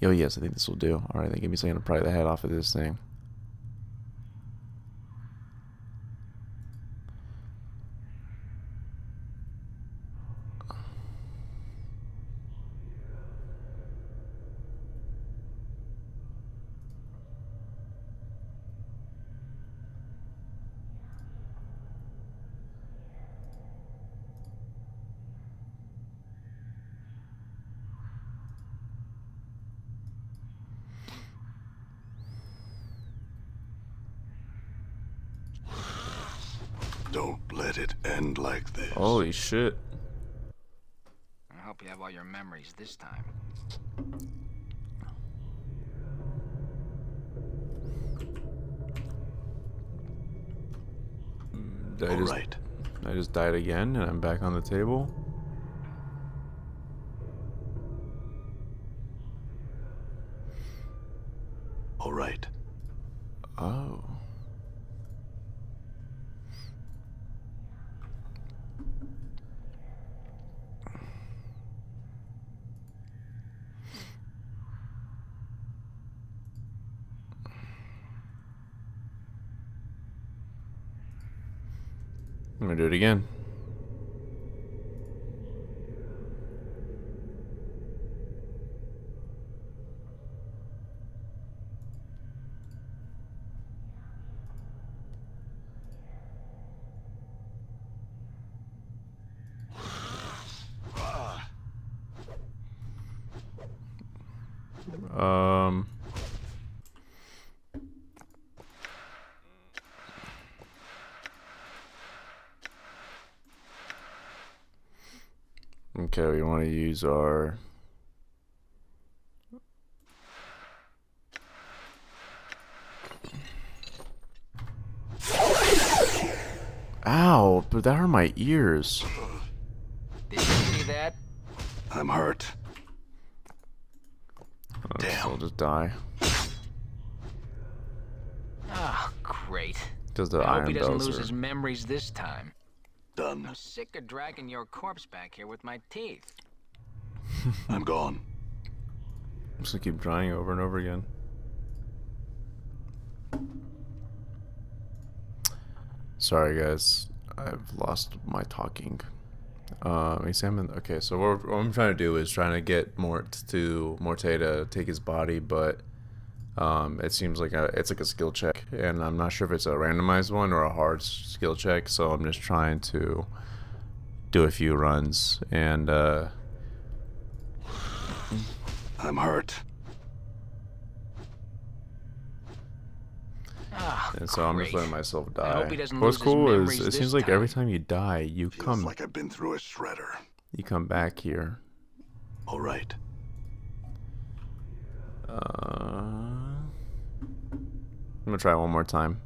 yes, I think this will do. Alright, then give me a second to pry the head off of this thing. Don't let it end like this. Holy shit. I hope you have all your memories this time. I just died again, and I'm back on the table. All right. Oh. I'm gonna do it again. Okay, we want to use our ow, but that hurt my ears. Did you see that? I'm hurt. Damn. I'll just die. Ah, great. Because the I hope iron he doesn't bells lose are... his memories this time. Done. I'm sick of dragging your corpse back here with my teeth. I'm gone. I'm just gonna keep trying over and over again. Sorry guys, I've lost my talking. Examine. Okay, so what I'm trying to do is trying to get Morte to take his body, but it seems like it's like a skill check, and I'm not sure if it's a randomized one or a hard skill check. So I'm just trying to do a few runs, and I'm hurt. Ah, and so I'm just great. letting myself I die. hope he doesn't What's lose his cool memories is it this seems like every time. time you die, you Feels like I've been through a shredder. come back here. All right. I'm gonna try one more time.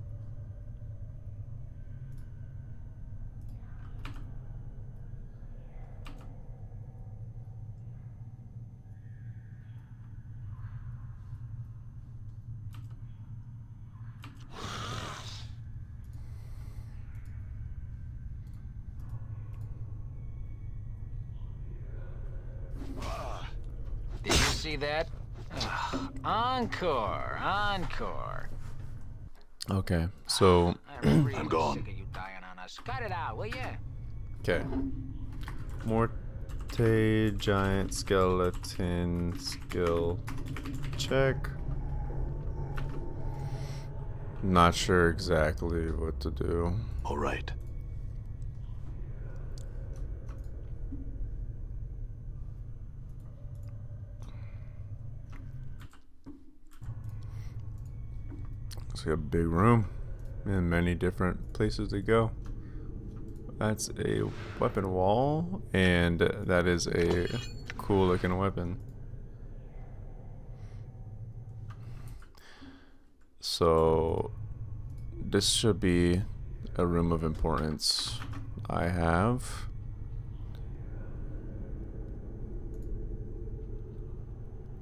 Did you see that? Ah, encore, encore. Okay, so I remember you I'm were gone. sick of you dying on us. Cut it out, will ya? okay. Morte giant skeleton skill check. Not sure exactly what to do. All right. It's like a big room and many different places to go. That's a weapon wall, and that is a cool looking weapon. So this should be a room of importance. I have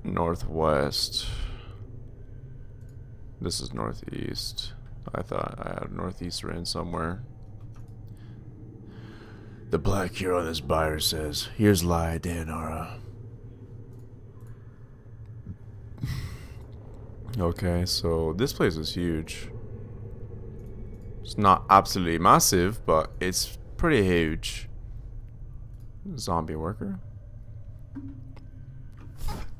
northwest. This is northeast. I thought I had northeast written somewhere. The black hero on this buyer says, "Here's Lie Dayanara." Okay, so this place is huge. It's not absolutely massive, but it's pretty huge. Zombie worker.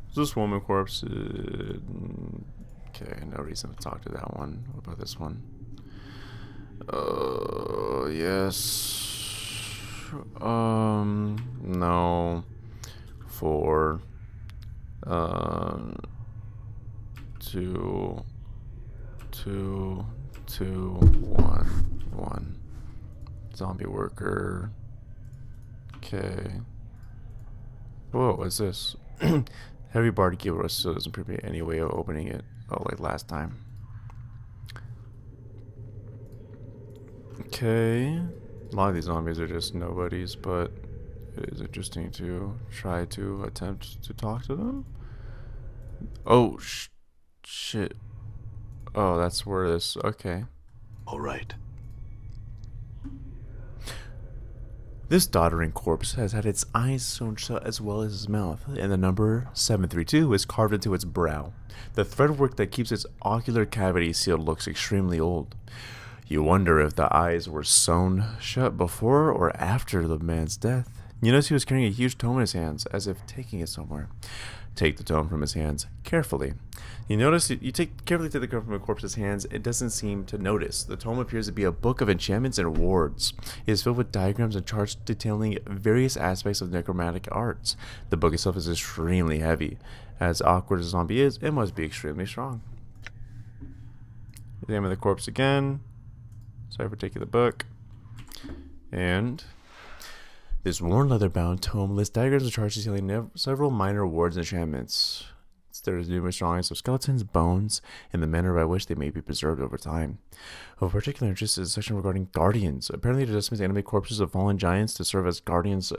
Is this woman corpse? Okay, no reason to talk to that one. What about this one? Yes. No. 4. 2. 2. 2. 1. 1. Zombie worker. Okay. Whoa, what's this? Heavy bar keyboard still doesn't prepare any way of opening it. Oh, like last time. Okay. A lot of these zombies are just nobodies, but it is interesting to try to attempt to talk to them. Oh, shit. Oh, that's where this... Okay. All right. This doddering corpse has had its eyes sewn shut as well as its mouth, and the number 732 is carved into its brow. The threadwork that keeps its ocular cavity sealed looks extremely old. You wonder if the eyes were sewn shut before or after the man's death. You notice he was carrying a huge tome in his hands, as if taking it somewhere. Take the tome from his hands carefully. You notice carefully take the tome from a corpse's hands. It doesn't seem to notice. The tome appears to be a book of enchantments and wards. It is filled with diagrams and charts detailing various aspects of necromantic arts. The book itself is extremely heavy. As awkward as a zombie is, it must be extremely strong. Examine the corpse again. Sorry for taking the book. And this worn leather-bound tome lists diagrams and charts detailing several minor wards and enchantments. There is numerous drawings of skeletons, bones, and the manner by which they may be preserved over time. Of particular interest is a section regarding guardians. Apparently, the Dustmans animate corpses of fallen giants to serve as guardians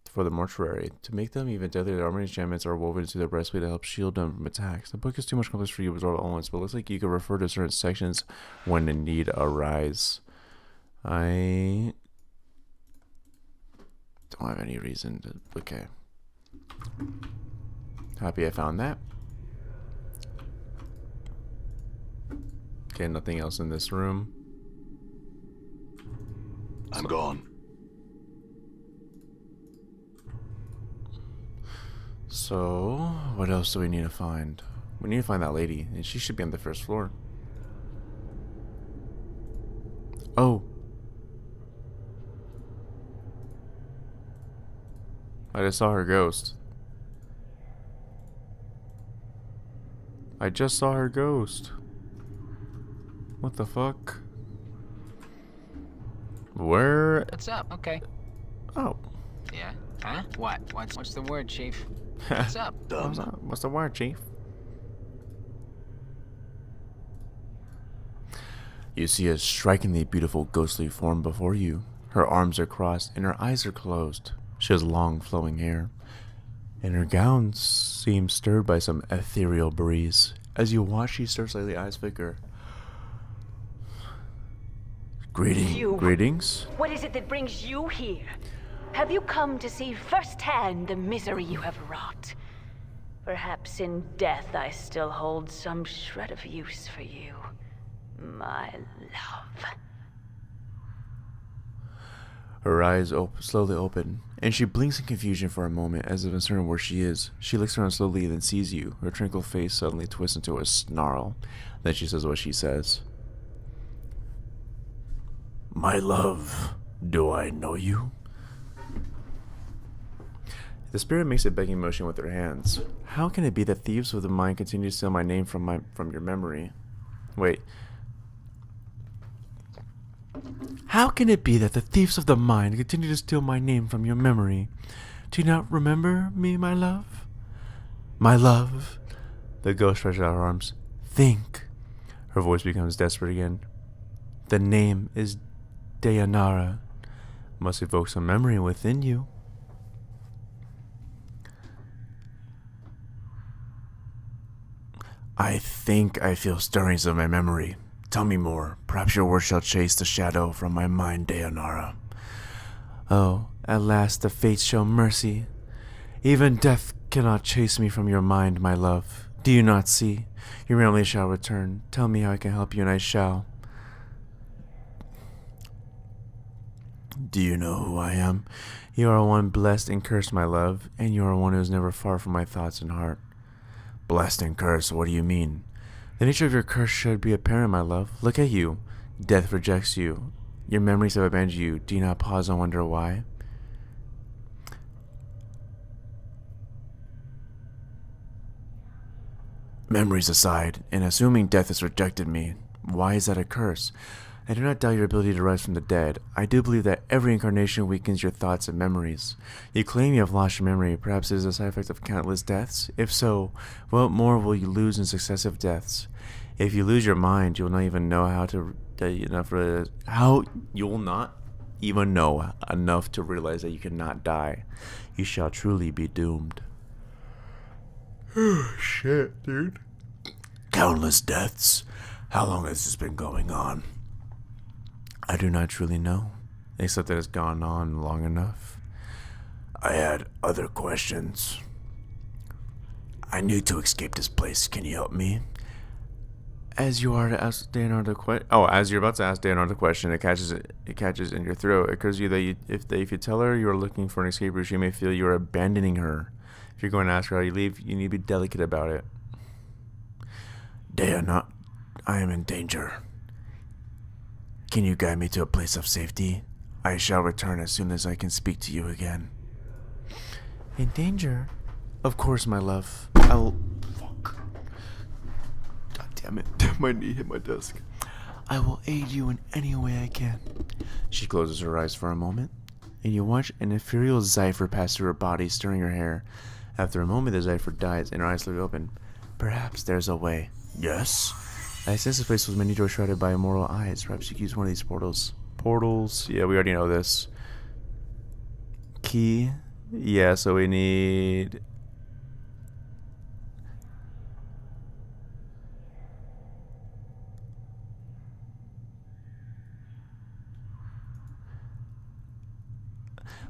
for the mortuary. To make them even deadlier, the armor enchantments are woven into their breastplate to help shield them from attacks. The book is too much complex for you to absorb all at once, but it looks like you could refer to certain sections when the need arise. I don't have any reason to... Okay. Happy I found that. Okay, nothing else in this room. I'm gone. So, what else do we need to find? We need to find that lady, and she should be on the first floor. Oh. I just saw her ghost. I just saw her ghost. What the fuck? Where? What's up? Okay. Oh. Yeah. Huh? What? What's the word, Chief? What's up? What's the word, Chief? You see a strikingly beautiful ghostly form before you. Her arms are crossed and her eyes are closed. She has long flowing hair, and her gown seems stirred by some ethereal breeze. As you watch, she stirs slightly, eyes flicker. Greetings. What is it that brings you here? Have you come to see firsthand the misery you have wrought? Perhaps in death I still hold some shred of use for you, my love. Her eyes slowly open, and she blinks in confusion for a moment, as if uncertain where she is. She looks around slowly, then sees you. Her tranquil face suddenly twists into a snarl. Then she says what she says. My love, do I know you? The spirit makes a begging motion with her hands. How can it be that thieves of the mind continue to steal my name from your memory? Wait. How can it be that the thieves of the mind continue to steal my name from your memory? Do you not remember me, my love? My love. The ghost stretches out her arms. Think. Her voice becomes desperate again. The name is Dayanara. Must evoke some memory within you. I think I feel stirrings of my memory. Tell me more. Perhaps your words shall chase the shadow from my mind, Dayanara. Oh, at last the fates show mercy. Even death cannot chase me from your mind, my love. Do you not see? Your memory shall return. Tell me how I can help you, and I shall. Do you know who I am? You are one blessed and cursed, my love, and you are one who is never far from my thoughts and heart. Blessed and cursed, what do you mean? The nature of your curse should be apparent, my love. Look at you. Death rejects you. Your memories have abandoned you. Do you not pause and wonder why? Memories aside, and assuming death has rejected me, why is that a curse? I do not doubt your ability to rise from the dead. I do believe that every incarnation weakens your thoughts and memories. You claim you have lost your memory. Perhaps it is a side effect of countless deaths? If so, what more will you lose in successive deaths? If you lose your mind, you will not even know you'll not even know enough to realize that you cannot die. You shall truly be doomed. Oh, shit, dude. Countless deaths. How long has this been going on? I do not truly know, except that it's gone on long enough. I had other questions. I need to escape this place. Can you help me? As you are to ask Leonardo as you're about to ask Leonardo the question, it catches in your throat. It occurs to you that if you tell her you are looking for an escape route, she may feel you are abandoning her. If you're going to ask her how you leave, you need to be delicate about it. Leonardo, I am in danger. Can you guide me to a place of safety? I shall return as soon as I can speak to you again. In danger? Of course, my love. I will... Fuck. God damn it. My knee hit my desk. I will aid you in any way I can. She closes her eyes for a moment, and you watch an ethereal cipher pass through her body, stirring her hair. After a moment, the cipher dies, and her eyes slowly open. Perhaps there's a way. Yes? I sense this place was many doors shrouded by immortal eyes. Perhaps you can use one of these portals. Portals? Yeah, we already know this. Key? Yeah, so we need...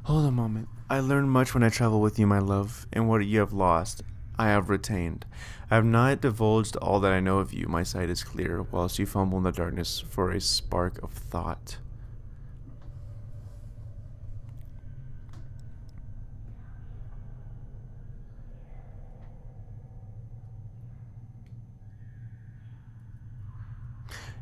Hold a moment. I learned much when I travel with you, my love, and what you have lost, I have retained. I have not divulged all that I know of you. My sight is clear, whilst you fumble in the darkness for a spark of thought.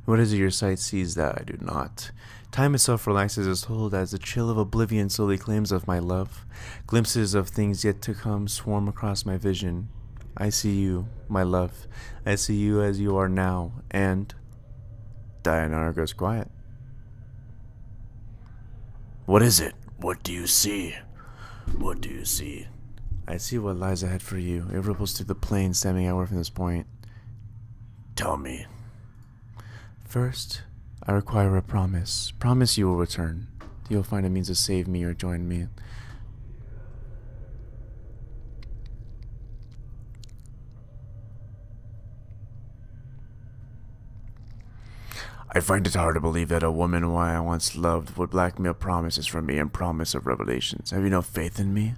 What is it your sight sees that I do not? Time itself relaxes its hold as the chill of oblivion slowly claims of my love. Glimpses of things yet to come swarm across my vision. I see you, my love. I see you as you are now, and... Diana goes quiet. What is it? What do you see? What do you see? I see what lies ahead for you. It ripples through the plain, stemming outward from this point. Tell me. First, I require a promise. Promise you will return. You'll find a means to save me or join me. I find it hard to believe that a woman whom I once loved would blackmail promises from me and promise of revelations. Have you no faith in me?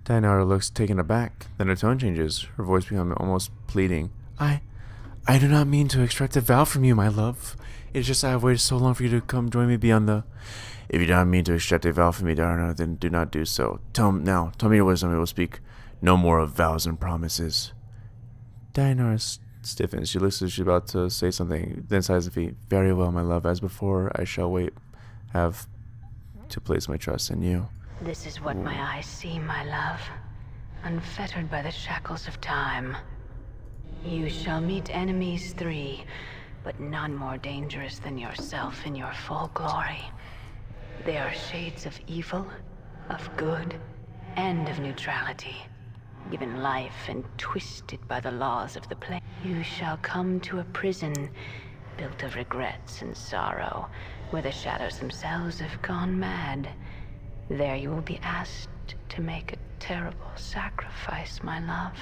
Diana looks taken aback, then her tone changes, her voice becomes almost pleading. I do not mean to extract a vow from you, my love. It's just I have waited so long for you to come join me beyond the... If you do not mean to extract a vow from me, Diana, then do not do so. Tell me your wisdom, we will speak no more of vows and promises. Diana stiffens. She looks as if she's about to say something, then sighs and feet. Very well, my love. As before, I shall have to place my trust in you. This is what my eyes see, my love. Unfettered by the shackles of time. You shall meet enemies 3, but none more dangerous than yourself in your full glory. They are shades of evil, of good, and of neutrality, given life and twisted by the laws of the plane. You shall come to a prison built of regrets and sorrow, where the shadows themselves have gone mad. There you will be asked to make a terrible sacrifice, my love.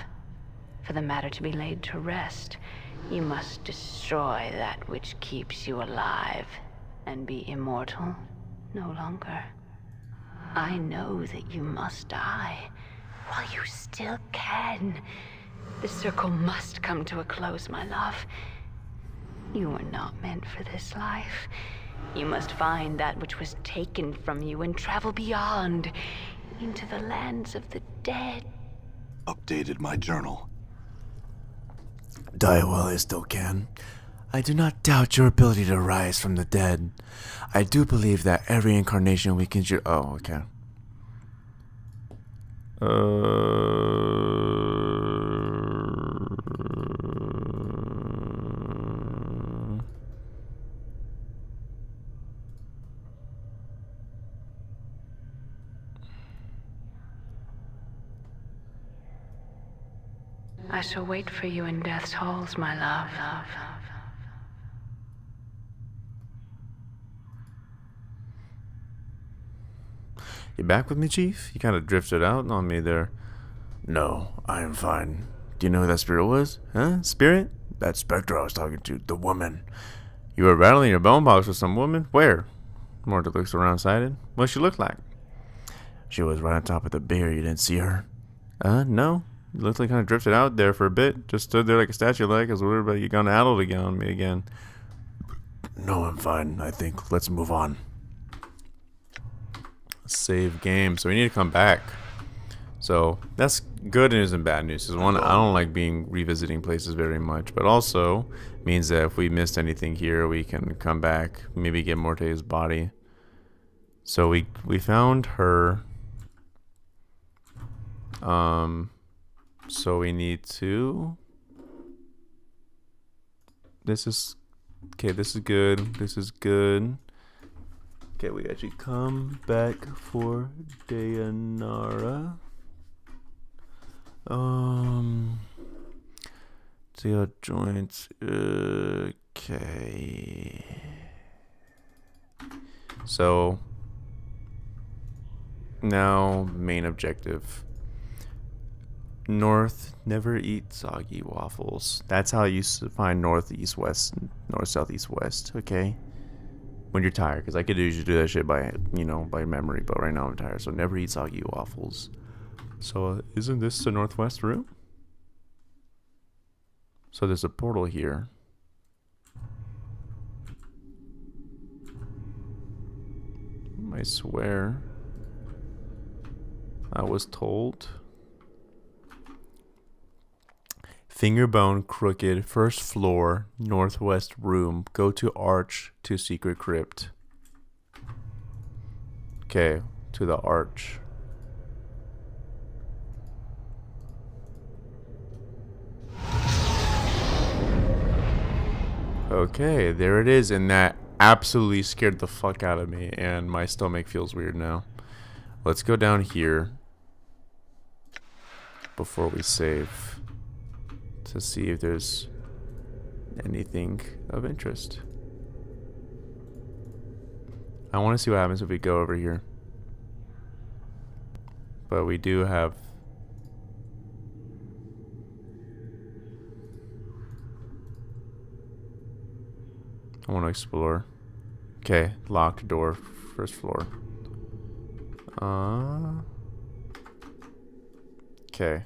For the matter to be laid to rest, you must destroy that which keeps you alive and be immortal no longer. I know that you must die while you still can. The circle must come to a close, my love. You were not meant for this life. You must find that which was taken from you and travel beyond, into the lands of the dead. Updated my journal. Die while I still can. I do not doubt your ability to rise from the dead. I do believe that every incarnation weakens your... Oh, okay. I shall wait for you in death's halls, my love. You back with me, Chief? You kind of drifted out on me there. No, I am fine. Do you know who that spirit was? Huh? Spirit? That specter I was talking to. The woman. You were rattling your bone box with some woman? Where? Morta looks around sided. What she look like? She was right on top of the bear. You didn't see her? No? You looked like kind of drifted out there for a bit. Just stood there like a statue, like, I was worried about you gonna addled again on me again. No, I'm fine. I think let's move on. Save game. So we need to come back. So that's good news and bad news. Because one, I don't like revisiting places very much, but also means that if we missed anything here, we can come back, maybe get Morte's body. So we found her. So we need to. This is okay. This is good. This is good. Okay, we actually come back for Dayanara. See joints. Okay. So now main objective. North, never eat soggy waffles. That's how I used to find north, east, west, north, south, east, west. Okay. When you're tired, because I could usually do that shit by, by memory, but right now I'm tired. So never eat soggy waffles. So isn't this the northwest route? So there's a portal here. I swear I was told. Fingerbone crooked, first floor, northwest room. Go to arch to secret crypt. Okay, to the arch. Okay, there it is, and that absolutely scared the fuck out of me, and my stomach feels weird now. Let's go down here before we save to see if there's anything of interest. I want to see what happens if we go over here. But we do have... I want to explore. Okay, locked door, first floor. Okay.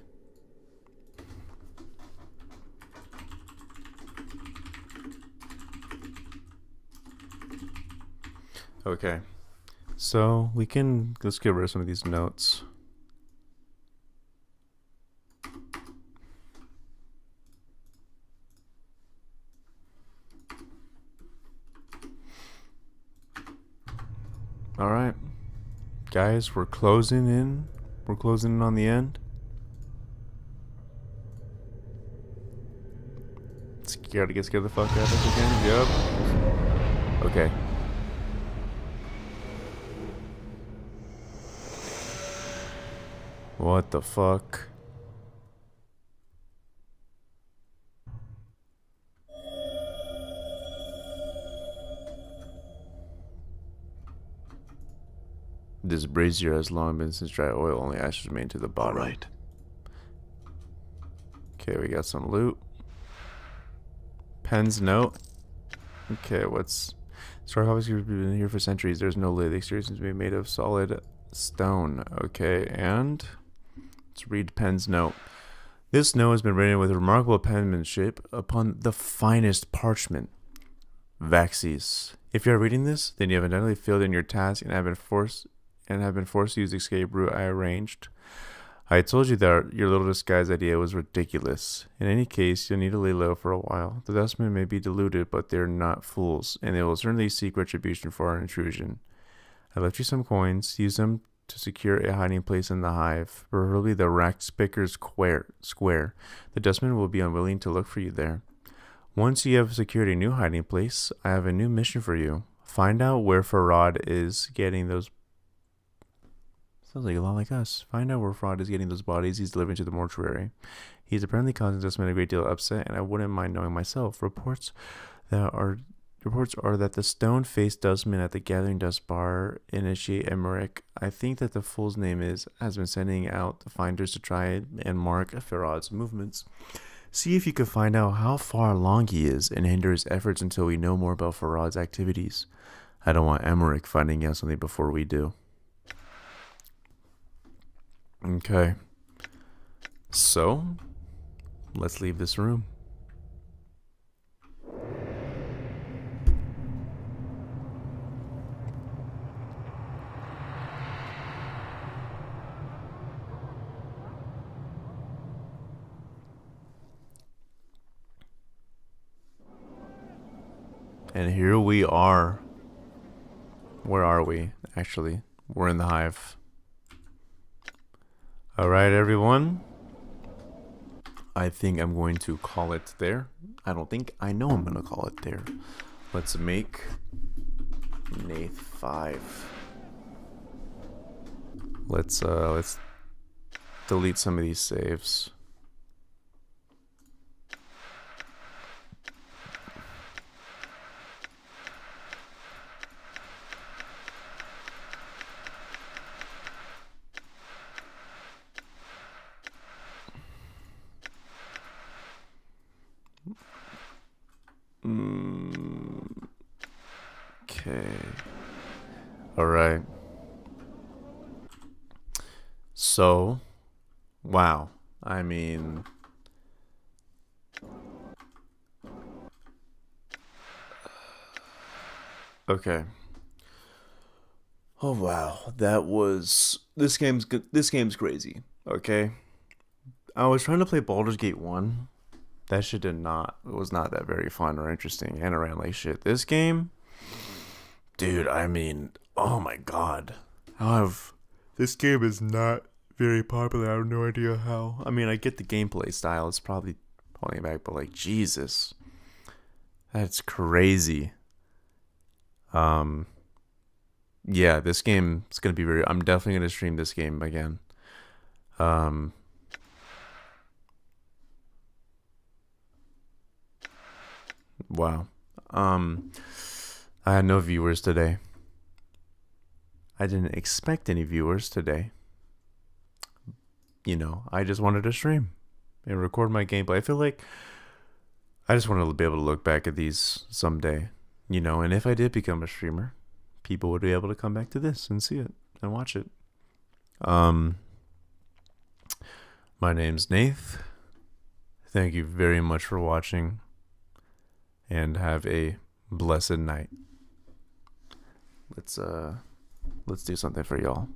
Okay, so let's get rid of some of these notes. All right, guys, we're closing in. We're closing in on the end. Scared to get scared the fuck out of us again? Yep. Okay. What the fuck? This brazier has long been since dry oil, only ashes remain to the bottom. Alright. Okay, we got some loot. Pen's note. Okay, what's... Star Hobbies have been here for centuries. There's no lid. The exterior seems to be made of solid stone. Okay, and... Let's read Pen's note. This note has been written with remarkable penmanship upon the finest parchment. Vaxis. If you are reading this, then you have evidently failed in your task and have been forced to use the escape route I arranged. I told you that your little disguise idea was ridiculous. In any case, you'll need to lay low for a while. The dustmen may be deluded, but they're not fools, and they will certainly seek retribution for our intrusion. I left you some coins. Use them to secure a hiding place in the hive, preferably the racked Spiker's square. The dustmen will be unwilling to look for you there. Once you have secured a new hiding place, I have a new mission for you. Find out where Farad is getting those... Sounds like a lot like us. Find out where Farad is getting those bodies he's delivering to the mortuary. He's apparently causing dustmen a great deal of upset, and I wouldn't mind knowing myself. Reports are that the stone-faced dustman at the Gathering Dust Bar initiate Emmerich, I think that the fool's name has been sending out the finders to try and mark Farad's movements. See if you can find out how far along he is and hinder his efforts until we know more about Farad's activities. I don't want Emmerich finding out something before we do. Okay. So, let's leave this room. And here we are. Where are we, actually? We're in the hive. Alright, everyone. I think I'm going to call it there. I don't think. I know I'm going to call it there. Let's make Nath 5. Let's delete some of these saves. Okay. All right. So, wow. I mean, okay. Oh wow, that was this game's good. This game's crazy. Okay. I was trying to play Baldur's Gate 1. That shit was not that very fun or interesting, and it ran like shit. This game, dude, I mean, oh my god. This game is not very popular. I have no idea how. I mean, I get the gameplay style. It's probably pulling it back, but like, Jesus. That's crazy. Yeah, this game is going to be I'm definitely going to stream this game again. Wow. I had no viewers today. I didn't expect any viewers today. You know, I just wanted to stream and record my gameplay. I feel like I just wanted to be able to look back at these someday, you know, and if I did become a streamer, people would be able to come back to this and see it and watch it. My name's Nath. Thank you very much for watching, and have a blessed night. Let's do something for y'all.